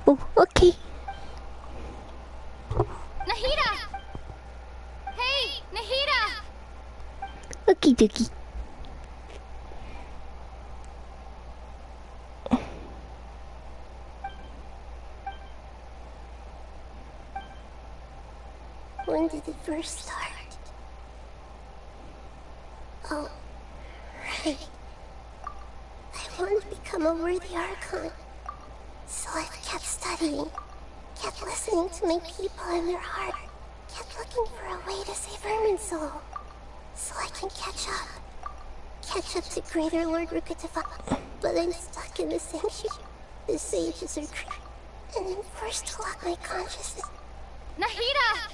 Oh, okay. Nahida! Hey, Nahida! Okie dokie. When did it first start? Oh, right. I want to become a worthy Archon. So I've kept studying, kept listening to my people and their heart, kept looking for a way to save Irminsul, so I can catch up to Greater Lord Rukkhadevata. But I'm stuck in the sanctuary. The sages are and then forced to lock my consciousness. Nahida!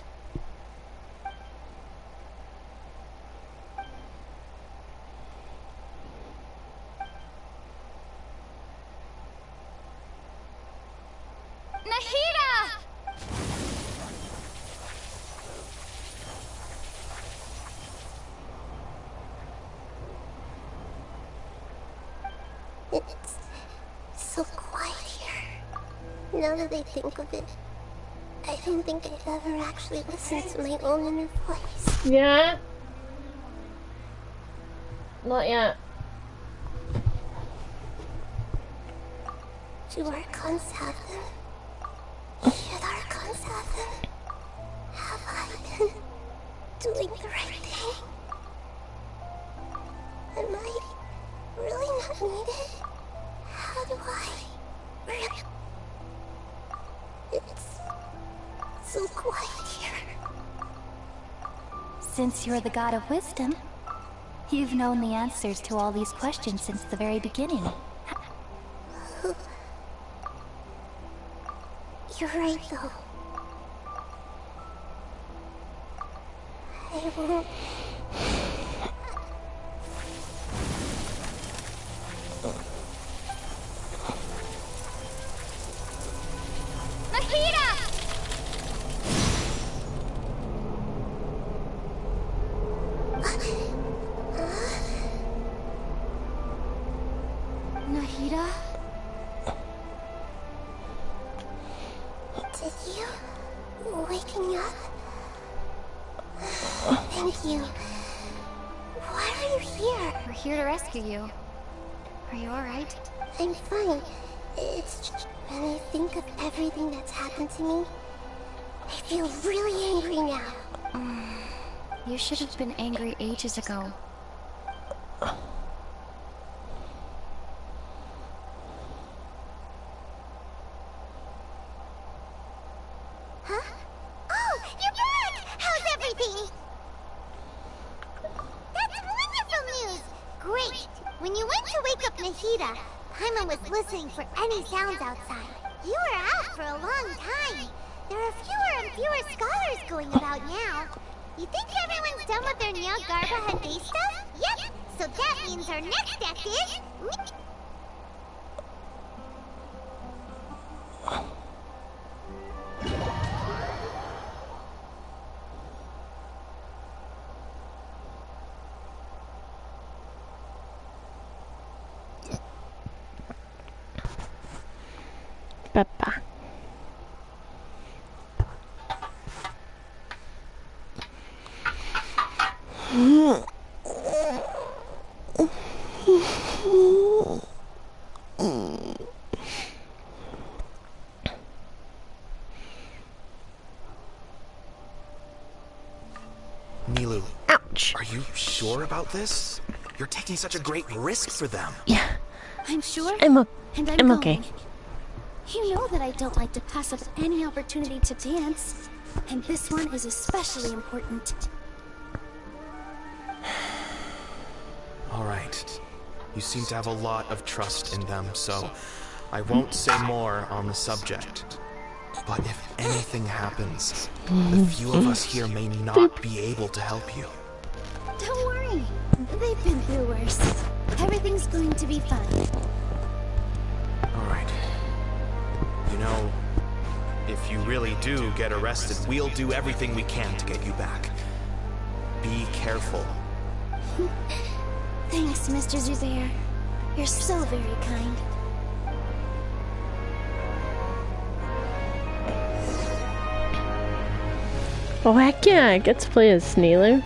Nahida! It's so quiet here. Now that I think of it, I don't think I've ever actually listened to my own inner voice. Yeah? Not yet. Do Archons have them? Should Archons have them? Have I been doing the right thing? Am I really not needed? How do I... It's so quiet here. Since you're the god of wisdom, you've known the answers to all these questions since the very beginning. You're right, though. I won't... Nahida! Nahida? Did you wake me up? Thank you. Why are you here? We're here to rescue you. Are you alright? I'm fine. It's just when I think of everything that's happened to me, I feel really angry now. You should have been angry ages ago. Huh? Oh, you're back! How's everything? That's wonderful news! Great! When you went to wake up Nahida, Paimon was listening for any sounds outside. You were out for a long time. There are fewer and fewer scholars going about now. You think everyone's done with their Nya Garba Hade stuff? Yep! So that means our next step is... Papa. Nilu. Ouch. Are you sure about this? You're taking such a great risk for them. Yeah. I'm sure. I'm going. okay. You know that I don't like to pass up any opportunity to dance, and this one is especially important. All right. You seem to have a lot of trust in them, so I won't say more on the subject. But if anything happens, the few of us here may not be able to help you. Don't worry. They've been through worse. Everything's going to be fine. All right. You know, if you really do get arrested, we'll do everything we can to get you back. Be careful. Thanks, Mr. Zubair. You're so very kind. Oh heck yeah, I get to play as Nilu.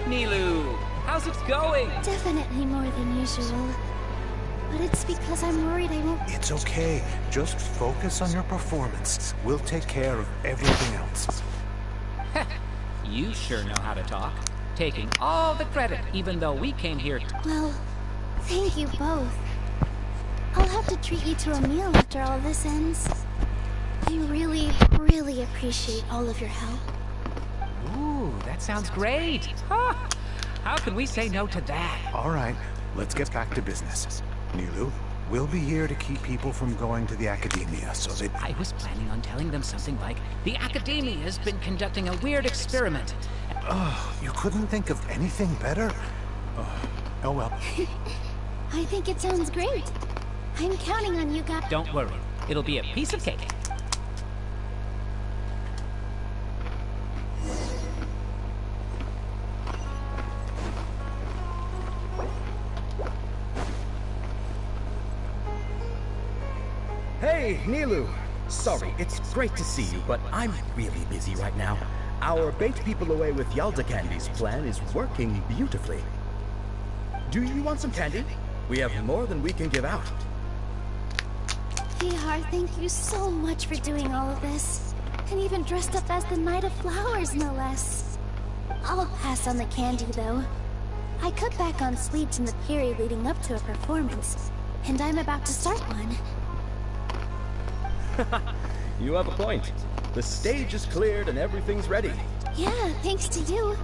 Nilu, how's it going? Definitely more than usual. But it's because I'm worried I won't... It's okay. Just focus on your performance. We'll take care of everything else. You sure know how to talk. Taking all the credit, even though we came here Well, thank you both. I'll have to treat you to a meal after all this ends. I really, really appreciate all of your help. Ooh, that sounds great. Huh. How can we say no to that? All right, let's get back to business. Nilu, we'll be here to keep people from going to the Academia so that... I was planning on telling them something like, the Academia's been conducting a weird experiment. Oh, you couldn't think of anything better? Oh well. I think it sounds great. I'm counting on you guys. Don't worry, it'll be a piece of cake. Hey, Nilu! Sorry, it's great to see you, but I'm really busy right now. Our bait people away with Yalda candies plan is working beautifully. Do you want some candy? We have more than we can give out. Vihar, thank you so much for doing all of this. And even dressed up as the Knight of Flowers, no less. I'll pass on the candy, though. I cut back on sweets in the period leading up to a performance, and I'm about to start one. You have a point. The stage is cleared and everything's ready. Yeah, thanks to you.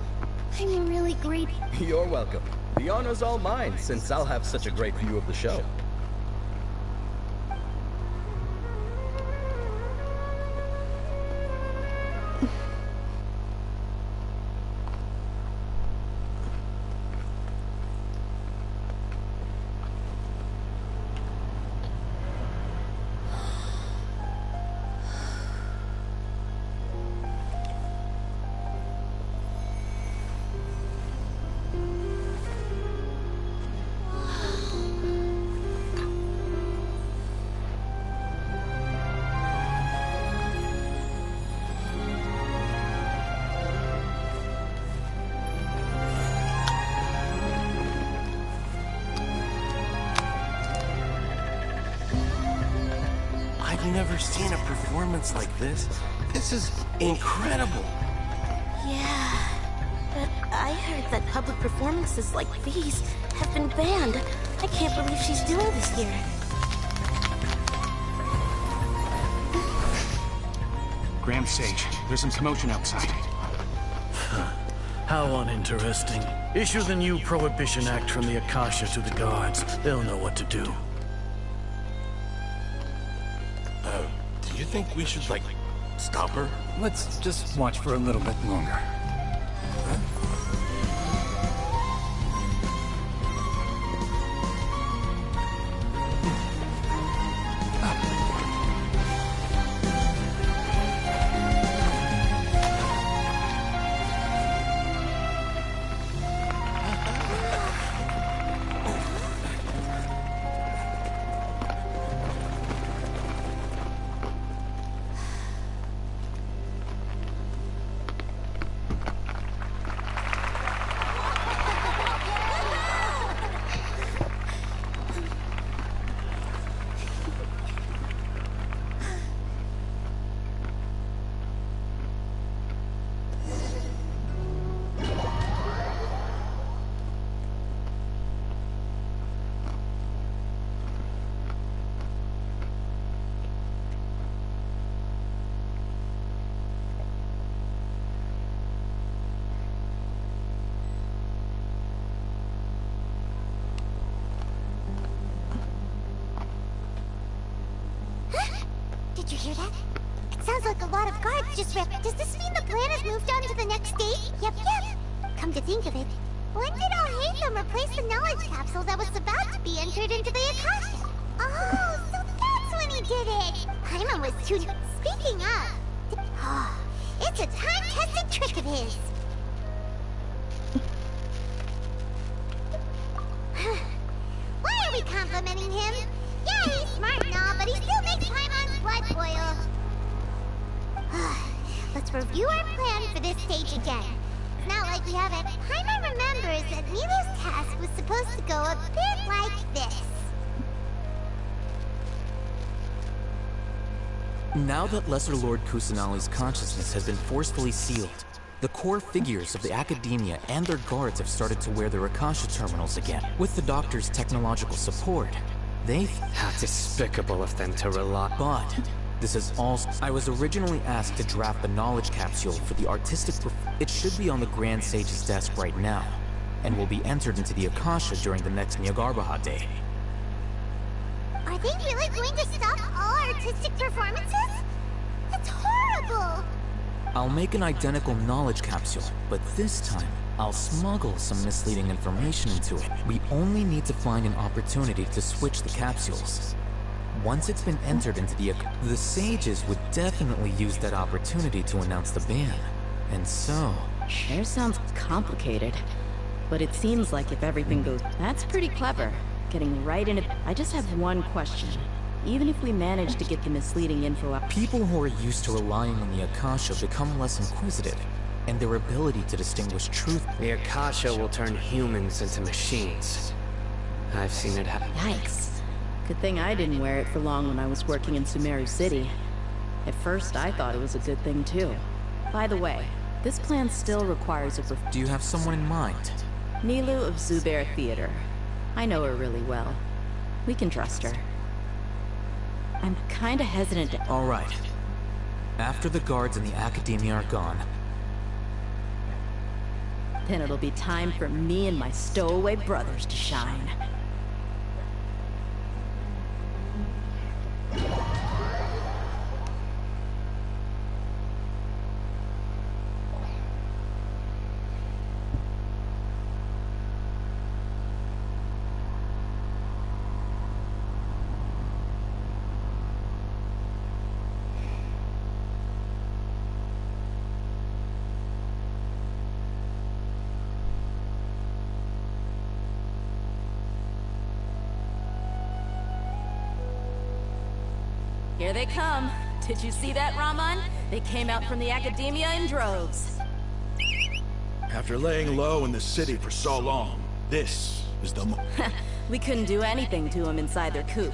I'm really grateful. You're welcome. The honor's all mine, since I'll have such a great view of the show. I've never seen a performance like this. This is incredible. Yeah, but I heard that public performances like these have been banned. I can't believe she's doing this here. Grand Sage, there's some commotion outside. How uninteresting. Issue the new Prohibition Act from the Akasha to the guards. They'll know what to do. Do you think we should, like, stop her? Let's just watch for a little bit longer. Did you hear that? It sounds like a lot of guards just ripped. Does this mean the plan has moved on to the next stage? Yep. Come to think of it, when did Al-Haytham replace the knowledge capsule that was about to be entered into the Akasha? Oh, so that's when he did it! Paimon was too... Speaking of... Oh, it's a time-tested trick of his. Why are we complimenting him? Yeah, he's smart and all, but he still makes Paimon's blood boil. Let's review our plan for this stage again. It's not like we haven't. Paimon remembers that Milo's task was supposed to go a bit like this. Now that Lesser Lord Kusanali's consciousness has been forcefully sealed, The core figures of the Academia and their guards have started to wear their Akasha terminals again. With the Doctor's technological support, they... How despicable of them to rely... But this is also... I was originally asked to draft the knowledge capsule for the artistic... It should be on the Grand Sage's desk right now, and will be entered into the Akasha during the next Nyargarbaha Day. Are they really going to stop all artistic performances? That's horrible! I'll make an identical knowledge capsule, but this time, I'll smuggle some misleading information into it. We only need to find an opportunity to switch the capsules. Once it's been entered into the sages would definitely use that opportunity to announce the ban. And so... Sure sounds complicated, but it seems like if everything goes... That's pretty clever. Getting right in it. I just have one question. Even if we manage to get the misleading info out... People who are used to relying on the Akasha become less inquisitive, and their ability to distinguish truth... The Akasha will turn humans into machines. I've seen it happen. Yikes. Good thing I didn't wear it for long when I was working in Sumeru City. At first, I thought it was a good thing too. By the way, this plan still requires a... Do you have someone in mind? Nilu of Zubair Theater. I know her really well. We can trust her. I'm kinda hesitant to... Alright. After the guards and the Academia are gone... Then it'll be time for me and my stowaway brothers to shine. Here they come. Did you see that, Raman? They came out from the Academia in droves. After laying low in the city for so long, this is the We couldn't do anything to them inside their coop.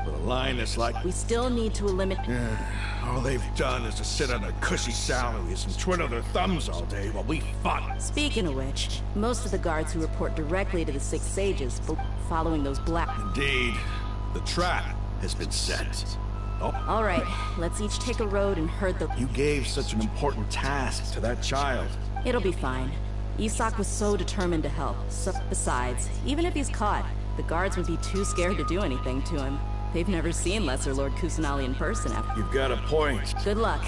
With a line that's like... We still need to eliminate... All they've done is to sit on their cushy salaries and twiddle their thumbs all day while we fought. Speaking of which, most of the guards who report directly to the Six Sages following those black... Indeed. The trap has been set. Oh. All right, let's each take a road and herd the... You gave such an important task to that child. It'll be fine. Isak was so determined to help. So, besides, even if he's caught, the guards would be too scared to do anything to him. They've never seen Lesser Lord Kusanali in person after... You've got a point. Good luck.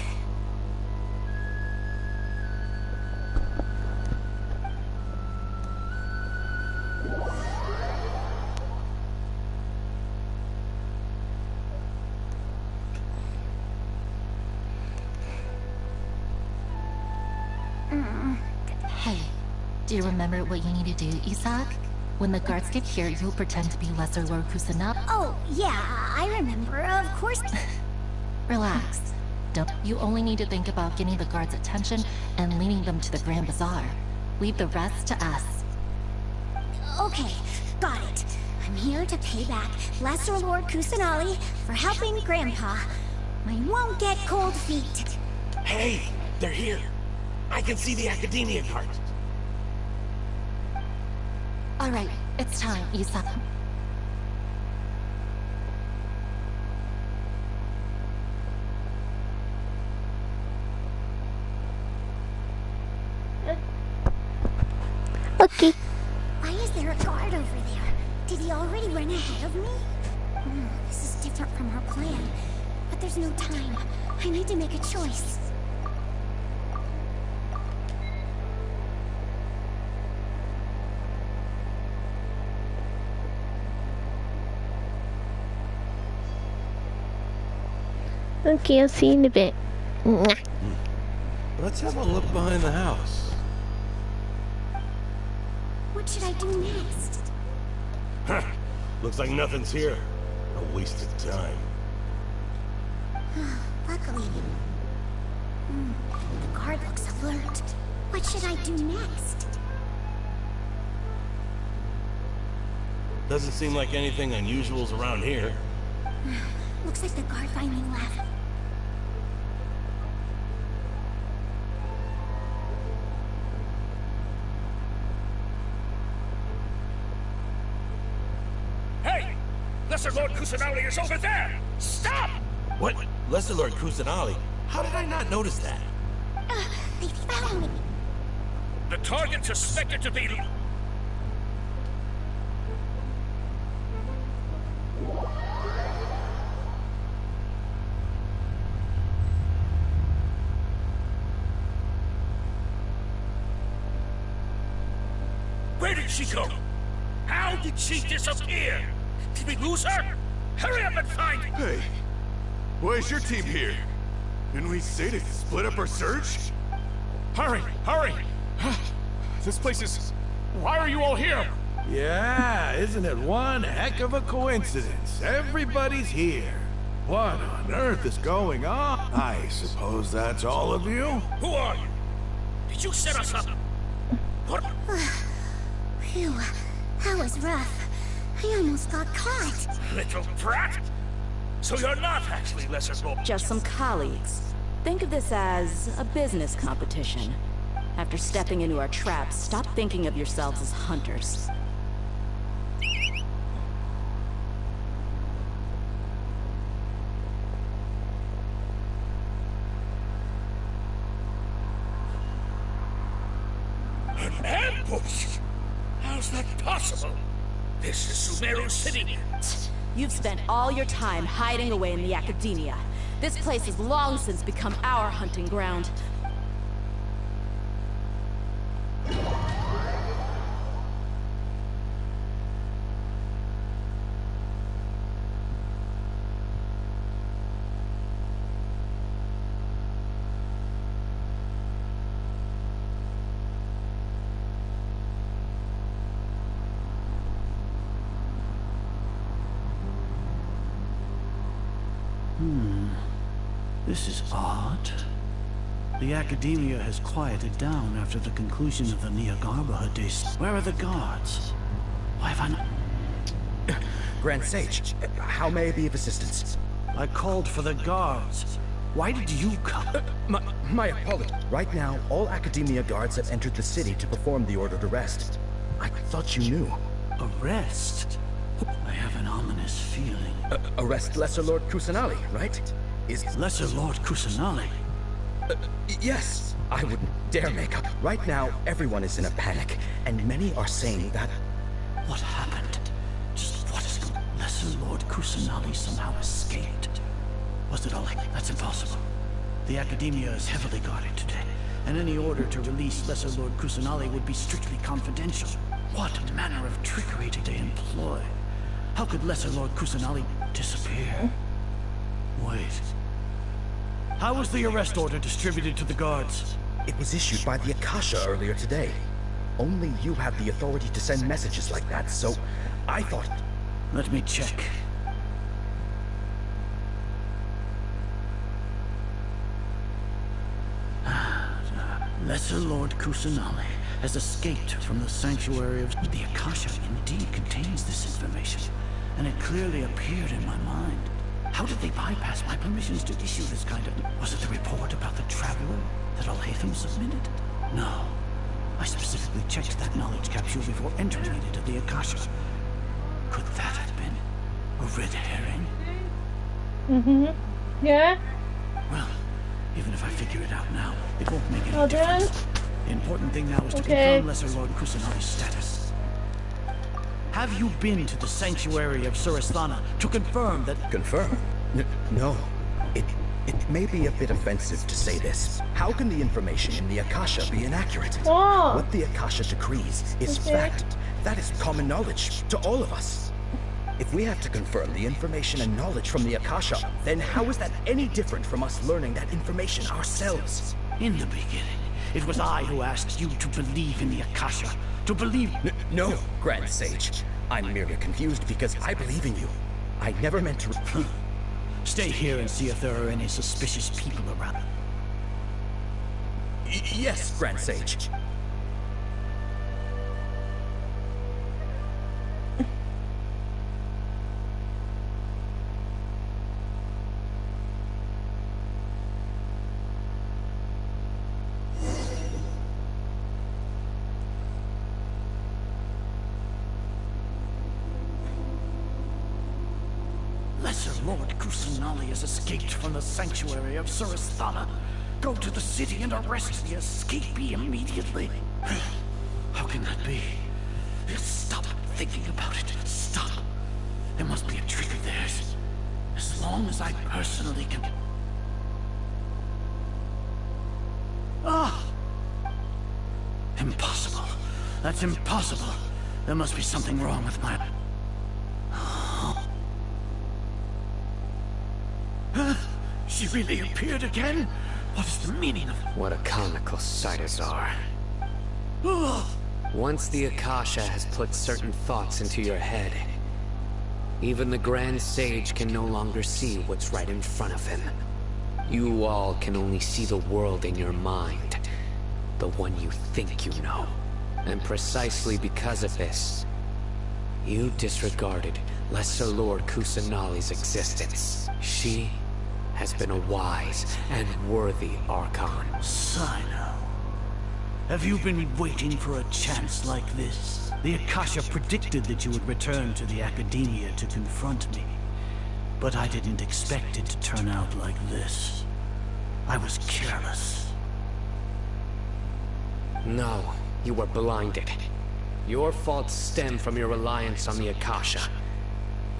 Hey, do you remember what you need to do, Isak? When the guards get here, you'll pretend to be Lesser Lord Kusanali. Oh, yeah, I remember, of course. Relax. Don't. You only need to think about getting the guards' attention and leading them to the Grand Bazaar. Leave the rest to us. Okay, got it. I'm here to pay back Lesser Lord Kusanali for helping Grandpa. I won't get cold feet. Hey, they're here. I can see the Academia guards. Alright, it's time, Isak. Okay. Why is there a guard over there? Did he already run ahead of me? This is different from our plan. But there's no time. I need to make a choice. Okay, I'll see you in a bit. Let's have a look behind the house. What should I do next? Huh. Looks like nothing's here. A waste of time. Luckily. The guard looks alert. What should I do next? Doesn't seem like anything unusual's around here. Looks like the guard finally left. Lesser Lord Kusanali is over there! Stop! What? Lesser Lord Kusanali? How did I not notice that? They found me. The target suspected to be... Where did she go? How did she disappear? Did we lose her? Hurry up and find her! Hey, why is your team here? Didn't we say to split up our search? Hurry! Hurry! This place is... Why are you all here? Yeah, isn't it one heck of a coincidence? Everybody's here. What on earth is going on? I suppose that's all of you? Who are you? Did you set us up? What? Phew, that was rough. I almost got caught. Little brat! So you're not actually Lesser Lord? Just some colleagues. Think of this as a business competition. After stepping into our traps, stop thinking of yourselves as hunters. An ambush? How's that possible? This is Sumeru City. You've spent all your time hiding away in the academia. This place has long since become our hunting ground. This is odd. The academia has quieted down after the conclusion of the Niagarbaha days. Where are the guards? Why have I not... Grand Sage, how may I be of assistance? I called for the guards. Why did you come? My apologies. Right now, all academia guards have entered the city to perform the ordered arrest. I thought you knew. Arrest? I have an ominous feeling. Arrest Lesser Lord Kusanali, right? Is Lesser Lord Kusanali? Yes. I wouldn't dare make up. Right now, everyone is in a panic, and many are saying that... What happened? Just what is going on? Lesser Lord Kusanali somehow escaped. Was it all like... That's impossible. The academia is heavily guarded today, and any order to release Lesser Lord Kusanali would be strictly confidential. What manner of trickery did they employ? How could Lesser Lord Kusanali disappear? Wait. How was the arrest order distributed to the guards? It was issued by the Akasha earlier today. Only you have the authority to send messages like that, so I thought... Let me check. Lesser Lord Kusanali has escaped from the sanctuary of... The Akasha indeed contains this information, and it clearly appeared in my mind. How did they bypass my permissions to issue this kind of... Was it the report about the Traveler that Alhaitham submitted? No. I specifically checked that knowledge capsule before entering it into the Akasha. Could that have been a red herring? Yeah? Well, even if I figure it out now, it won't make any difference. The important thing now is to confirm Lesser Lord Kusanali's status. Have you been to the sanctuary of Surasthana to confirm that... Confirm? No. It may be a bit offensive to say this. How can the information in the Akasha be inaccurate? What the Akasha decrees is fact. That is common knowledge to all of us. If we have to confirm the information and knowledge from the Akasha, then how is that any different from us learning that information ourselves? In the beginning, it was I who asked you to believe in the Akasha. To believe... No, Grand Sage. I'm merely confused because I believe in you. I never meant to... Stay here and see if there are any suspicious people around. Yes, Grand Sage. Lord Kusanali has escaped from the sanctuary of Surasthana. Go to the city and arrest the escapee immediately. How can that be? Stop thinking about it. Stop. There must be a trick of theirs. As long as I personally can... Ah! Impossible. That's impossible. There must be something wrong with my... She really appeared again? What is the meaning of... What a comical sight, Azar. Once the Akasha has put certain thoughts into your head, even the Grand Sage can no longer see what's right in front of him. You all can only see the world in your mind, the one you think you know. And precisely because of this, you disregarded Lesser Lord Kusanali's existence. She has been a wise and worthy Archon. Sino, have you been waiting for a chance like this? The Akasha predicted that you would return to the Academia to confront me. But I didn't expect it to turn out like this. I was careless. No, you were blinded. Your faults stem from your reliance on the Akasha.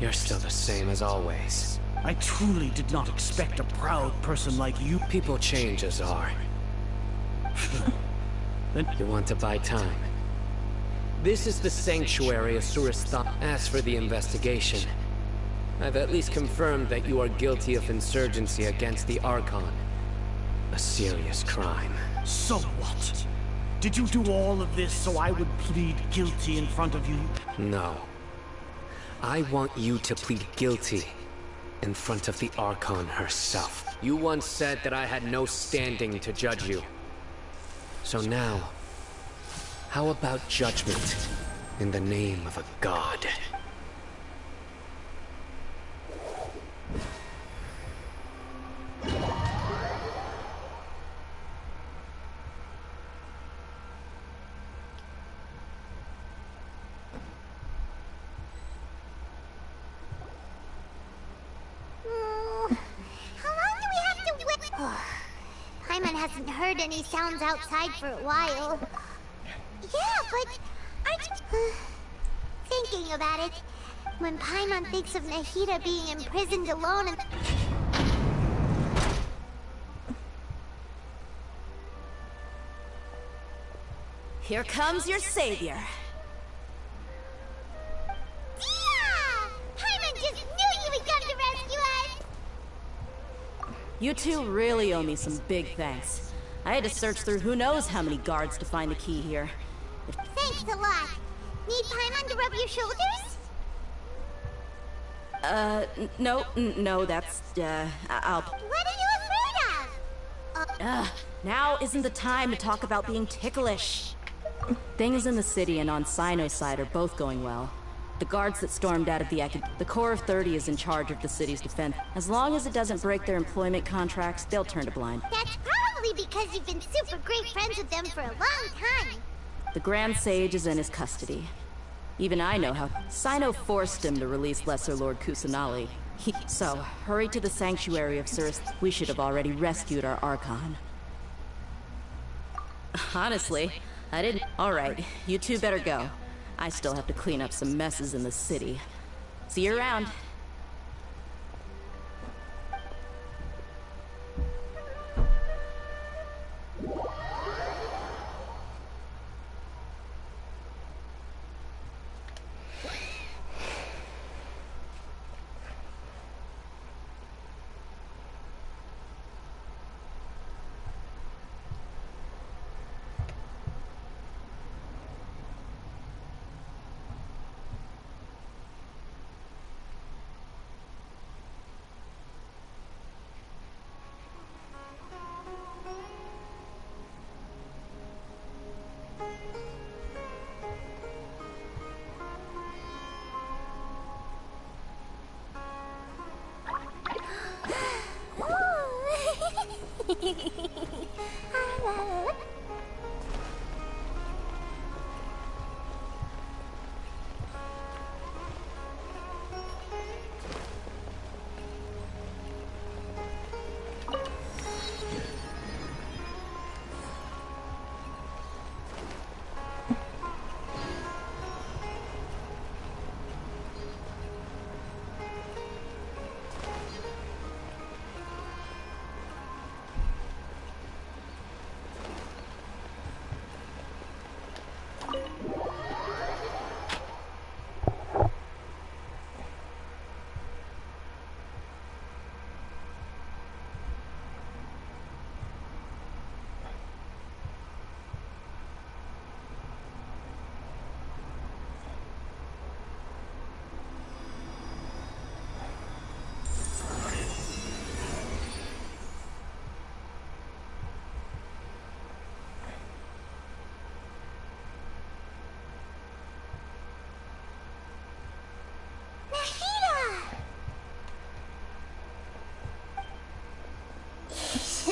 You're still the same as always. I truly did not expect a proud person like you. People change, Azar. You want to buy time? This is the sanctuary of Surasthana. As for the investigation, I've at least confirmed that you are guilty of insurgency against the Archon. A serious crime. So what? Did you do all of this so I would plead guilty in front of you? No. I want you to plead guilty in front of the Archon herself. You once said that I had no standing to judge you. So now, how about judgment in the name of a god? Paimon hasn't heard any sounds outside for a while. Yeah, but aren't you... Thinking about it, when Paimon thinks of Nahida being imprisoned alone and... Here comes your savior. Yeah! Paimon just knew you would come to rescue us! You two really owe me some big thanks. I had to search through who knows how many guards to find the key here. Thanks a lot. Need Paimon to rub your shoulders? No, that's, I'll... What are you afraid of? Now isn't the time to talk about being ticklish. Things in the city and on Sino's side are both going well. The guards that stormed out of the Corps of 30 is in charge of the city's defense. As long as it doesn't break their employment contracts, they'll turn a blind. That's probably because you've been super great friends with them for a long time. The Grand Sage is in his custody. Even I know how Sino forced him to release Lesser Lord Kusanali. So, hurry to the Sanctuary of Suras. We should have already rescued our Archon. Honestly, I didn't... Alright, you two better go. I still have to clean up some messes in the city. See you around.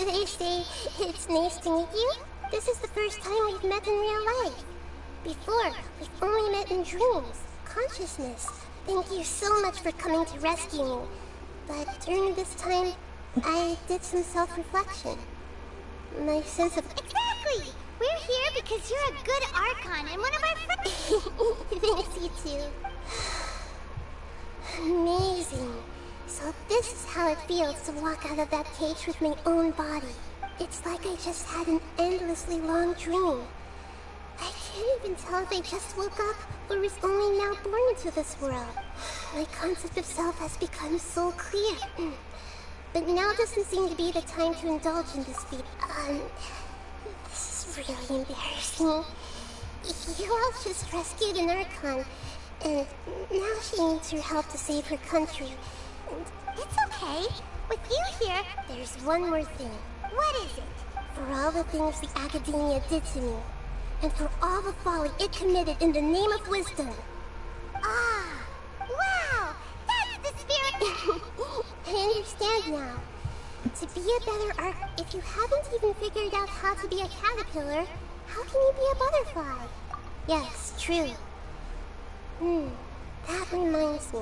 They say it's nice to meet you. This is the first time we've met in real life. Before, we've only met in dreams, consciousness. Thank you so much for coming to rescue me. But during this time, I did some self-reflection. My sense of... Exactly! We're here because you're a good Archon and one of our friends. Thanks, you too. Amazing. So this is how it feels to walk out of that cage with my own body. It's like I just had an endlessly long dream. I can't even tell if I just woke up or was only now born into this world. My concept of self has become so clear. But now doesn't seem to be the time to indulge in this feat. This is really embarrassing. You all just rescued an Archon, and now she needs your help to save her country. And it's okay. With you here, there's one more thing. What is it? For all the things the Academia did to me, and for all the folly it committed in the name of wisdom. Ah, wow! That's the spirit! I understand now. To be a better Arch, if you haven't even figured out how to be a caterpillar, how can you be a butterfly? Yes, true. That reminds me.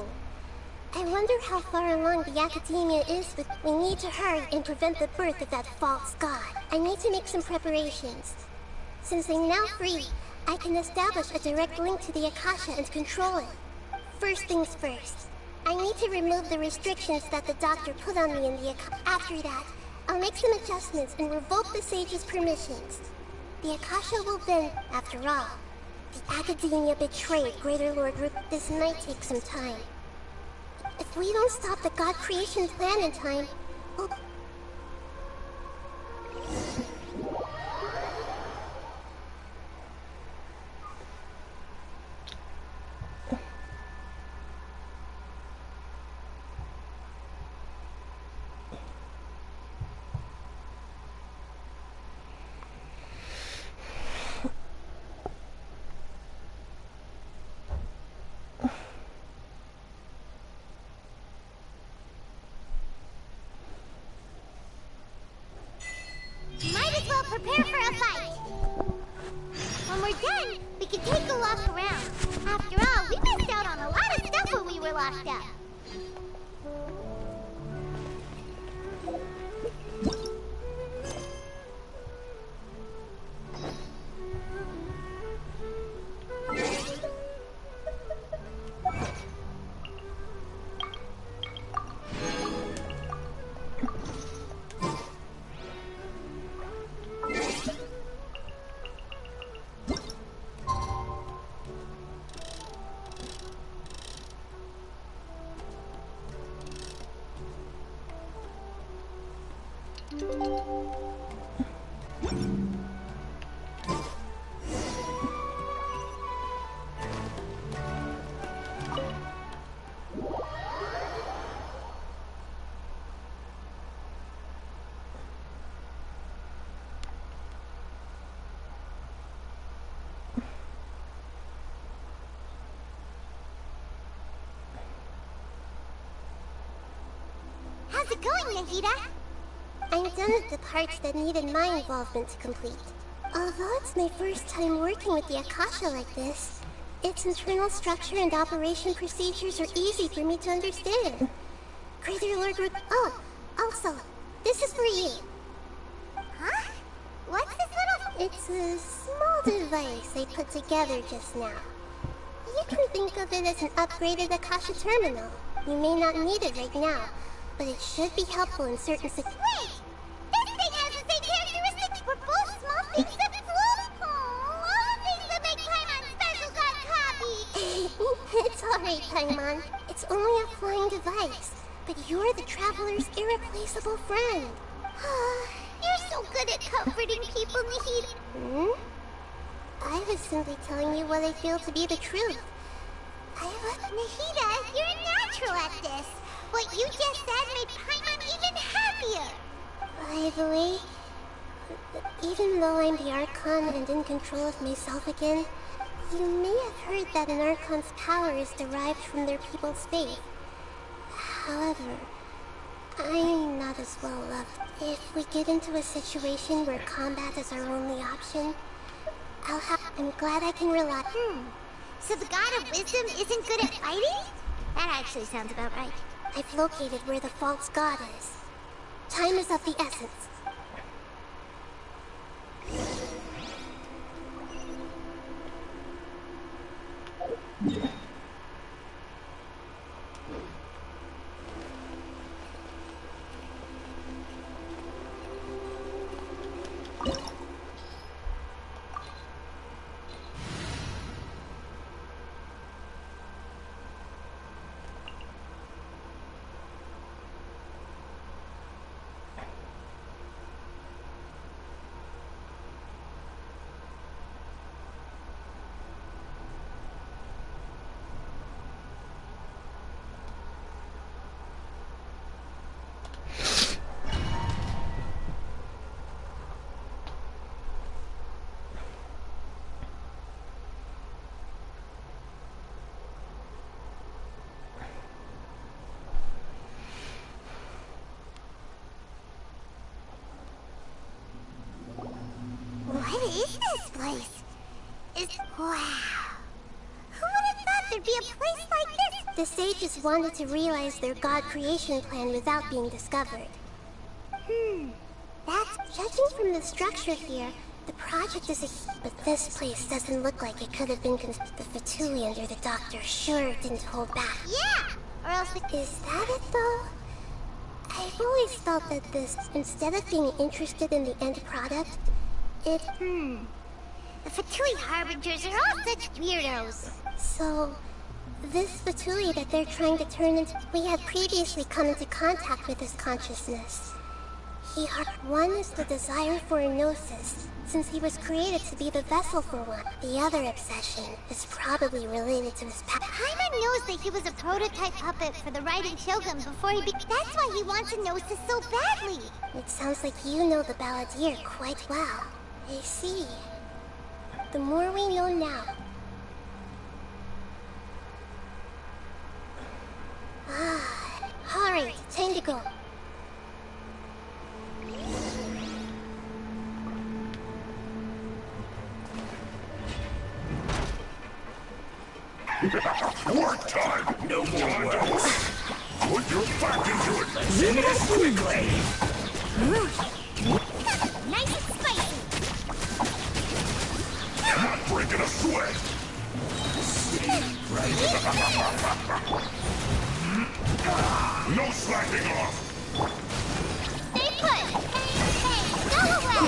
I wonder how far along the Academia is, but we need to hurry and prevent the birth of that false god. I need to make some preparations. Since I'm now free, I can establish a direct link to the Akasha and control it. First things first. I need to remove the restrictions that the doctor put on me in the Akasha. After that, I'll make some adjustments and revoke the sage's permissions. The Akasha will then, after all, the Academia betrayed Greater Lord Rook. This might take some time. If we don't stop the God creation plan in time, we'll... Might as well prepare for a fight. When we're done, we can take a walk around. After all, we missed out on a lot of stuff when we were locked up. How's it going, Nahida? I'm done with the parts that needed my involvement to complete. Although it's my first time working with the Akasha like this, its internal structure and operation procedures are easy for me to understand. Greater Lord Rook... Oh, also, this is for you. Huh? What's this little... It's a small device I put together just now. You can think of it as an upgraded Akasha terminal. You may not need it right now, but it should be helpful in certain situations. Wait! This thing has the same characteristics for both small things and float. Oh, all the things that make Paimon special got copied. It's alright, Paimon. It's only a flying device, but you're the traveler's irreplaceable friend. You're so good at comforting people, Nahida. I was simply telling you what I feel to be the truth. Nahida, you're natural at this. What you just said made Paimon even happier. By the way, even though I'm the Archon and in control of myself again, you may have heard that an Archon's power is derived from their people's faith. However, I'm not as well loved. If we get into a situation where combat is our only option, I'm glad I can rely. So the god of wisdom isn't good at fighting? That actually sounds about right. I've located where the false god is. Time is of the essence. What is this place? Wow. Who would have thought there'd be a place like this? The sages wanted to realize their god creation plan without being discovered. That's judging from the structure here. The project is but this place doesn't look like it could have been the Fatui under the doctor sure didn't hold back. Yeah! Or else Is that it though? I've always felt that this, instead of being interested in the end product, The Fatui Harbingers are all such weirdos. So, this Fatui that they're trying to turn into, we had previously come into contact with his consciousness. One is the desire for a gnosis, since he was created to be the vessel for one. The other obsession is probably related to his past. Paimon knows that he was a prototype puppet for the Riding Shogun before he That's why he wants a gnosis so badly. It sounds like you know the Balladeer quite well. I see. The more we know now. Alright, time to go. Work time! No more words! Put your back into it! Let's end this quickly! Nice and spicy! I'm not breaking a sweat! Right? No slacking off! Stay put! Hey, go away!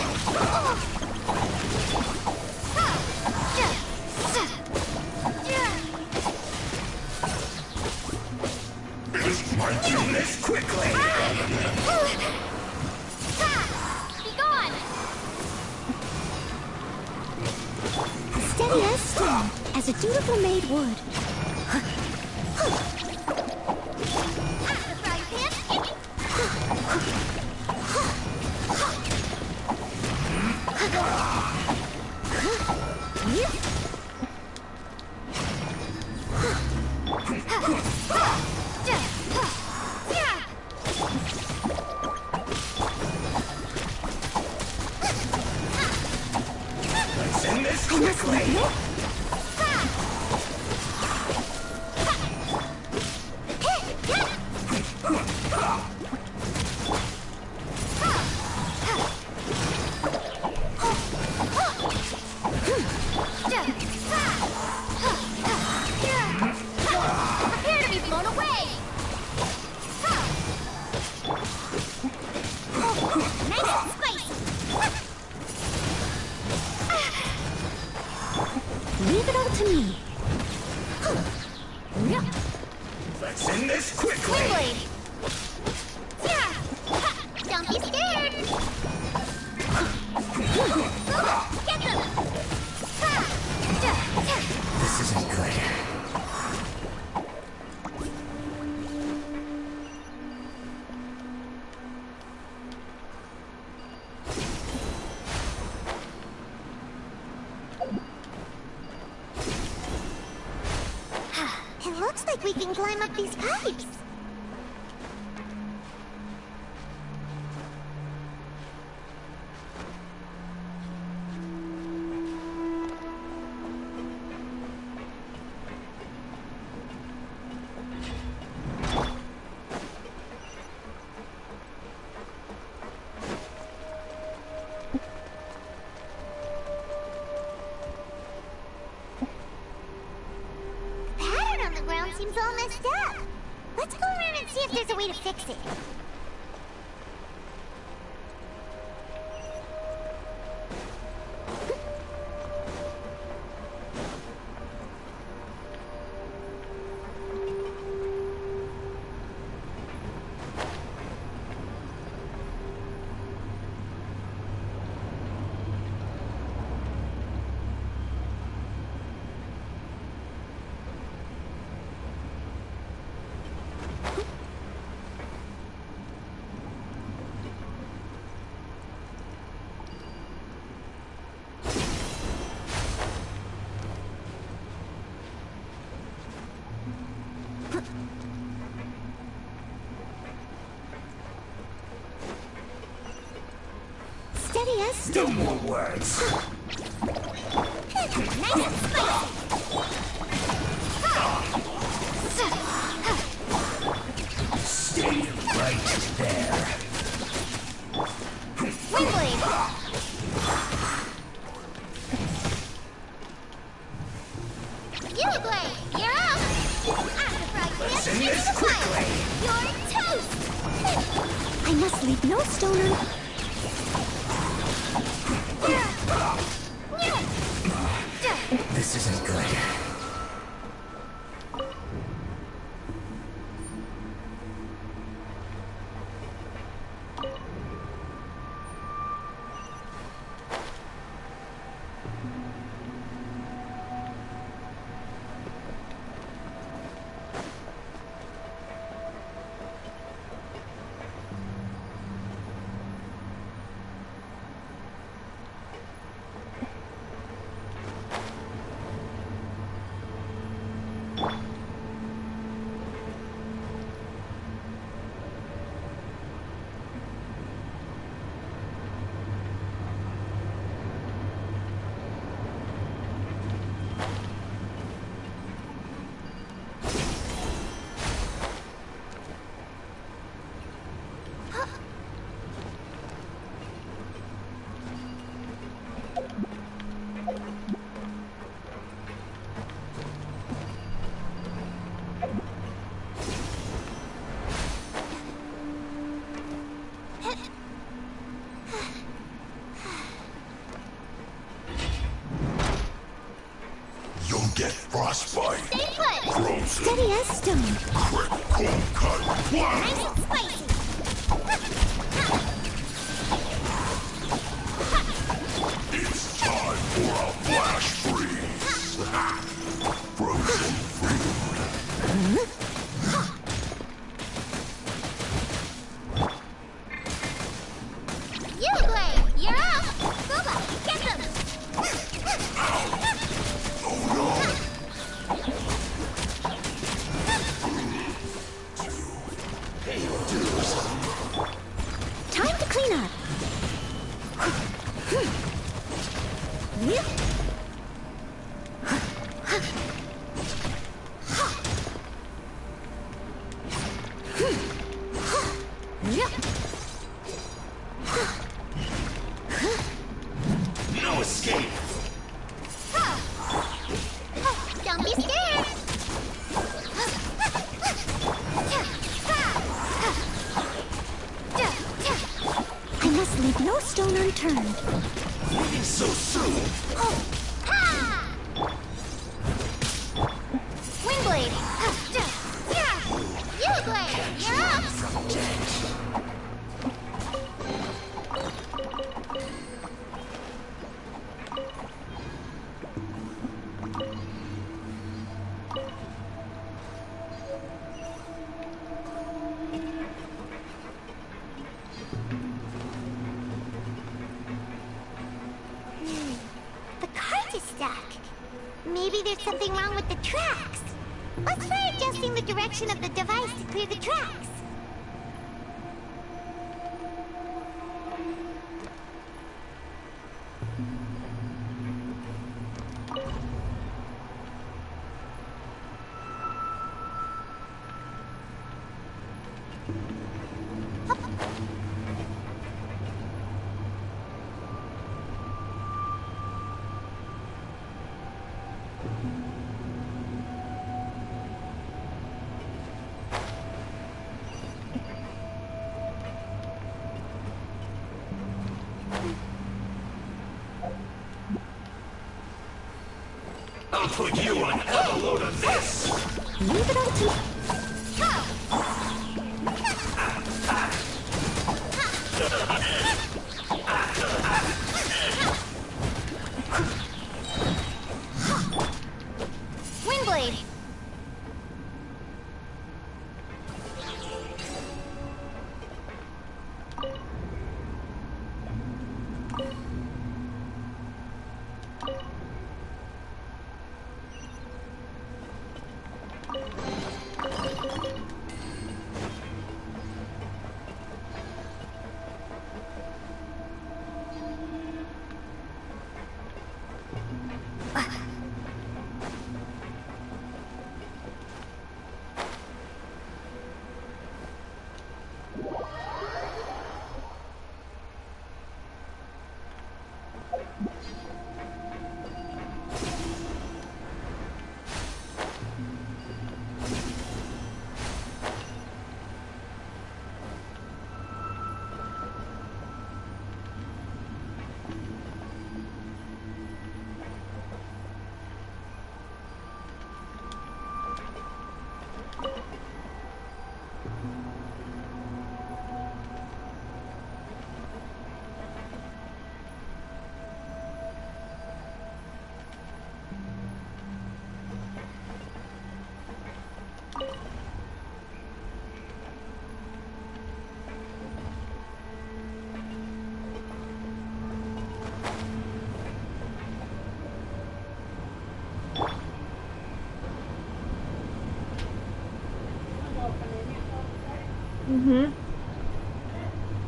Do this quickly! Be gone! Steady as stone, as a dutiful maid would. Let's end this quickly! Prepare to be blown away! Nice and spicy! Leave it all to me. Let's end this quickly! Windblade! Don't be scared! Get them! This isn't good. It looks like we can climb up these pipes. everything's all messed up. Let's go around and see if there's a way to fix it. Steady as No more words. Stay right there. Windblade! Ublade, you're up! Let's end this quickly. You're toast! I must leave no stone unturned. This isn't good. You'll get frostbite. Stay put! Frozen. Steady as stone. Quick, cold cut. Nice and spicy! It's time for a flash freeze. Frozen food. Ublade, you're up! Booba, get them! Time to clean up. No escape. Don't be scared. I must leave no stone unturned. Leaving so soon. Windblade! Ublade, you're up! From dead. The cart is stuck. Maybe there's something wrong with the tracks. Let's try adjusting the direction of the device to clear the tracks. put you on hell a load of this! Leave it up to... Windblade!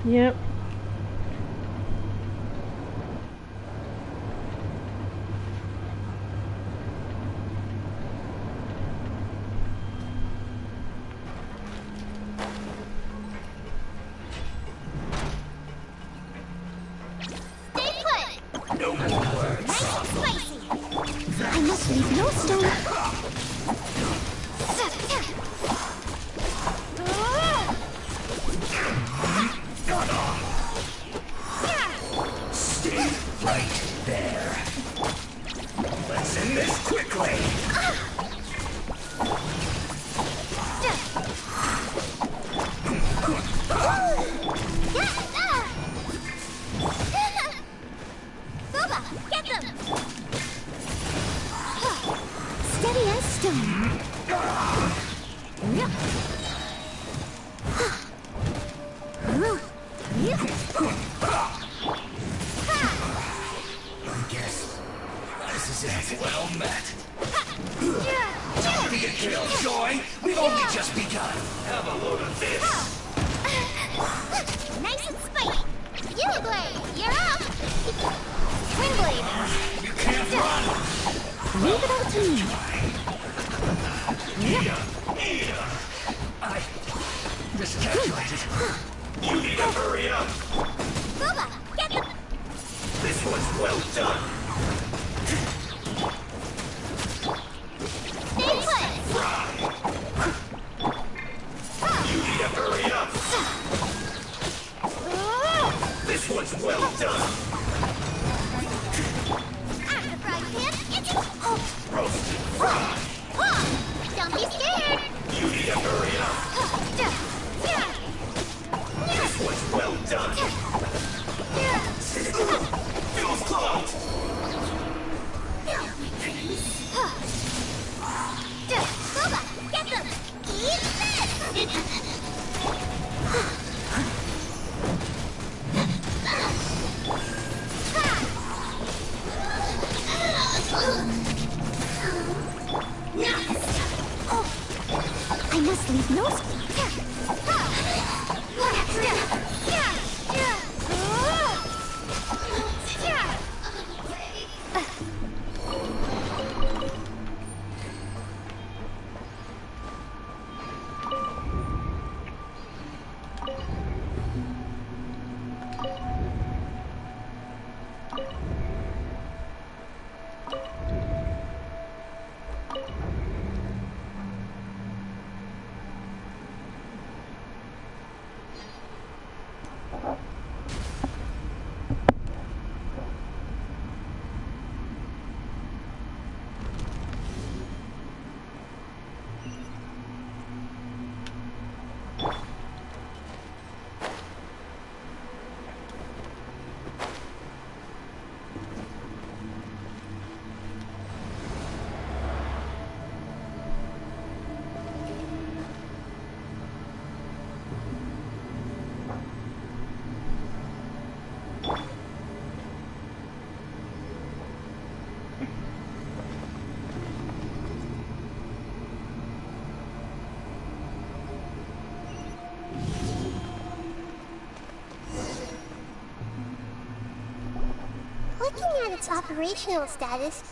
Yep. Stay put! No more words. Nice and spicy! I must leave no stone... Stay right there. Let's end this quickly. Boba, get them! Steady as stone. I guess this is it. Well met. Don't be a killjoy. We've only just begun. Have a load of this. Nice and spicy! Blade, you're up! Windblade! You can't run. Leave it up to me. I miscalculated. You need to hurry up. Boba, get them! This one's well done. Stay put! You need to hurry up. This one's well done. I'm the frying pan, it's you! Roast fry. Don't be scared! You need to hurry up. This one's well done. Feels clogged. Boba, get them! Eat this! I must leave no... Looking at its operational status,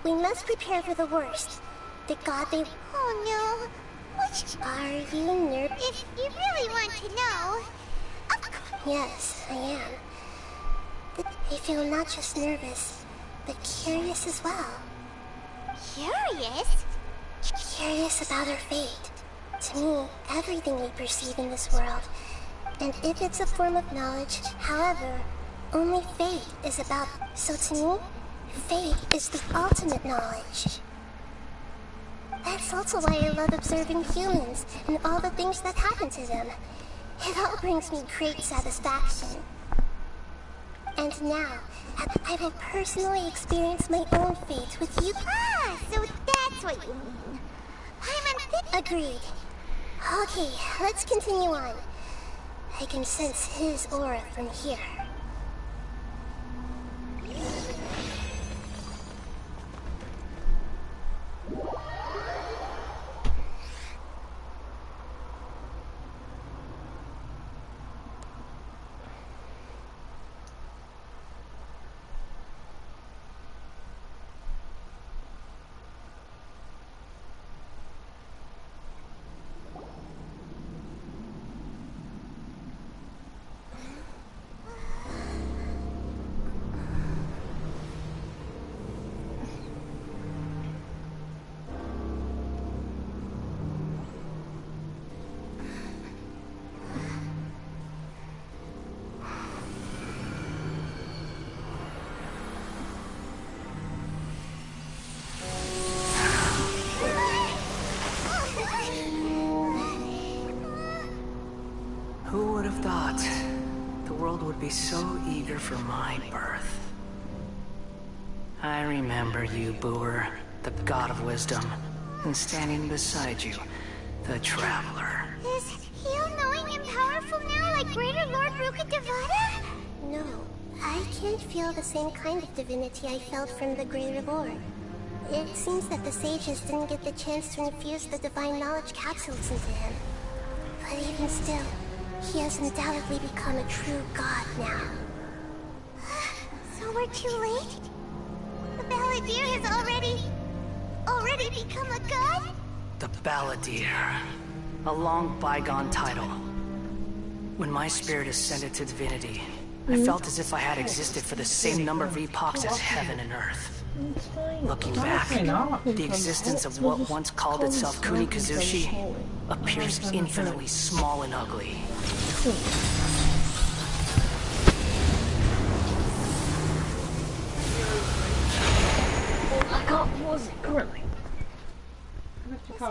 we must prepare for the worst. The god they... Oh no. Which... Are you nervous? If you really want to know... Yes, I am. I feel not just nervous, but curious as well. Curious? Curious about our fate. To me, everything we perceive in this world, and if it's a form of knowledge, however, only fate is about... So to me, fate is the ultimate knowledge. That's also why I love observing humans and all the things that happen to them. It all brings me great satisfaction. And now, I will personally experience my own fate with you. Ah, so that's what you mean. Agreed. Okay, let's continue on. I can sense his aura from here. Who would have thought the world would be so eager for my birth? I remember you, Booer, the god of wisdom, and standing beside you, the traveler. Is he all-knowing and powerful now, like Greater Lord Rukkhadevata? No, I can't feel the same kind of divinity I felt from the Greater Lord. It seems that the sages didn't get the chance to infuse the divine knowledge capsules into him. But even still, he has undoubtedly become a true god now. So we're too late? The Balladeer has already become a god? The Balladeer. A long bygone title. When my spirit ascended to divinity, I felt as if I had existed for the same number of epochs as heaven and earth. Looking back, the existence of what once called itself Kunikazushi appears infinitely small and ugly. I got was it currently? It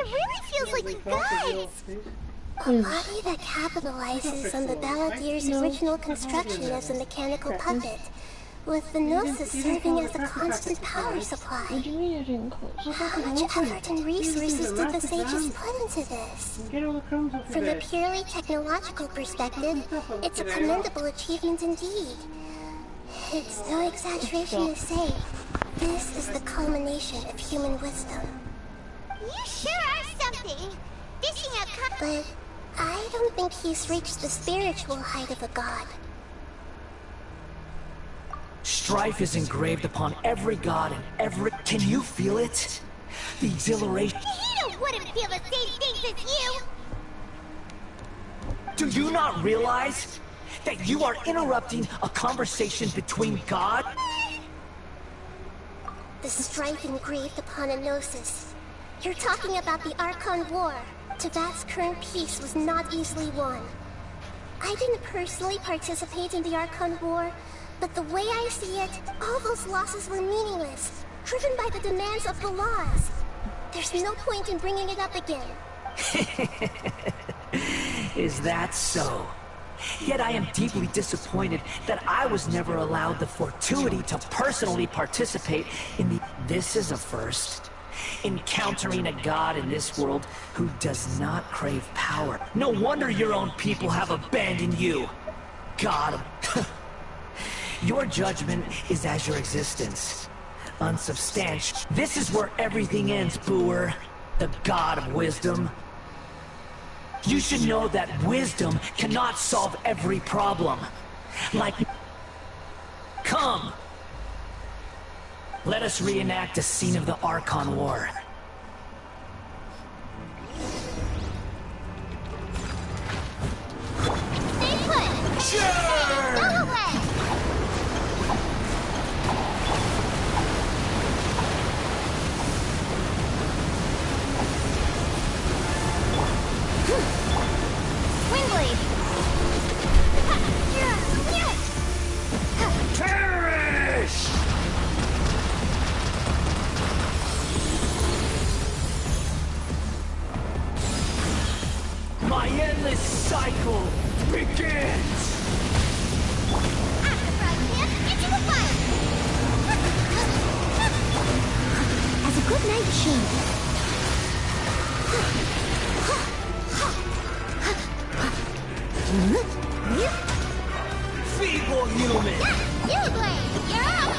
really feels like you guys! A body that capitalizes on the Balladeer's original construction as a mechanical puppet, with the Gnosis serving as a constant power supply. How much effort and resources did the sages put into this? From a purely technological perspective, it's a commendable achievement indeed. It's no exaggeration to say, this is the culmination of human wisdom. You sure are something! Dishing out But I don't think he's reached the spiritual height of a god. Strife is engraved upon every god and every... Can you feel it? The exhilaration... He wouldn't feel the same things as you! Do you not realize that you are interrupting a conversation between God? The strife engraved upon a Gnosis. You're talking about the Archon War. Teyvat's current peace was not easily won. I didn't personally participate in the Archon War, but the way I see it, all those losses were meaningless, driven by the demands of the laws. There's no point in bringing it up again. Is that so? Yet I am deeply disappointed that I was never allowed the fortuity to personally participate in the... This is a first. Encountering a god in this world who does not crave power. No wonder your own people have abandoned you. God. Your judgment is as your existence. Unsubstantial. This is where everything ends, Booer. The god of wisdom. You should know that wisdom cannot solve every problem. Like... Come! Let us reenact a scene of the Archon War. Stay put! Sure! Go away! Windblade! Perish! My endless cycle begins! Into the fight! As a good night shield. Feeble human! You blade! You're up!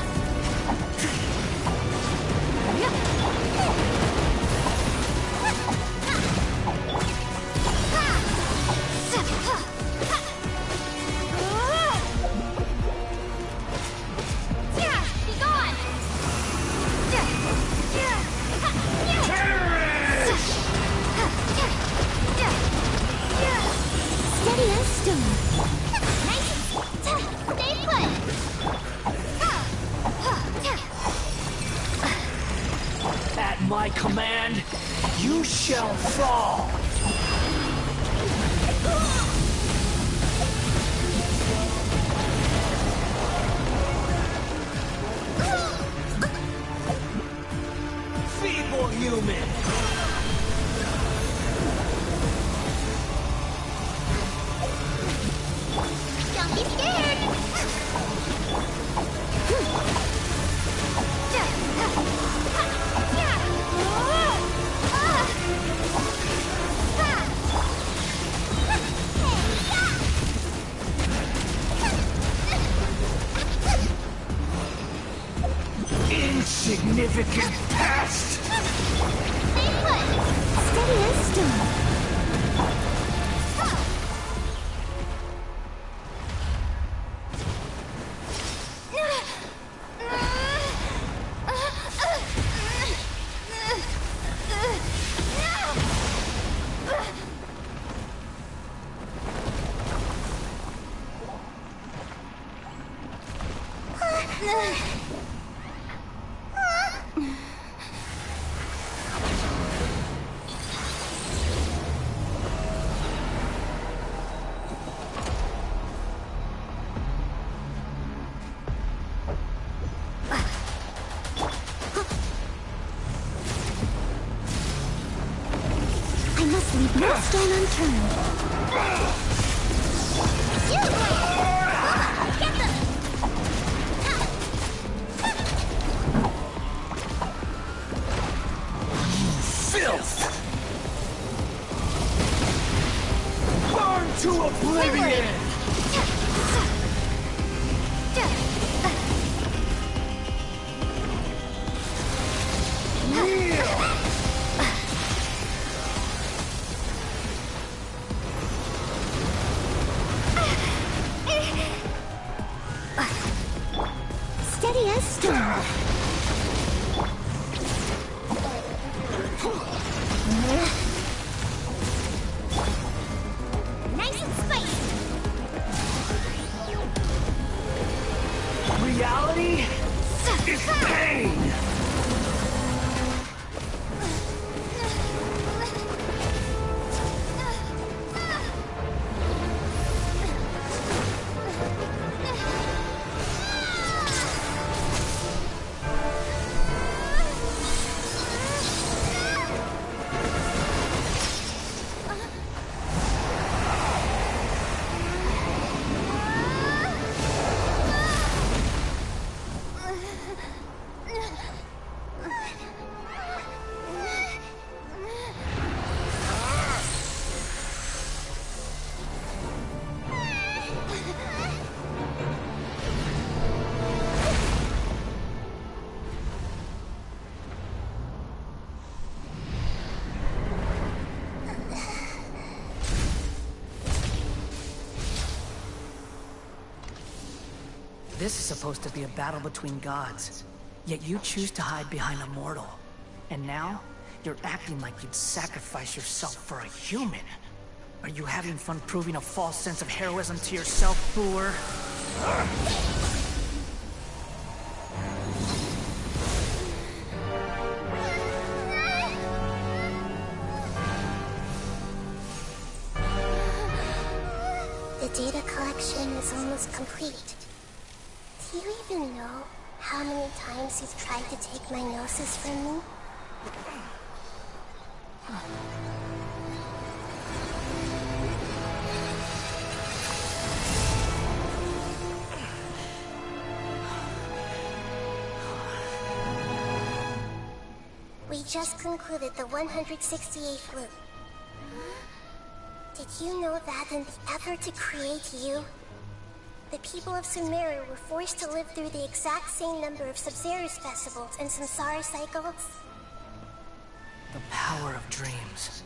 Be gone! Steady as stone. Nice. Stay put. At my command, you shall fall! Feeble human! Don't be scared. Insignificant past! Stay put. Steady as stone. I must leave no stone unturned. You blade! Get them! Filth! Burn to oblivion! Steady as stone. Nice and spicy. Reality is pain! This is supposed to be a battle between gods, yet you choose to hide behind a mortal. And now, you're acting like you'd sacrifice yourself for a human. Are you having fun proving a false sense of heroism to yourself, Boor? The data collection is almost complete. Do you even know how many times you've tried to take my gnosis from me? We just concluded the 168th loop. Did you know that in the effort to create you, the people of Sumeru were forced to live through the exact same number of Sub-Zerus festivals and Samsara cycles? The power of dreams.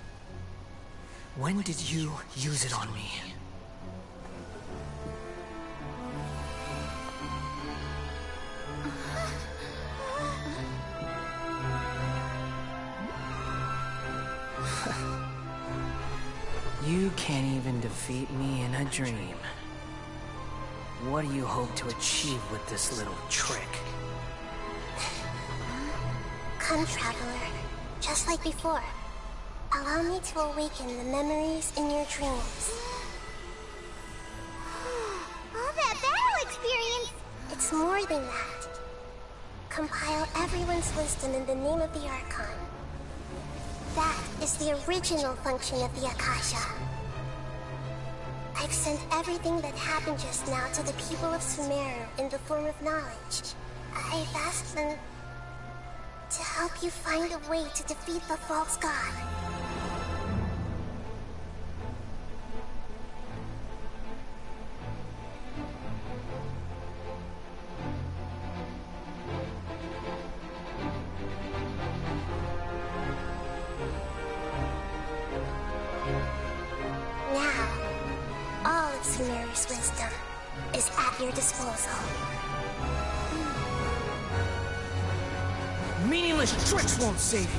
When did you use it on me? You can't even defeat me in a dream. What do you hope to achieve with this little trick? Come, Traveler. Just like before. Allow me to awaken the memories in your dreams. All that battle experience! It's more than that. Compile everyone's wisdom in the name of the Archon. That is the original function of the Akasha. I've sent everything that happened just now to the people of Sumeru in the form of knowledge. I've asked them to help you find a way to defeat the false god. Sumeru's wisdom is at your disposal. Meaningless tricks won't save you.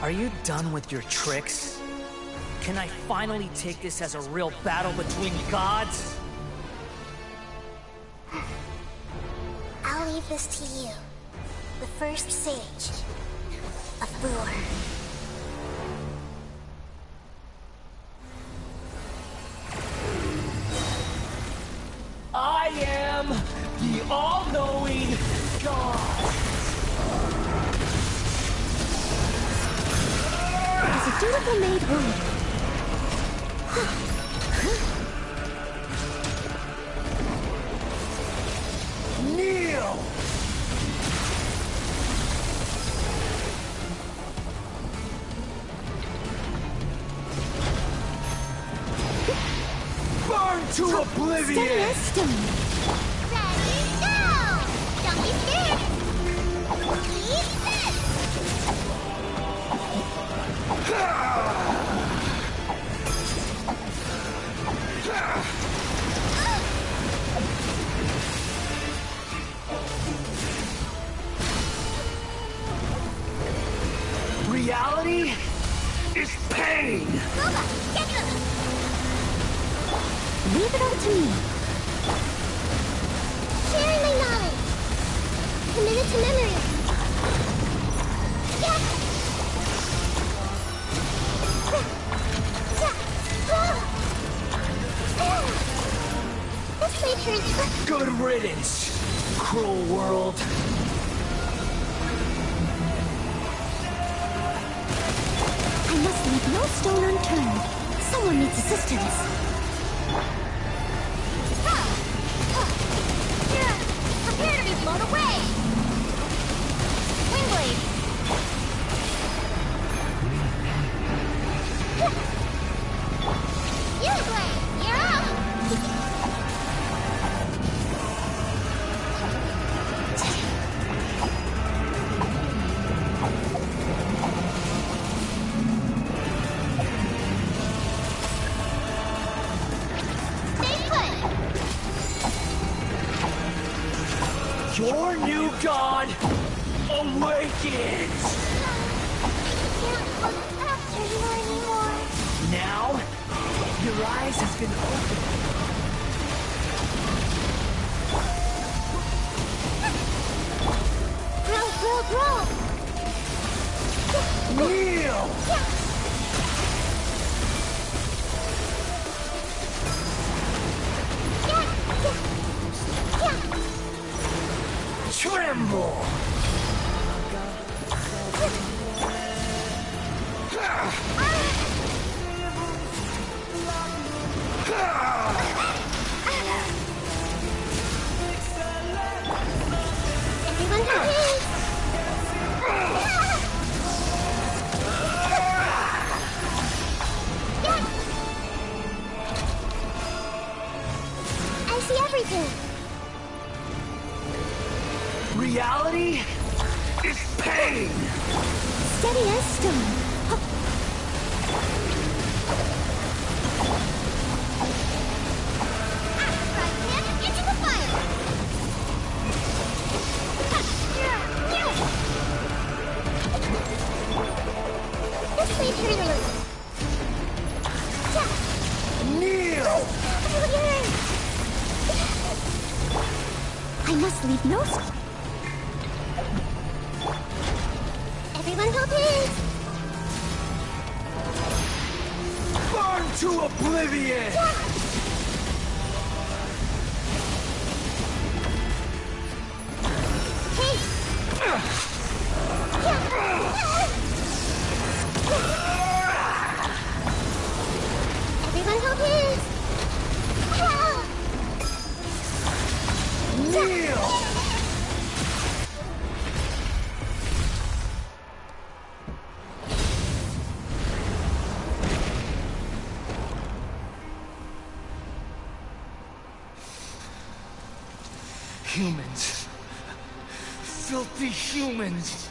Are you done with your tricks? Can I finally take this as a real battle between gods? I'll leave this to you. The first sage of Boor. I am the all-knowing God! As a dutiful maid woman. Kneel! Burn to oblivion! Ready, go! Don't be scared! Eat this! Reality is pain! Boba, get them! Leave it all to me. Sharing my knowledge. Committed to memory. Yes! This place is... Good riddance, cruel world. I must leave no stone unturned. Someone needs needs assistance. Prepare to be blown away! Wingblade! Uniblade! You're up! Your new god awakens! Can't look after you anymore. Now, your eyes have been opened. Grow! Kneel! Tremble! Everyone please! I see everything. Reality is pain! Steady as stone. Into the fire! This way, Hurler. Kneel! I must leave no stone. Everyone hold hands. Burn to oblivion! Everyone hold hands. Kneel! Humans. Filthy humans.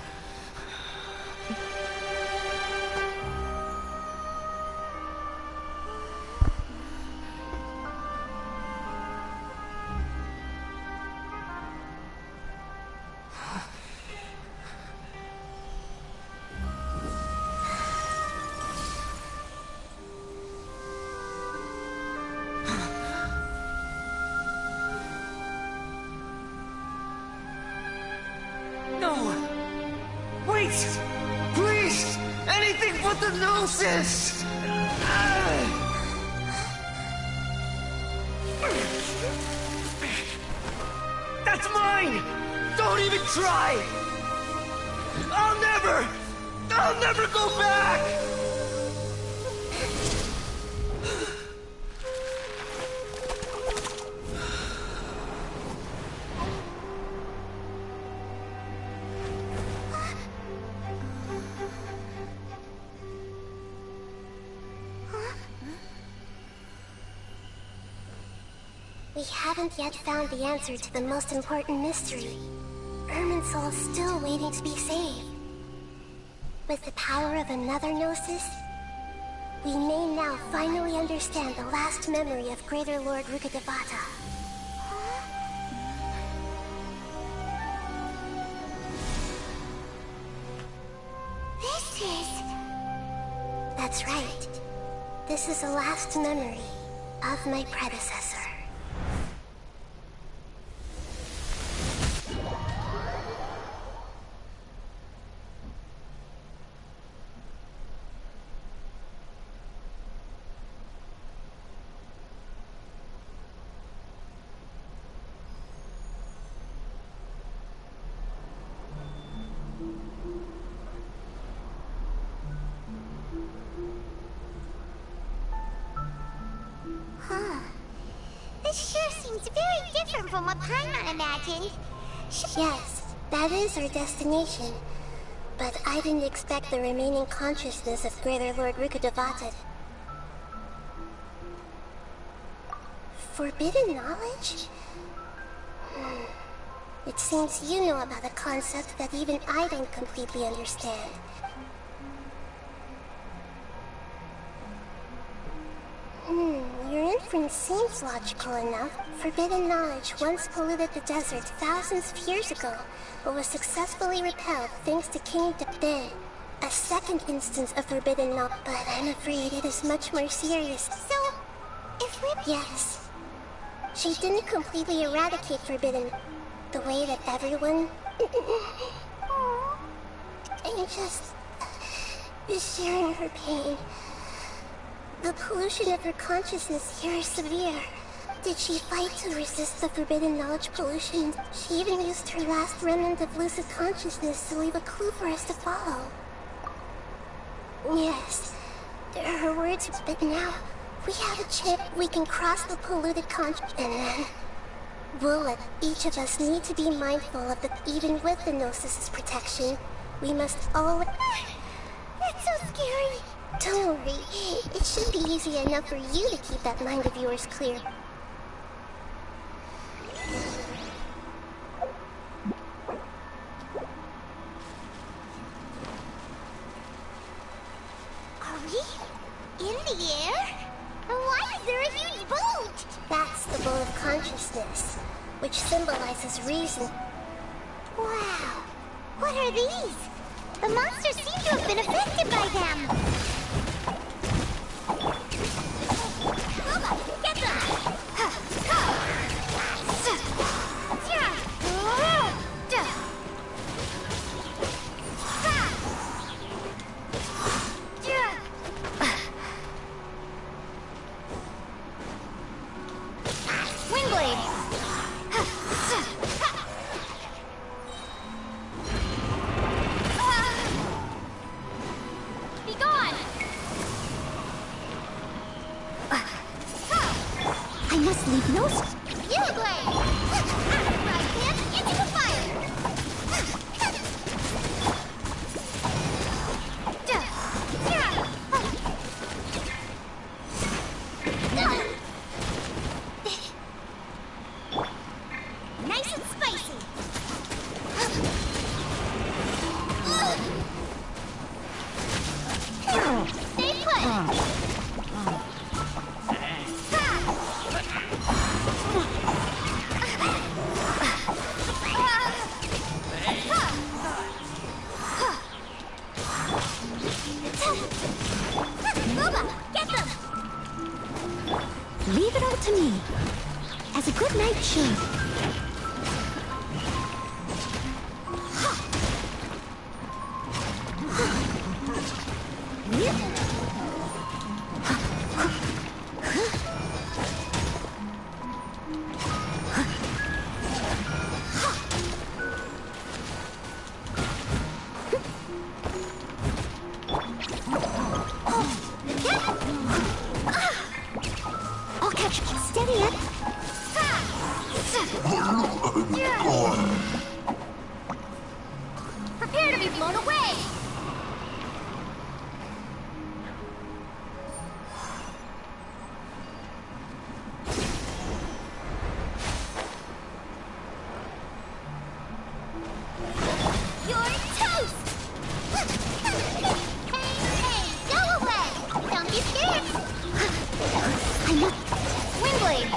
No! Wait! Please! Anything but the Gnosis! That's mine! Don't even try! I'll never go back! We haven't yet found the answer to the most important mystery. Irminsul is still waiting to be saved. With the power of another Gnosis, we may now finally understand the last memory of Greater Lord Rukkhadevata. This is... That's right. This is the last memory of my predecessor. This sure seems very different from what Paimon imagined. Yes, that is our destination. But I didn't expect the remaining consciousness of Greater Lord Rukkhadevata. Forbidden knowledge? It seems you know about a concept that even I don't completely understand. Your inference seems logical enough. Forbidden knowledge once polluted the desert thousands of years ago, but was successfully repelled thanks to King Debden. A second instance of forbidden knowledge, but I'm afraid it is much more serious. So, if we... Yes. She didn't completely eradicate forbidden the way that everyone... I'm just... sharing her pain. The pollution of her consciousness here is severe. Did she fight to resist the forbidden knowledge pollution? She even used her last remnant of lucid consciousness to leave a clue for us to follow. Yes, there are her words, but now we have a chance. We can cross the polluted consciousness, and then we'll let each of us need to be mindful of that. Even with the Gnosis' protection, we must always... That's so scary. Don't worry, it should be easy enough for you to keep that mind of yours clear. Are we in the air? Why is there a huge boat? That's the boat of consciousness, which symbolizes reason. Wow, what are these? The monsters seem to have been affected by them. Get them! Leave it all to me, as a good knight should. Prepare to be blown away! You're toast! Hey, go away! Don't be scared! I'm not... Windblade!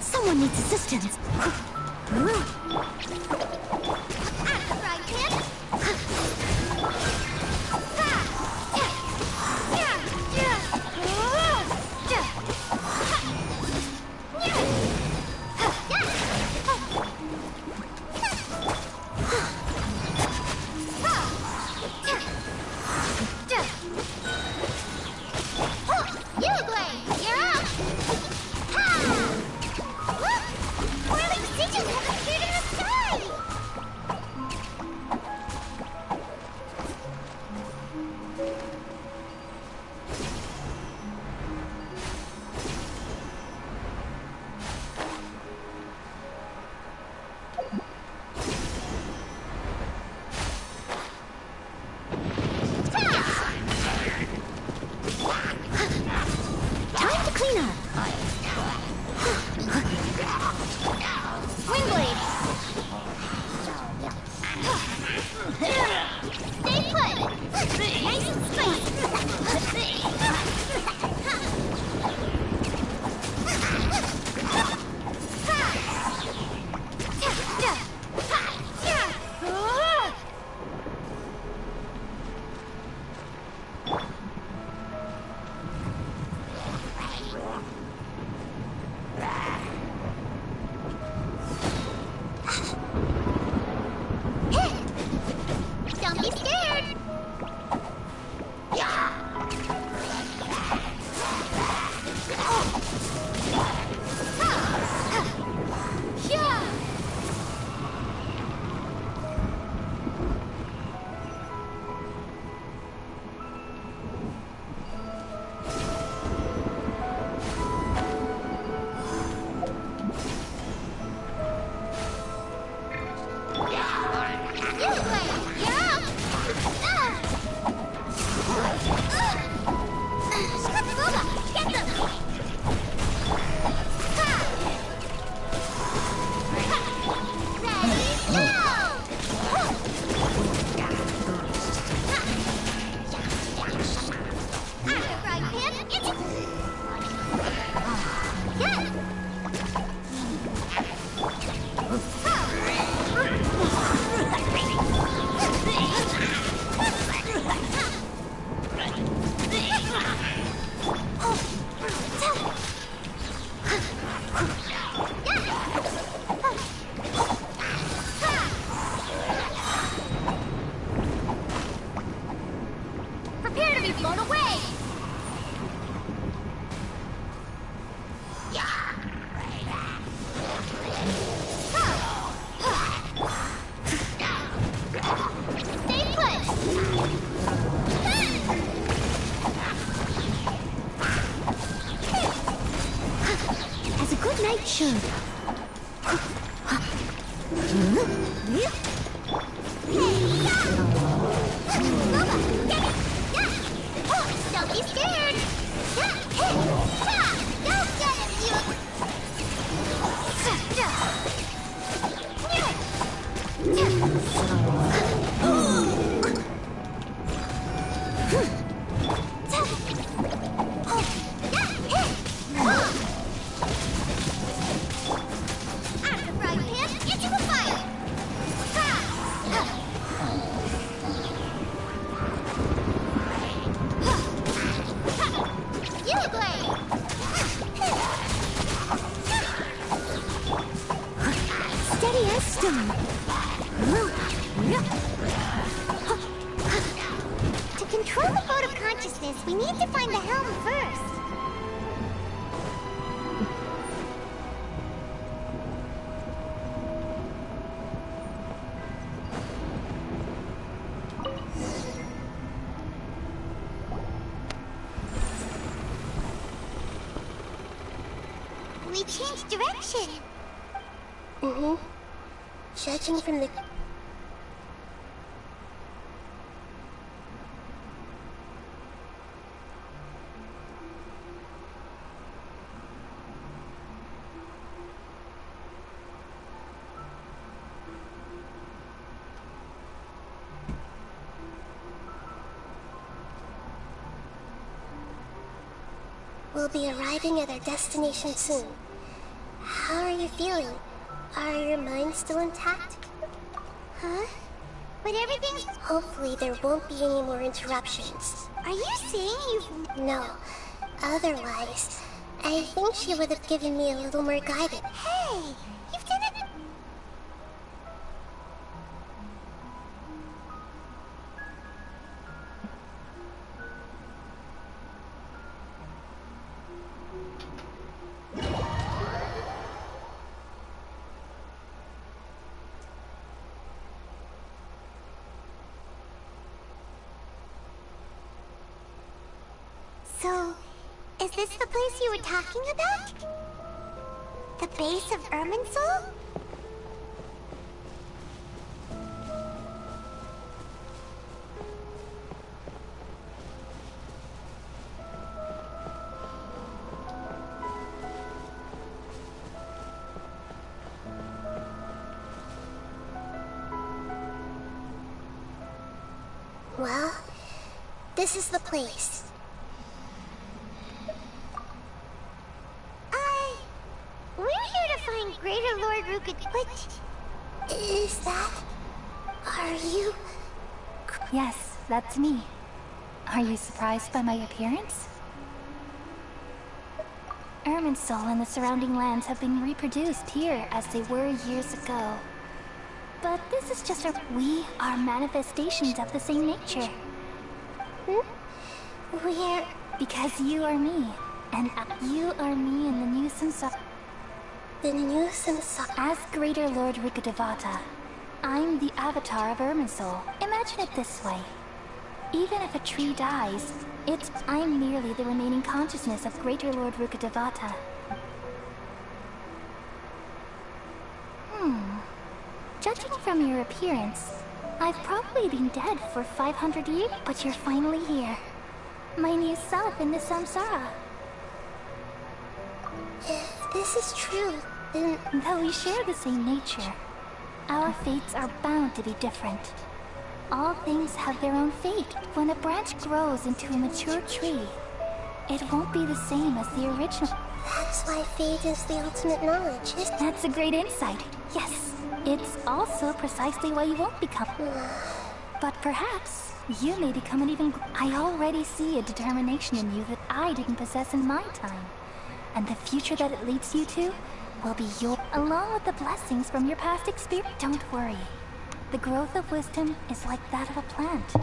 Someone needs assistance. blown away! Stay put! As a good knight should. Don't be scared! Don't get it, you! After frying pan, into the fire! Steady as stone. To control the boat of consciousness, we need to find the helm first. We changed direction. Judging from the... We'll be arriving at our destination soon. How are you feeling? Are your minds still intact? Huh? But everything's... Hopefully there won't be any more interruptions. Are you saying you've... No. Otherwise, I think she would have given me a little more guidance. Hey! You've done it... So, is this the place you were talking about? The base of Irminsul? Well, this is the place. We're here to find Greater Lord Ruka. What is that? Are you? Yes, that's me. Are you surprised by my appearance? Irminsul and the surrounding lands have been reproduced here as they were years ago. But this is just we are manifestations of the same nature. We're... Because you are me, and you are me in the new samsara. The new samsara. As Greater Lord Rukadevata, I'm the avatar of Irminsul. Imagine it this way. Even if a tree dies, I'm merely the remaining consciousness of Greater Lord Rukadevata. Judging from your appearance, I've probably been dead for 500 years, but you're finally here. My new self in the samsara. If this is true, then... Though we share the same nature, our fates are bound to be different. All things have their own fate. When a branch grows into a mature tree, it won't be the same as the original. That's why fate is the ultimate knowledge. That's a great insight. Yes. It's also precisely why you won't become. But perhaps you may become an even... I already see a determination in you that I didn't possess in my time. And the future that it leads you to will be your... Along with the blessings from your past experience. Don't worry. The growth of wisdom is like that of a plant.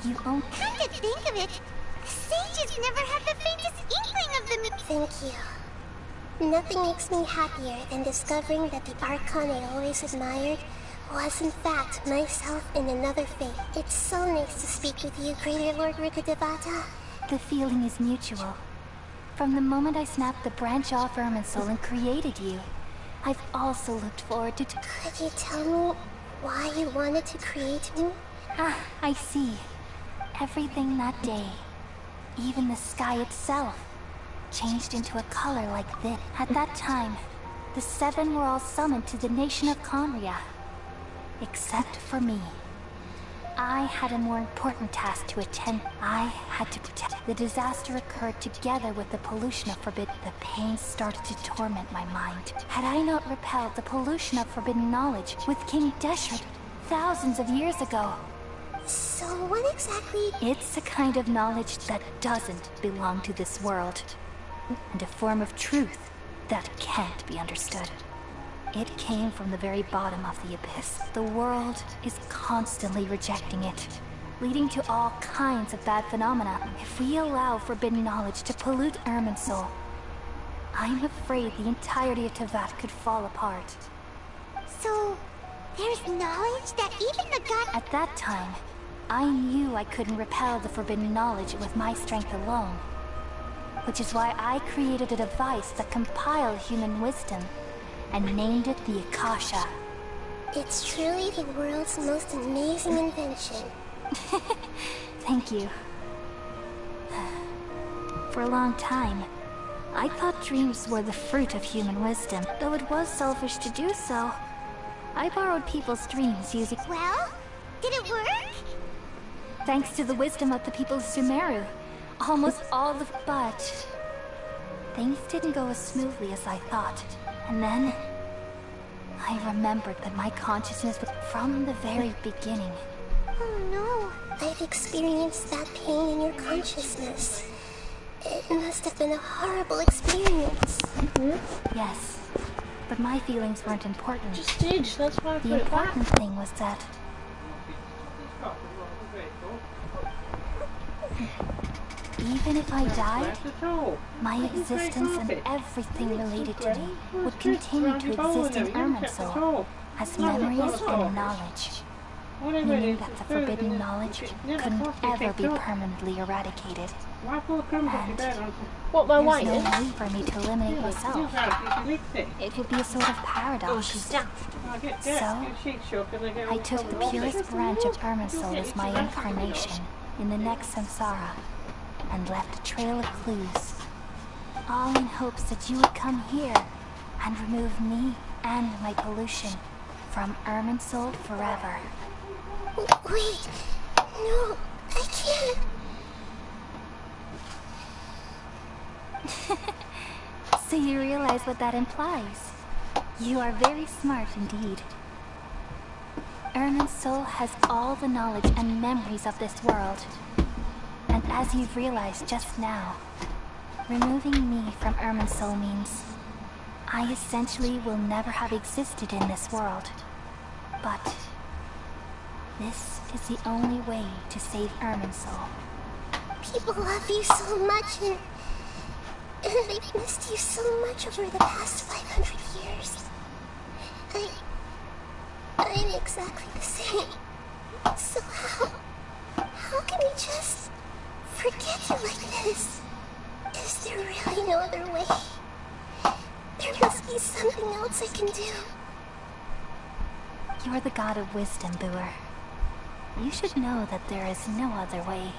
You own. Come to think of it, sages never had the faintest inkling of the Thank you. Nothing makes me happier than discovering that the Archon I always admired was in fact myself in another faith. It's so nice to speak with you, Greater Lord Rukkhadevata. The feeling is mutual. From the moment I snapped the branch off Irminsul and created you, I've also looked forward to... Could you tell me why you wanted to create me? Ah, I see. Everything that day, even the sky itself, changed into a color like this. At that time, the seven were all summoned to the nation of Conria. Except for me. I had a more important task to attend. I had to protect. The disaster occurred together with the pollution of forbidden. The pain started to torment my mind. Had I not repelled the pollution of forbidden knowledge with King Deshret thousands of years ago? So what exactly? It's a kind of knowledge that doesn't belong to this world. And a form of truth that can't be understood. It came from the very bottom of the abyss. The world is constantly rejecting it, leading to all kinds of bad phenomena. If we allow forbidden knowledge to pollute Irminsul, I'm afraid the entirety of Teyvat could fall apart. So, there's knowledge that even the god... At that time, I knew I couldn't repel the forbidden knowledge with my strength alone. Which is why I created a device that compiled human wisdom and named it the Akasha. It's truly the world's most amazing invention. Thank you. For a long time, I thought dreams were the fruit of human wisdom. Though it was selfish to do so, I borrowed people's dreams using... Well, did it work? Thanks to the wisdom of the people of Sumeru. Almost all the... But... things didn't go as smoothly as I thought. And then, I remembered that my consciousness was from the very beginning. Oh no, I've experienced that pain in your consciousness. It must have been a horrible experience. Yes, but my feelings weren't important. Just did, that's why I put the it back. important thing was that... even if I died, my existence and everything related to me would continue to exist in Irminsul as memories and knowledge, meaning that the forbidden knowledge couldn't ever be permanently eradicated. And there's no way for me to eliminate myself. It would be a sort of paradox. So, I took the purest branch of Irminsul as my incarnation in the next samsara, and left a trail of clues, all in hopes that you would come here and remove me and my pollution from Irminsul forever. Wait, no, I can't. So you realize what that implies? You are very smart indeed. Irminsul has all the knowledge and memories of this world. And as you've realized just now, removing me from Irminsul means I essentially will never have existed in this world. But this is the only way to save Irminsul. People love you so much, and they've missed you so much over the past 500 years. I'm exactly the same. So how can we just forget you like this? Is there really no other way? There must be something else I can do. You're the god of wisdom, Buer. You should know that there is no other way.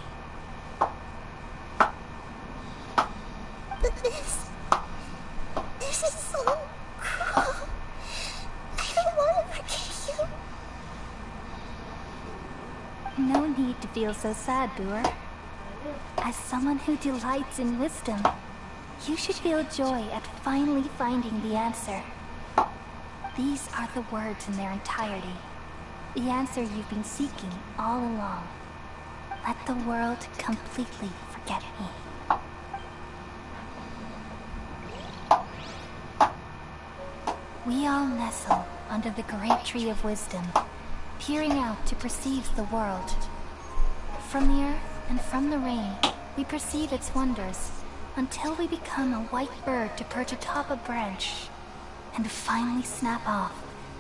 But this is so cruel. I don't want to forget you. No need to feel so sad, Buer. As someone who delights in wisdom, you should feel joy at finally finding the answer. These are the words in their entirety. The answer you've been seeking all along. Let the world completely forget me. We all nestle under the great tree of wisdom, peering out to perceive the world. From the earth and from the rain, we perceive its wonders, until we become a white bird to perch atop a branch, and finally snap off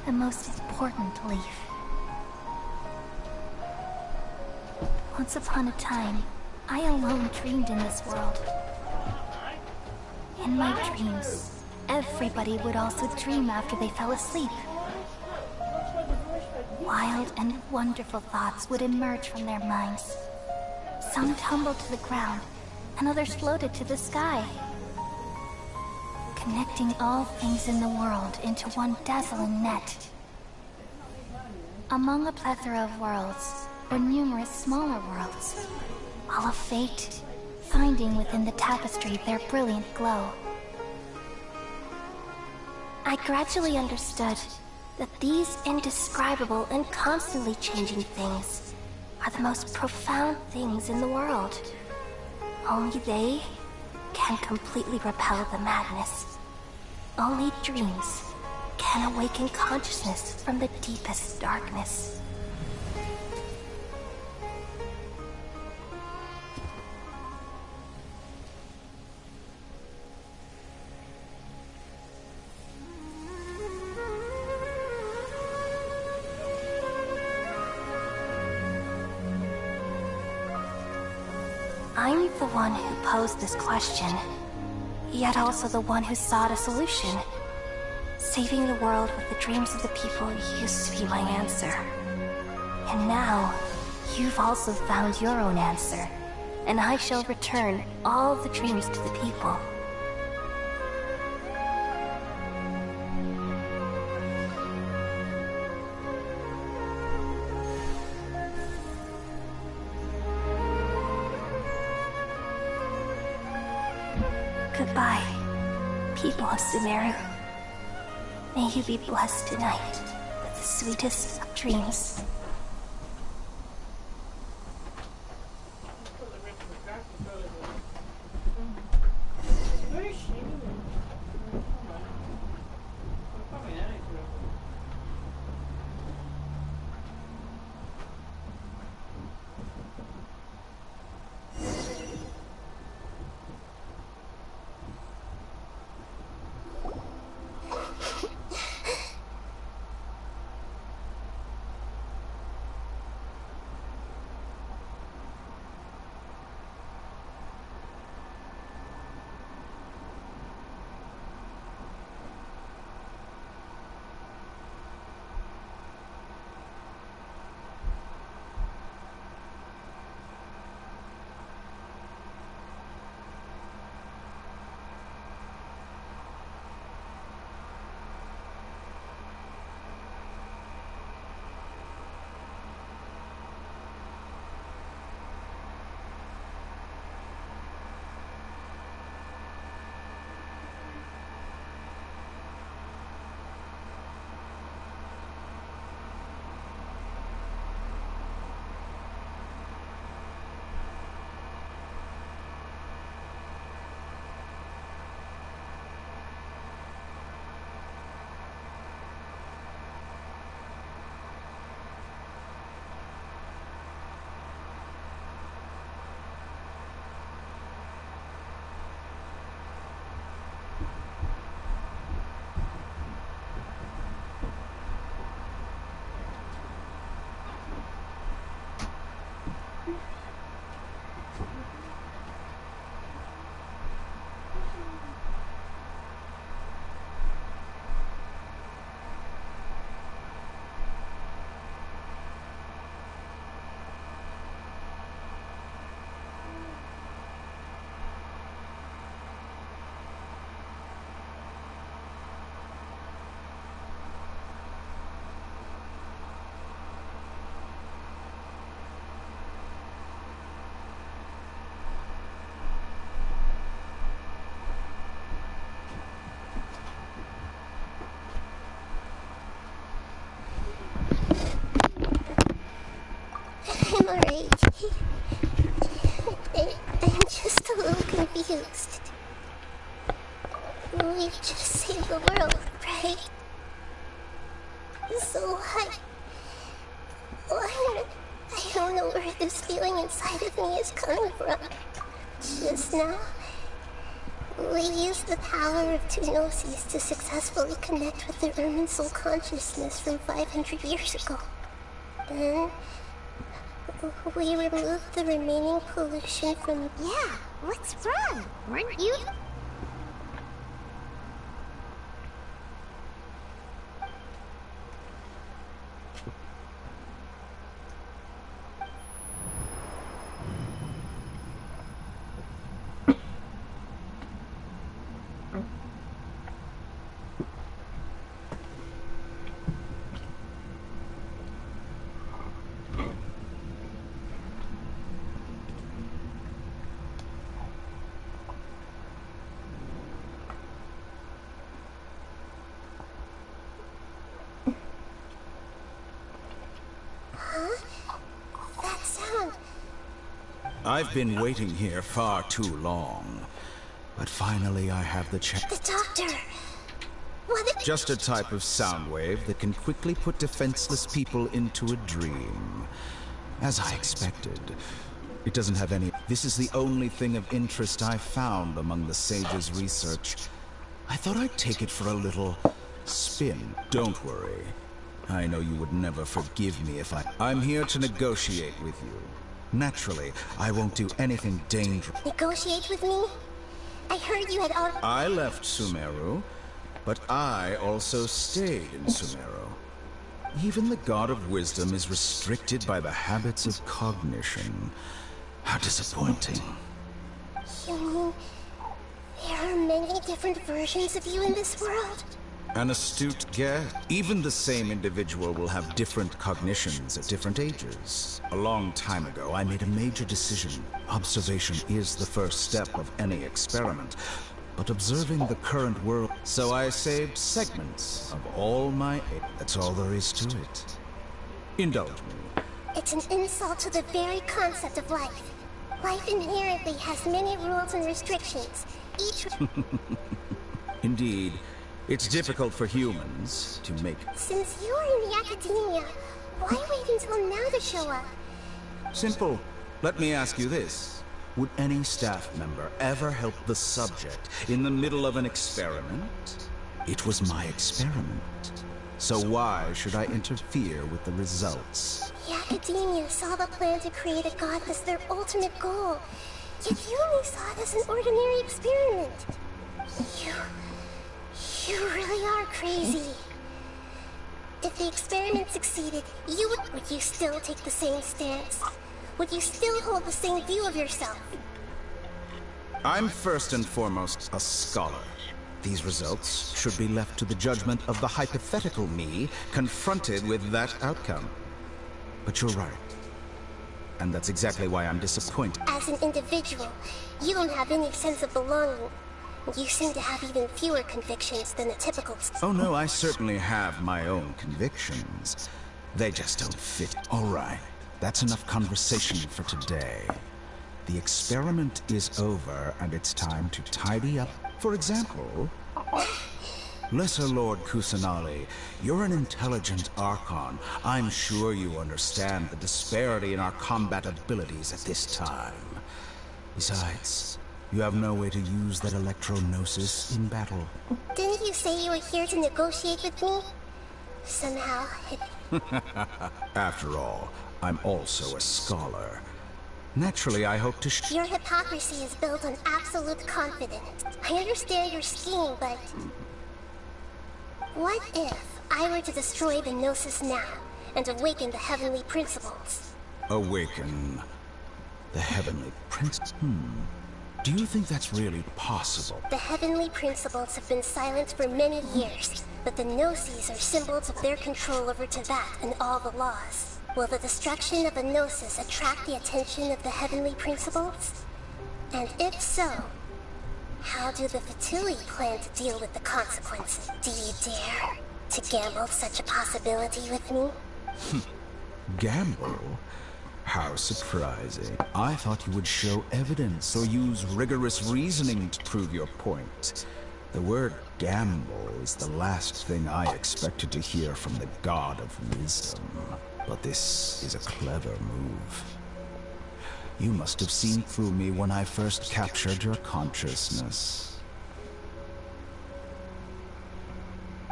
the most important leaf. Once upon a time, I alone dreamed in this world. In my dreams, everybody would also dream after they fell asleep. Wild and wonderful thoughts would emerge from their minds. Some tumbled to the ground, and others floated to the sky, connecting all things in the world into one dazzling net. Among a plethora of worlds were numerous smaller worlds, all of fate, finding within the tapestry their brilliant glow. I gradually understood that these indescribable and constantly changing things are the most profound things in the world. Only they can completely repel the madness. Only dreams can awaken consciousness from the deepest darkness. I'm the one who posed this question, yet also the one who sought a solution. Saving the world with the dreams of the people used to be my answer. And now, you've also found your own answer, and I shall return all the dreams to the people. Goodbye, people of Sumeru. May you be blessed tonight with the sweetest of dreams. I'm alright. I'm just a little confused. We just saved the world, right? So why? I don't know where this feeling inside of me is coming from. Just now, we used the power of two Gnosis to successfully connect with the Ermin soul consciousness from 500 years ago. Then, we removed the remaining pollution from... Yeah, what's wrong? Weren't you... I've been waiting here far too long. But finally I have the chance. The doctor! Just a type of sound wave that can quickly put defenseless people into a dream. As I expected. It doesn't have any... This is the only thing of interest I've found among the sage's research. I thought I'd take it for a little spin. Don't worry. I know you would never forgive me if I'm here to negotiate with you. Naturally, I won't do anything dangerous. Negotiate with me? I heard you had all... I left Sumeru, but I also stayed in Sumeru. Even the God of Wisdom is restricted by the habits of cognition. How disappointing. You mean there are many different versions of you in this world? An astute guess. Even the same individual will have different cognitions at different ages. A long time ago, I made a major decision. Observation is the first step of any experiment. But observing the current world... So I saved segments of all my... That's all there is to it. Indulge me. It's an insult to the very concept of life. Life inherently has many rules and restrictions. Each... Indeed. It's difficult for humans to make... Since you are in the academia, why wait until now to show up? Simple. Let me ask you this. Would any staff member ever help the subject in the middle of an experiment? It was my experiment. So why should I interfere with the results? The academia saw the plan to create a god as their ultimate goal. Yet you only saw it as an ordinary experiment. You really are crazy. If the experiment succeeded, would you still take the same stance? Would you still hold the same view of yourself? I'm first and foremost a scholar. These results should be left to the judgment of the hypothetical me confronted with that outcome. But you're right. And that's exactly why I'm disappointed. As an individual, you don't have any sense of belonging. You seem to have even fewer convictions than a typical... Oh no, I certainly have my own convictions. They just don't fit. All right, that's enough conversation for today. The experiment is over, and it's time to tidy up. For example, Lesser Lord Kusanali, you're an intelligent Archon. I'm sure you understand the disparity in our combat abilities at this time. Besides, you have no way to use that electro-gnosis in battle. Didn't you say you were here to negotiate with me? Somehow, After all, I'm also a scholar. Naturally, I hope to Your hypocrisy is built on absolute confidence. I understand your scheme, but... What if I were to destroy the Gnosis now, and awaken the heavenly principles? Awaken the heavenly principles? Do you think that's really possible? The heavenly principles have been silent for many years, but the Gnosis are symbols of their control over Teyvat and all the laws. Will the destruction of a Gnosis attract the attention of the heavenly principles? And if so, how do the Fatui plan to deal with the consequences? Do you dare to gamble such a possibility with me? Gamble? How surprising. I thought you would show evidence or use rigorous reasoning to prove your point. The word gamble is the last thing I expected to hear from the God of Wisdom. But this is a clever move. You must have seen through me when I first captured your consciousness.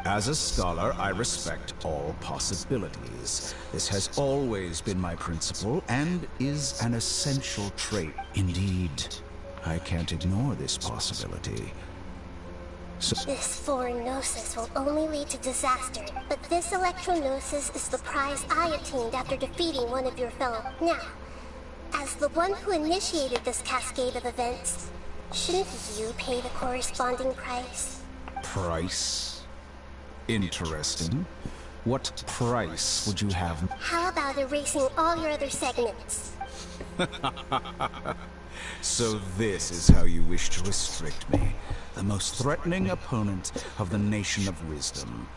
As a scholar, I respect all possibilities. This has always been my principle and is an essential trait. Indeed, I can't ignore this possibility. This foreign gnosis will only lead to disaster, but this electro-gnosis is the prize I attained after defeating one of your fellow. Now, as the one who initiated this cascade of events, shouldn't you pay the corresponding price? Price? Interesting. What price would you have? How about erasing all your other segments? So this is how you wish to restrict me, the most threatening opponent of the Nation of Wisdom.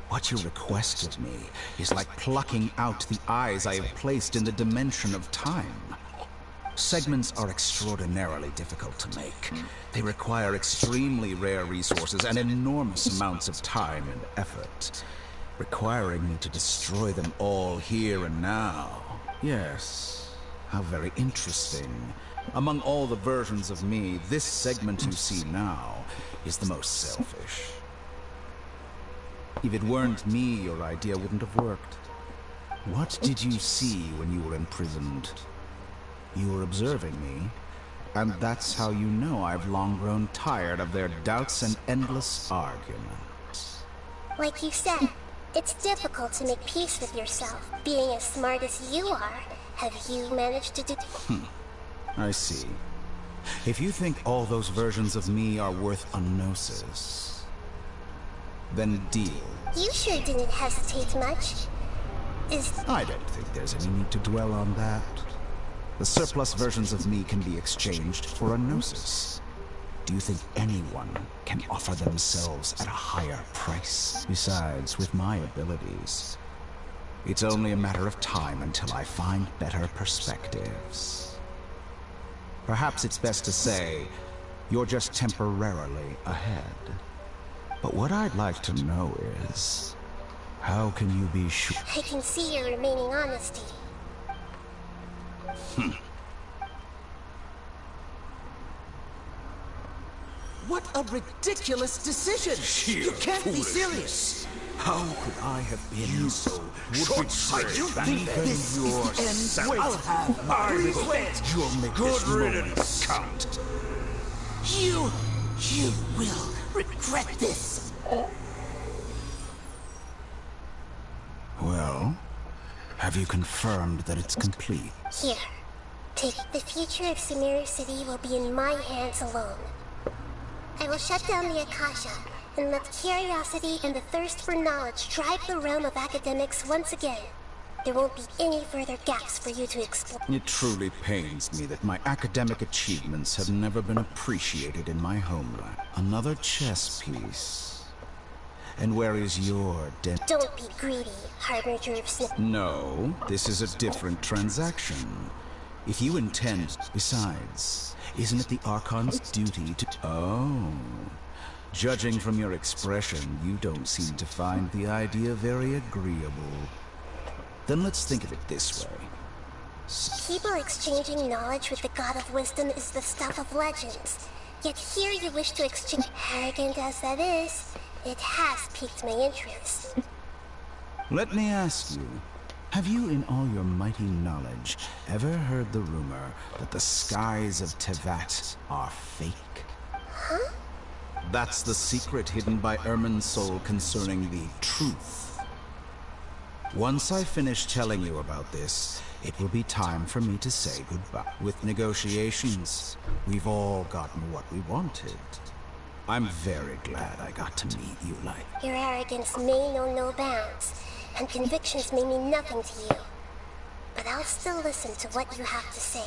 What you request of me is like plucking out the eyes I have placed in the dimension of time. Segments are extraordinarily difficult to make. They require extremely rare resources and enormous amounts of time and effort, requiring me to destroy them all here and now. Yes, how very interesting. Among all the versions of me, this segment you see now is the most selfish. If it weren't me, your idea wouldn't have worked. What did you see when you were imprisoned? You were observing me, and that's how you know I've long grown tired of their doubts and endless arguments. Like you said, it's difficult to make peace with yourself. Being as smart as you are, have you managed to do... I see. If you think all those versions of me are worth a gnosis, then deal. You sure didn't hesitate much. I don't think there's any need to dwell on that. The surplus versions of me can be exchanged for a gnosis. Do you think anyone can offer themselves at a higher price? Besides, with my abilities, it's only a matter of time until I find better perspectives. Perhaps it's best to say, you're just temporarily ahead. But what I'd like to know is, how can you be sure? I can see your remaining honesty. What a ridiculous decision! You can't be serious! How could I have been so short-sighted? You think this is the end? I'll have my revenge! You'll make this moment count. You will regret this! Well, have you confirmed that it's complete? Here, take the future of Sumeru City will be in my hands alone. I will shut down the Akasha and let curiosity and the thirst for knowledge drive the realm of academics once again. There won't be any further gaps for you to explore. It truly pains me that my academic achievements have never been appreciated in my homeland. Another chess piece. And where is your Don't be greedy, Harbinger of Sin. No, this is a different transaction. If you intend... Besides, isn't it the Archon's duty to... Oh... Judging from your expression, you don't seem to find the idea very agreeable. Then let's think of it this way. People exchanging knowledge with the God of Wisdom is the stuff of legends. Yet here you wish to exchange... Arrogant as that is, it has piqued my interest. Let me ask you, have you in all your mighty knowledge ever heard the rumor that the skies of Tevat are fake? Huh? That's the secret hidden by Irminsul concerning the truth. Once I finish telling you about this, it will be time for me to say goodbye. With negotiations, we've all gotten what we wanted. I'm very glad I got to meet you, Light. Your arrogance may know no bounds, and convictions may mean nothing to you. But I'll still listen to what you have to say.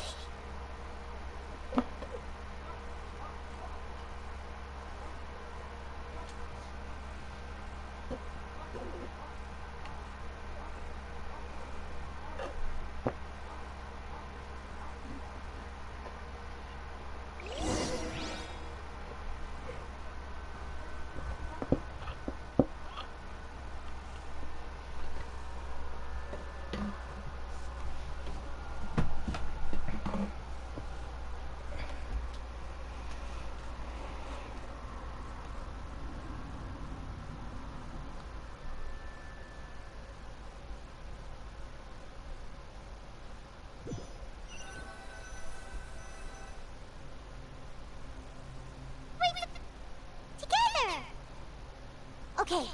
Okay.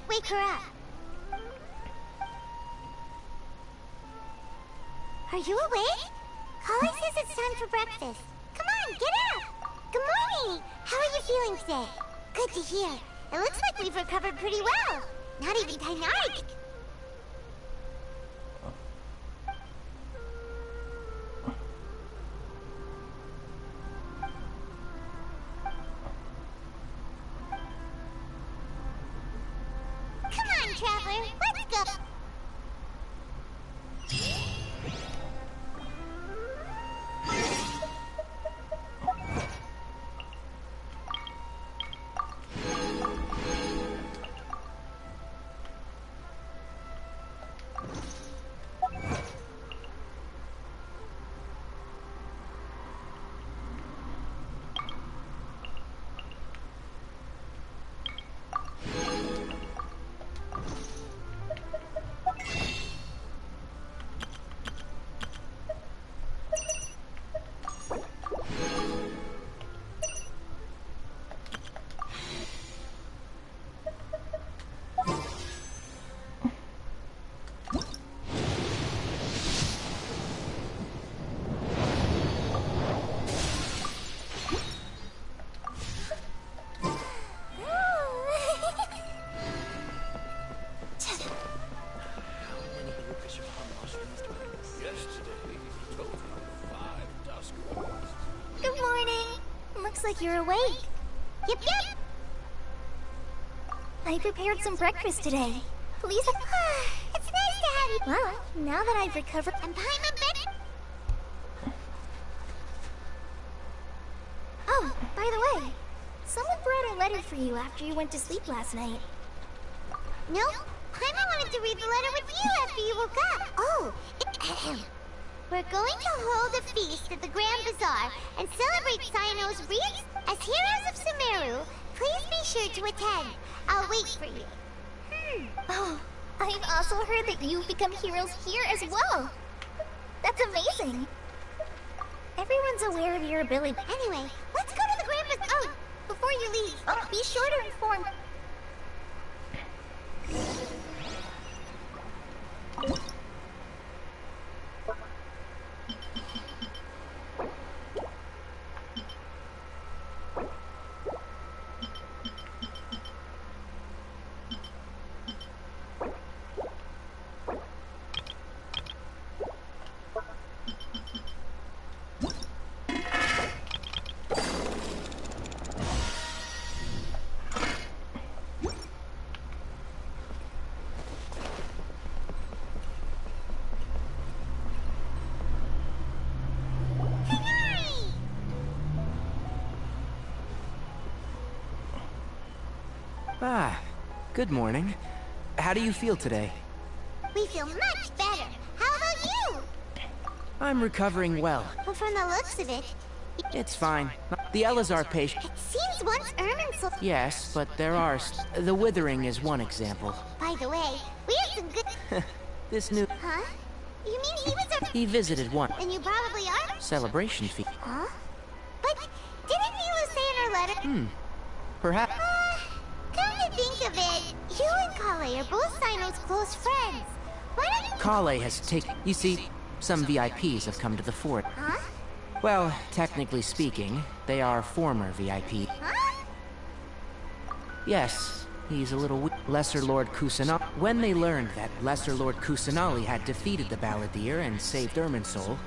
Wake her up. Are you awake? Holly says it's time for breakfast. Come on, get up! Good morning! How are you feeling today? Good to hear. It looks like we've recovered pretty well. Not even Tynark. Come on, Traveler, let's go! Good morning. Looks like you're awake. Yep, yep. I prepared some breakfast today. Please. It's nice to have you. Well, now that I've recovered, and Paimon bed. Oh, by the way, someone brought a letter for you after you went to sleep last night. No, Paimon wanted to read the letter with you after you woke up. Oh, we're going to hold a feast at the Grand Bazaar and celebrate Cyano's wreaths. As heroes of Sumeru, please be sure to attend. I'll wait for you. Oh, I've also heard that you've become heroes here as well. That's amazing. Everyone's aware of your ability. Anyway, let's go to the Grand Bazaar. Oh, before you leave, be sure to inform. Ah, good morning. How do you feel today? We feel much better. How about you? I'm recovering well. Well, from the looks of it, It's fine. The Elazar patient. it seems once Ermin's. Yes, but there are. The Withering is one example. By the way, we have some good. This new. Huh? You mean he was a. He visited one. And you probably are? Celebration fee. Huh? But didn't Hila say in her letter? Perhaps. Come to think of it, you and Kale are both Cyno's close friends. Why don't you... Kale has taken. You see, some VIPs have come to the fort. Huh? Well, technically speaking, they are former VIP. Huh? Yes, he's a little Lesser Lord Kusanali. When they learned that Lesser Lord Kusanali had defeated the Balladeer and saved Irminsul,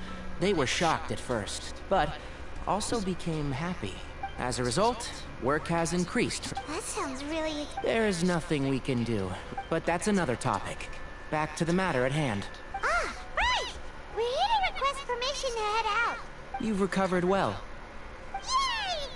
they were shocked at first, but also became happy. As a result, work has increased. That sounds really... There is nothing we can do, but that's another topic. Back to the matter at hand. Ah, right! We're here to request permission to head out. You've recovered well. Yay!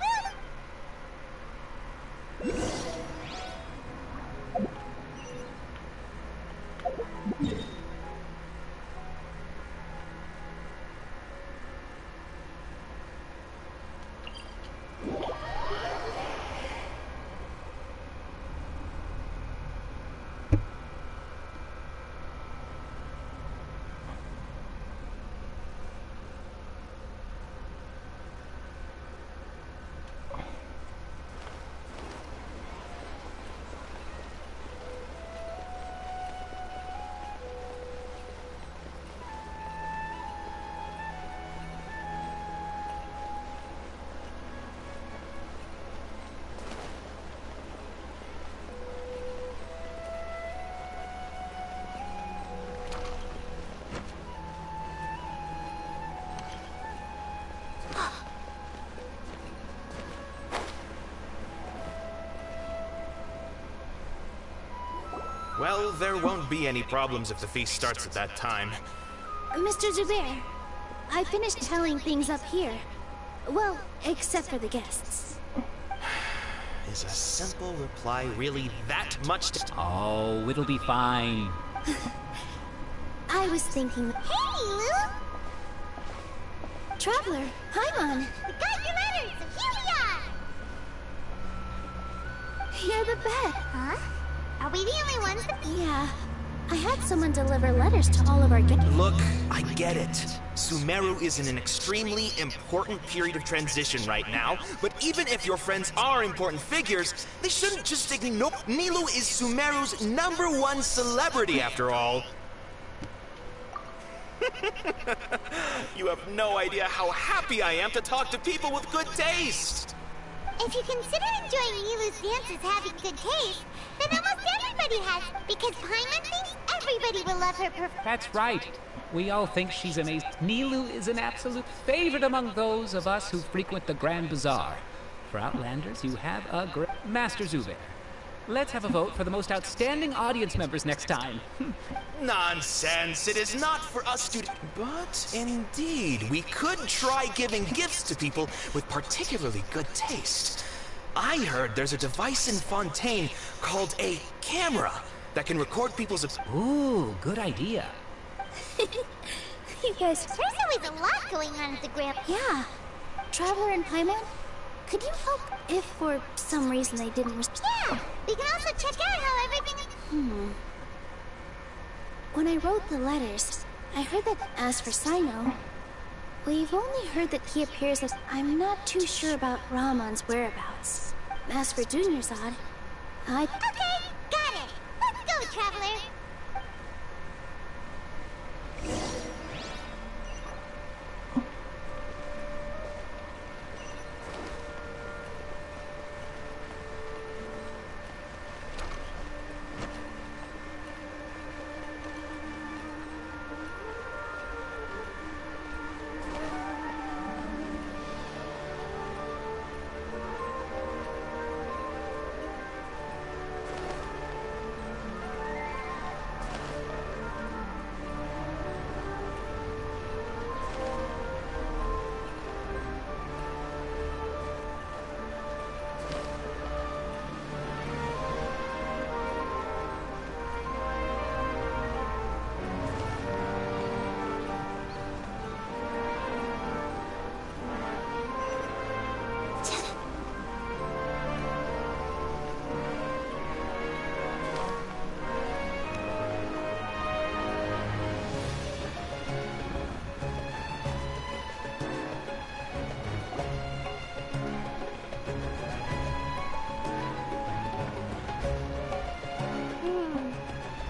Well, there won't be any problems if the feast starts at that time. Mr. Zubair, I finished telling things up here. Well, except for the guests. Is a simple reply really that much to... Oh, it'll be fine. I was thinking... Hey, Lou! Traveler, Paimon! We got your letters, so here we are! You're the best. Huh? Are we the only ones that... Yeah. I had someone deliver letters to all of our guests. Look, I get it. Sumeru is in an extremely important period of transition right now, but even if your friends are important figures, they shouldn't just think, nope, Nilou is Sumeru's #1 celebrity after all. You have no idea how happy I am to talk to people with good taste. If you consider enjoying Nilou's dances having good taste, then almost everybody has, because Paimon thinks everybody will love her That's right. We all think she's amazing. Nilou is an absolute favorite among those of us who frequent the Grand Bazaar. For Outlanders, you have a great... Master Zubair, let's have a vote for the most outstanding audience members next time. Nonsense! It is not for us to... But indeed, we could try giving gifts to people with particularly good taste. I heard there's a device in Fontaine called a camera that can record people's... Ooh, good idea. You guys... There's always a lot going on at the Grand... Yeah. Traveler and Paimon, could you help if for some reason they didn't... Yeah! We can also check out how everything... When I wrote the letters, I heard that as for Sino, we've only heard that he appears as... I'm not too sure about Ramon's whereabouts. As for Dunyarzad, I... Okay, got it! Let's go, Traveler!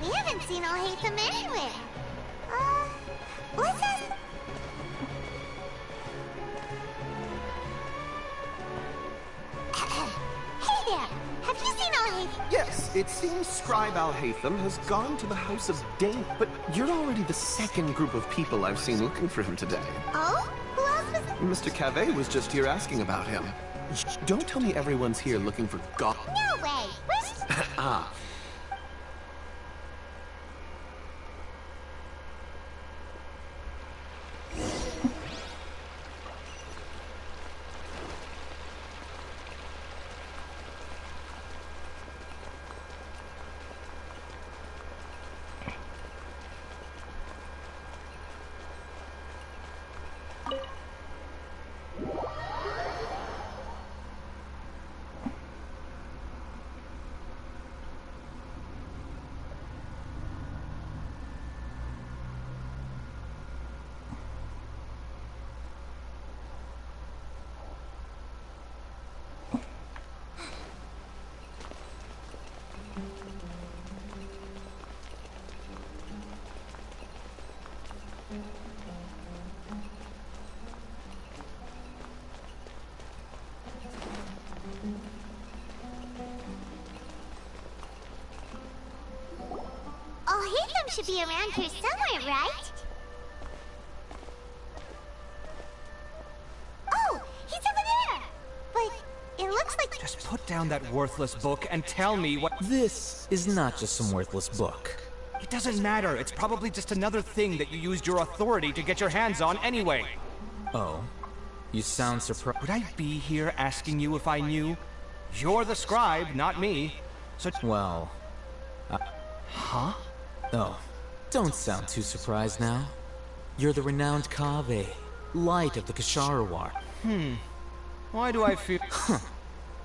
We haven't seen Al-Haytham anywhere. What's that? Hey there! Have you seen Al-Haytham? Yes, it seems Scribe Al-Haytham has gone to the House of Dane, but you're already the second group of people I've seen looking for him today. Oh? Who else was... Mr. Cavey was just here asking about him. Don't tell me everyone's here looking for God. No way! Where's... Ah. Al-Haytham should be around here somewhere, right? Oh, he's over there! But it looks like... Just put down that worthless book and tell me what— This is not just some worthless book. It doesn't matter. It's probably just another thing that you used your authority to get your hands on anyway. Oh? You sound surprised. Would I be here asking you if I knew? You're the scribe, not me. So— Well... Huh? Oh, don't sound too surprised now. You're the renowned Kaveh, light of the Kasharawar. Why do I feel—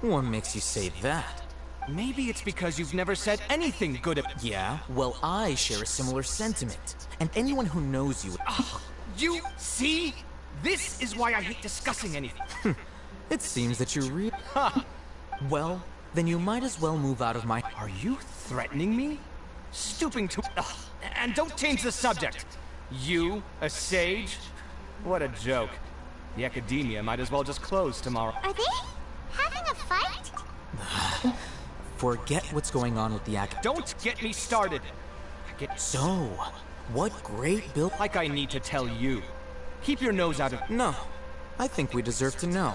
What makes you say that? Maybe it's because you've never said anything good at— Yeah? Well, I share a similar sentiment. And anyone who knows you— You see? This is why I hate discussing anything. It seems that you're Well, then you might as well move out of my— Are you threatening me? Stooping to— And don't change the subject. You, a sage? What a joke. The academia might as well just close tomorrow. Are they having a fight? Forget what's going on with the Don't get me started. So, what great build— Like I need to tell you. Keep your nose out of— No, I think we deserve to know.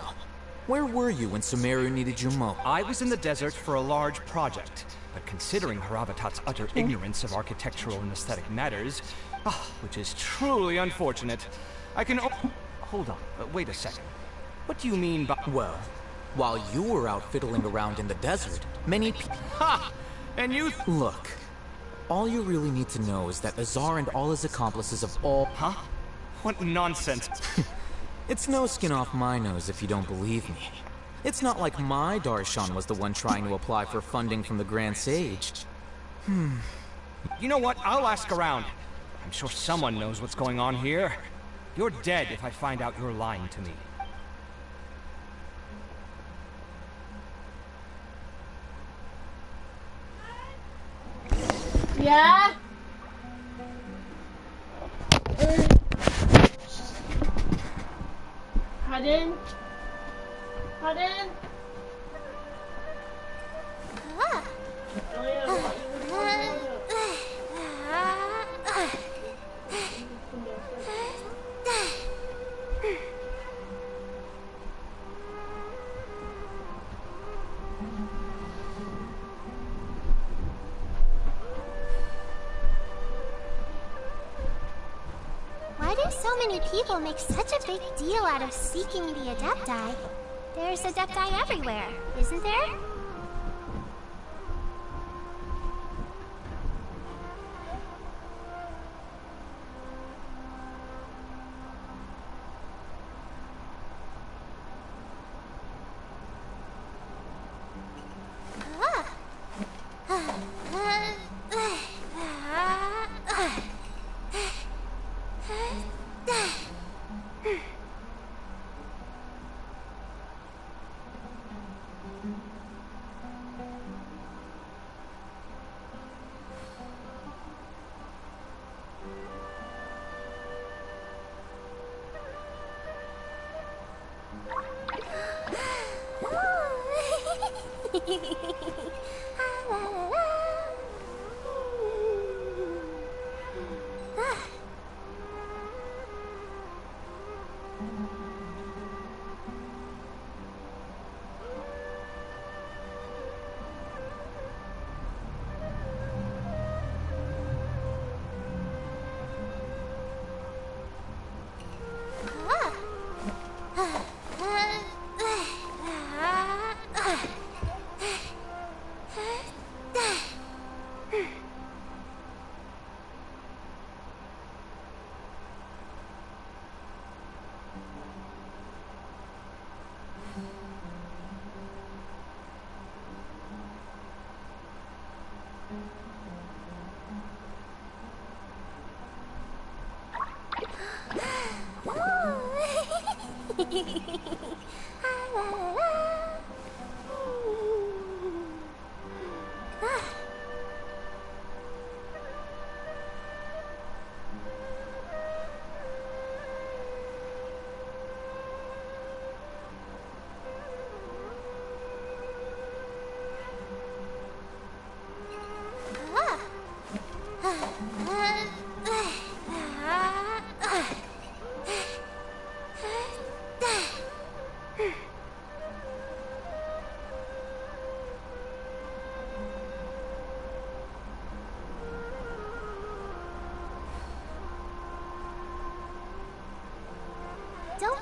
Where were you when Sumeru needed you most? I was in the desert for a large project, but considering Haravatat's utter ignorance of architectural and aesthetic matters, which is truly unfortunate, I can— Hold on, wait a second. What do you mean by— Well, while you were out fiddling around in the desert, many people— Ha! And you— Look, all you really need to know is that Azar and all his accomplices of all— Huh? What nonsense. It's no skin off my nose if you don't believe me. It's not like my Darshan was the one trying to apply for funding from the Grand Sage. You know what? I'll ask around. I'm sure someone knows what's going on here. You're dead if I find out you're lying to me. Yeah? Pardon? Pardon? Why do so many people make such a big deal out of seeking the Adepti? There's Adepti everywhere, isn't there?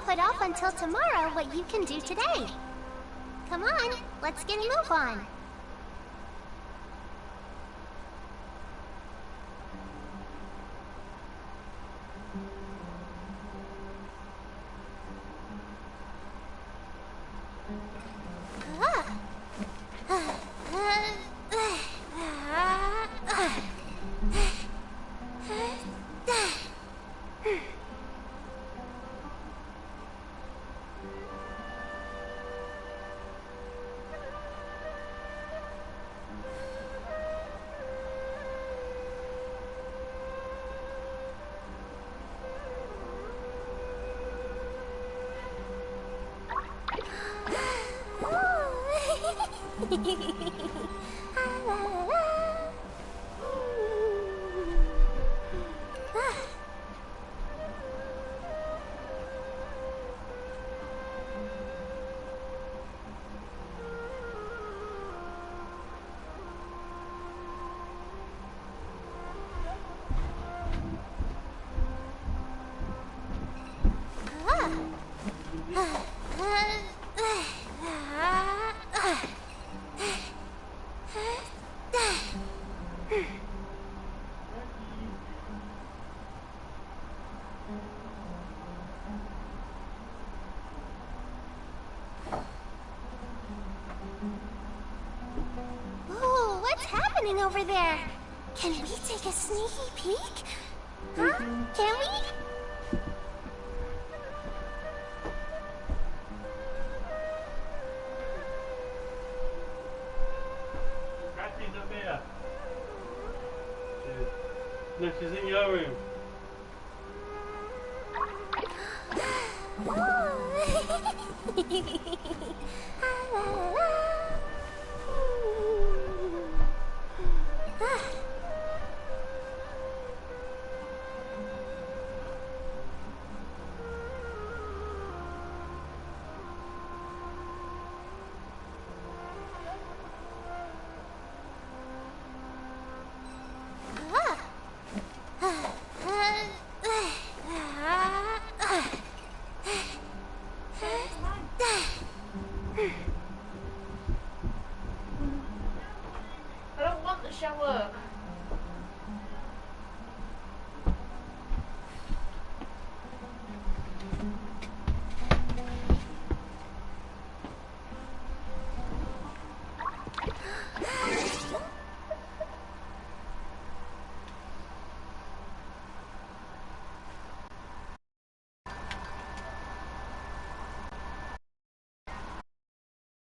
put off until tomorrow what you can do today. Come on, let's get a move on. Ooh, what's happening over there? Can we take a sneaky peek? Huh? Can we? Ratty's up here. No, she's in your room. I don't want the shower.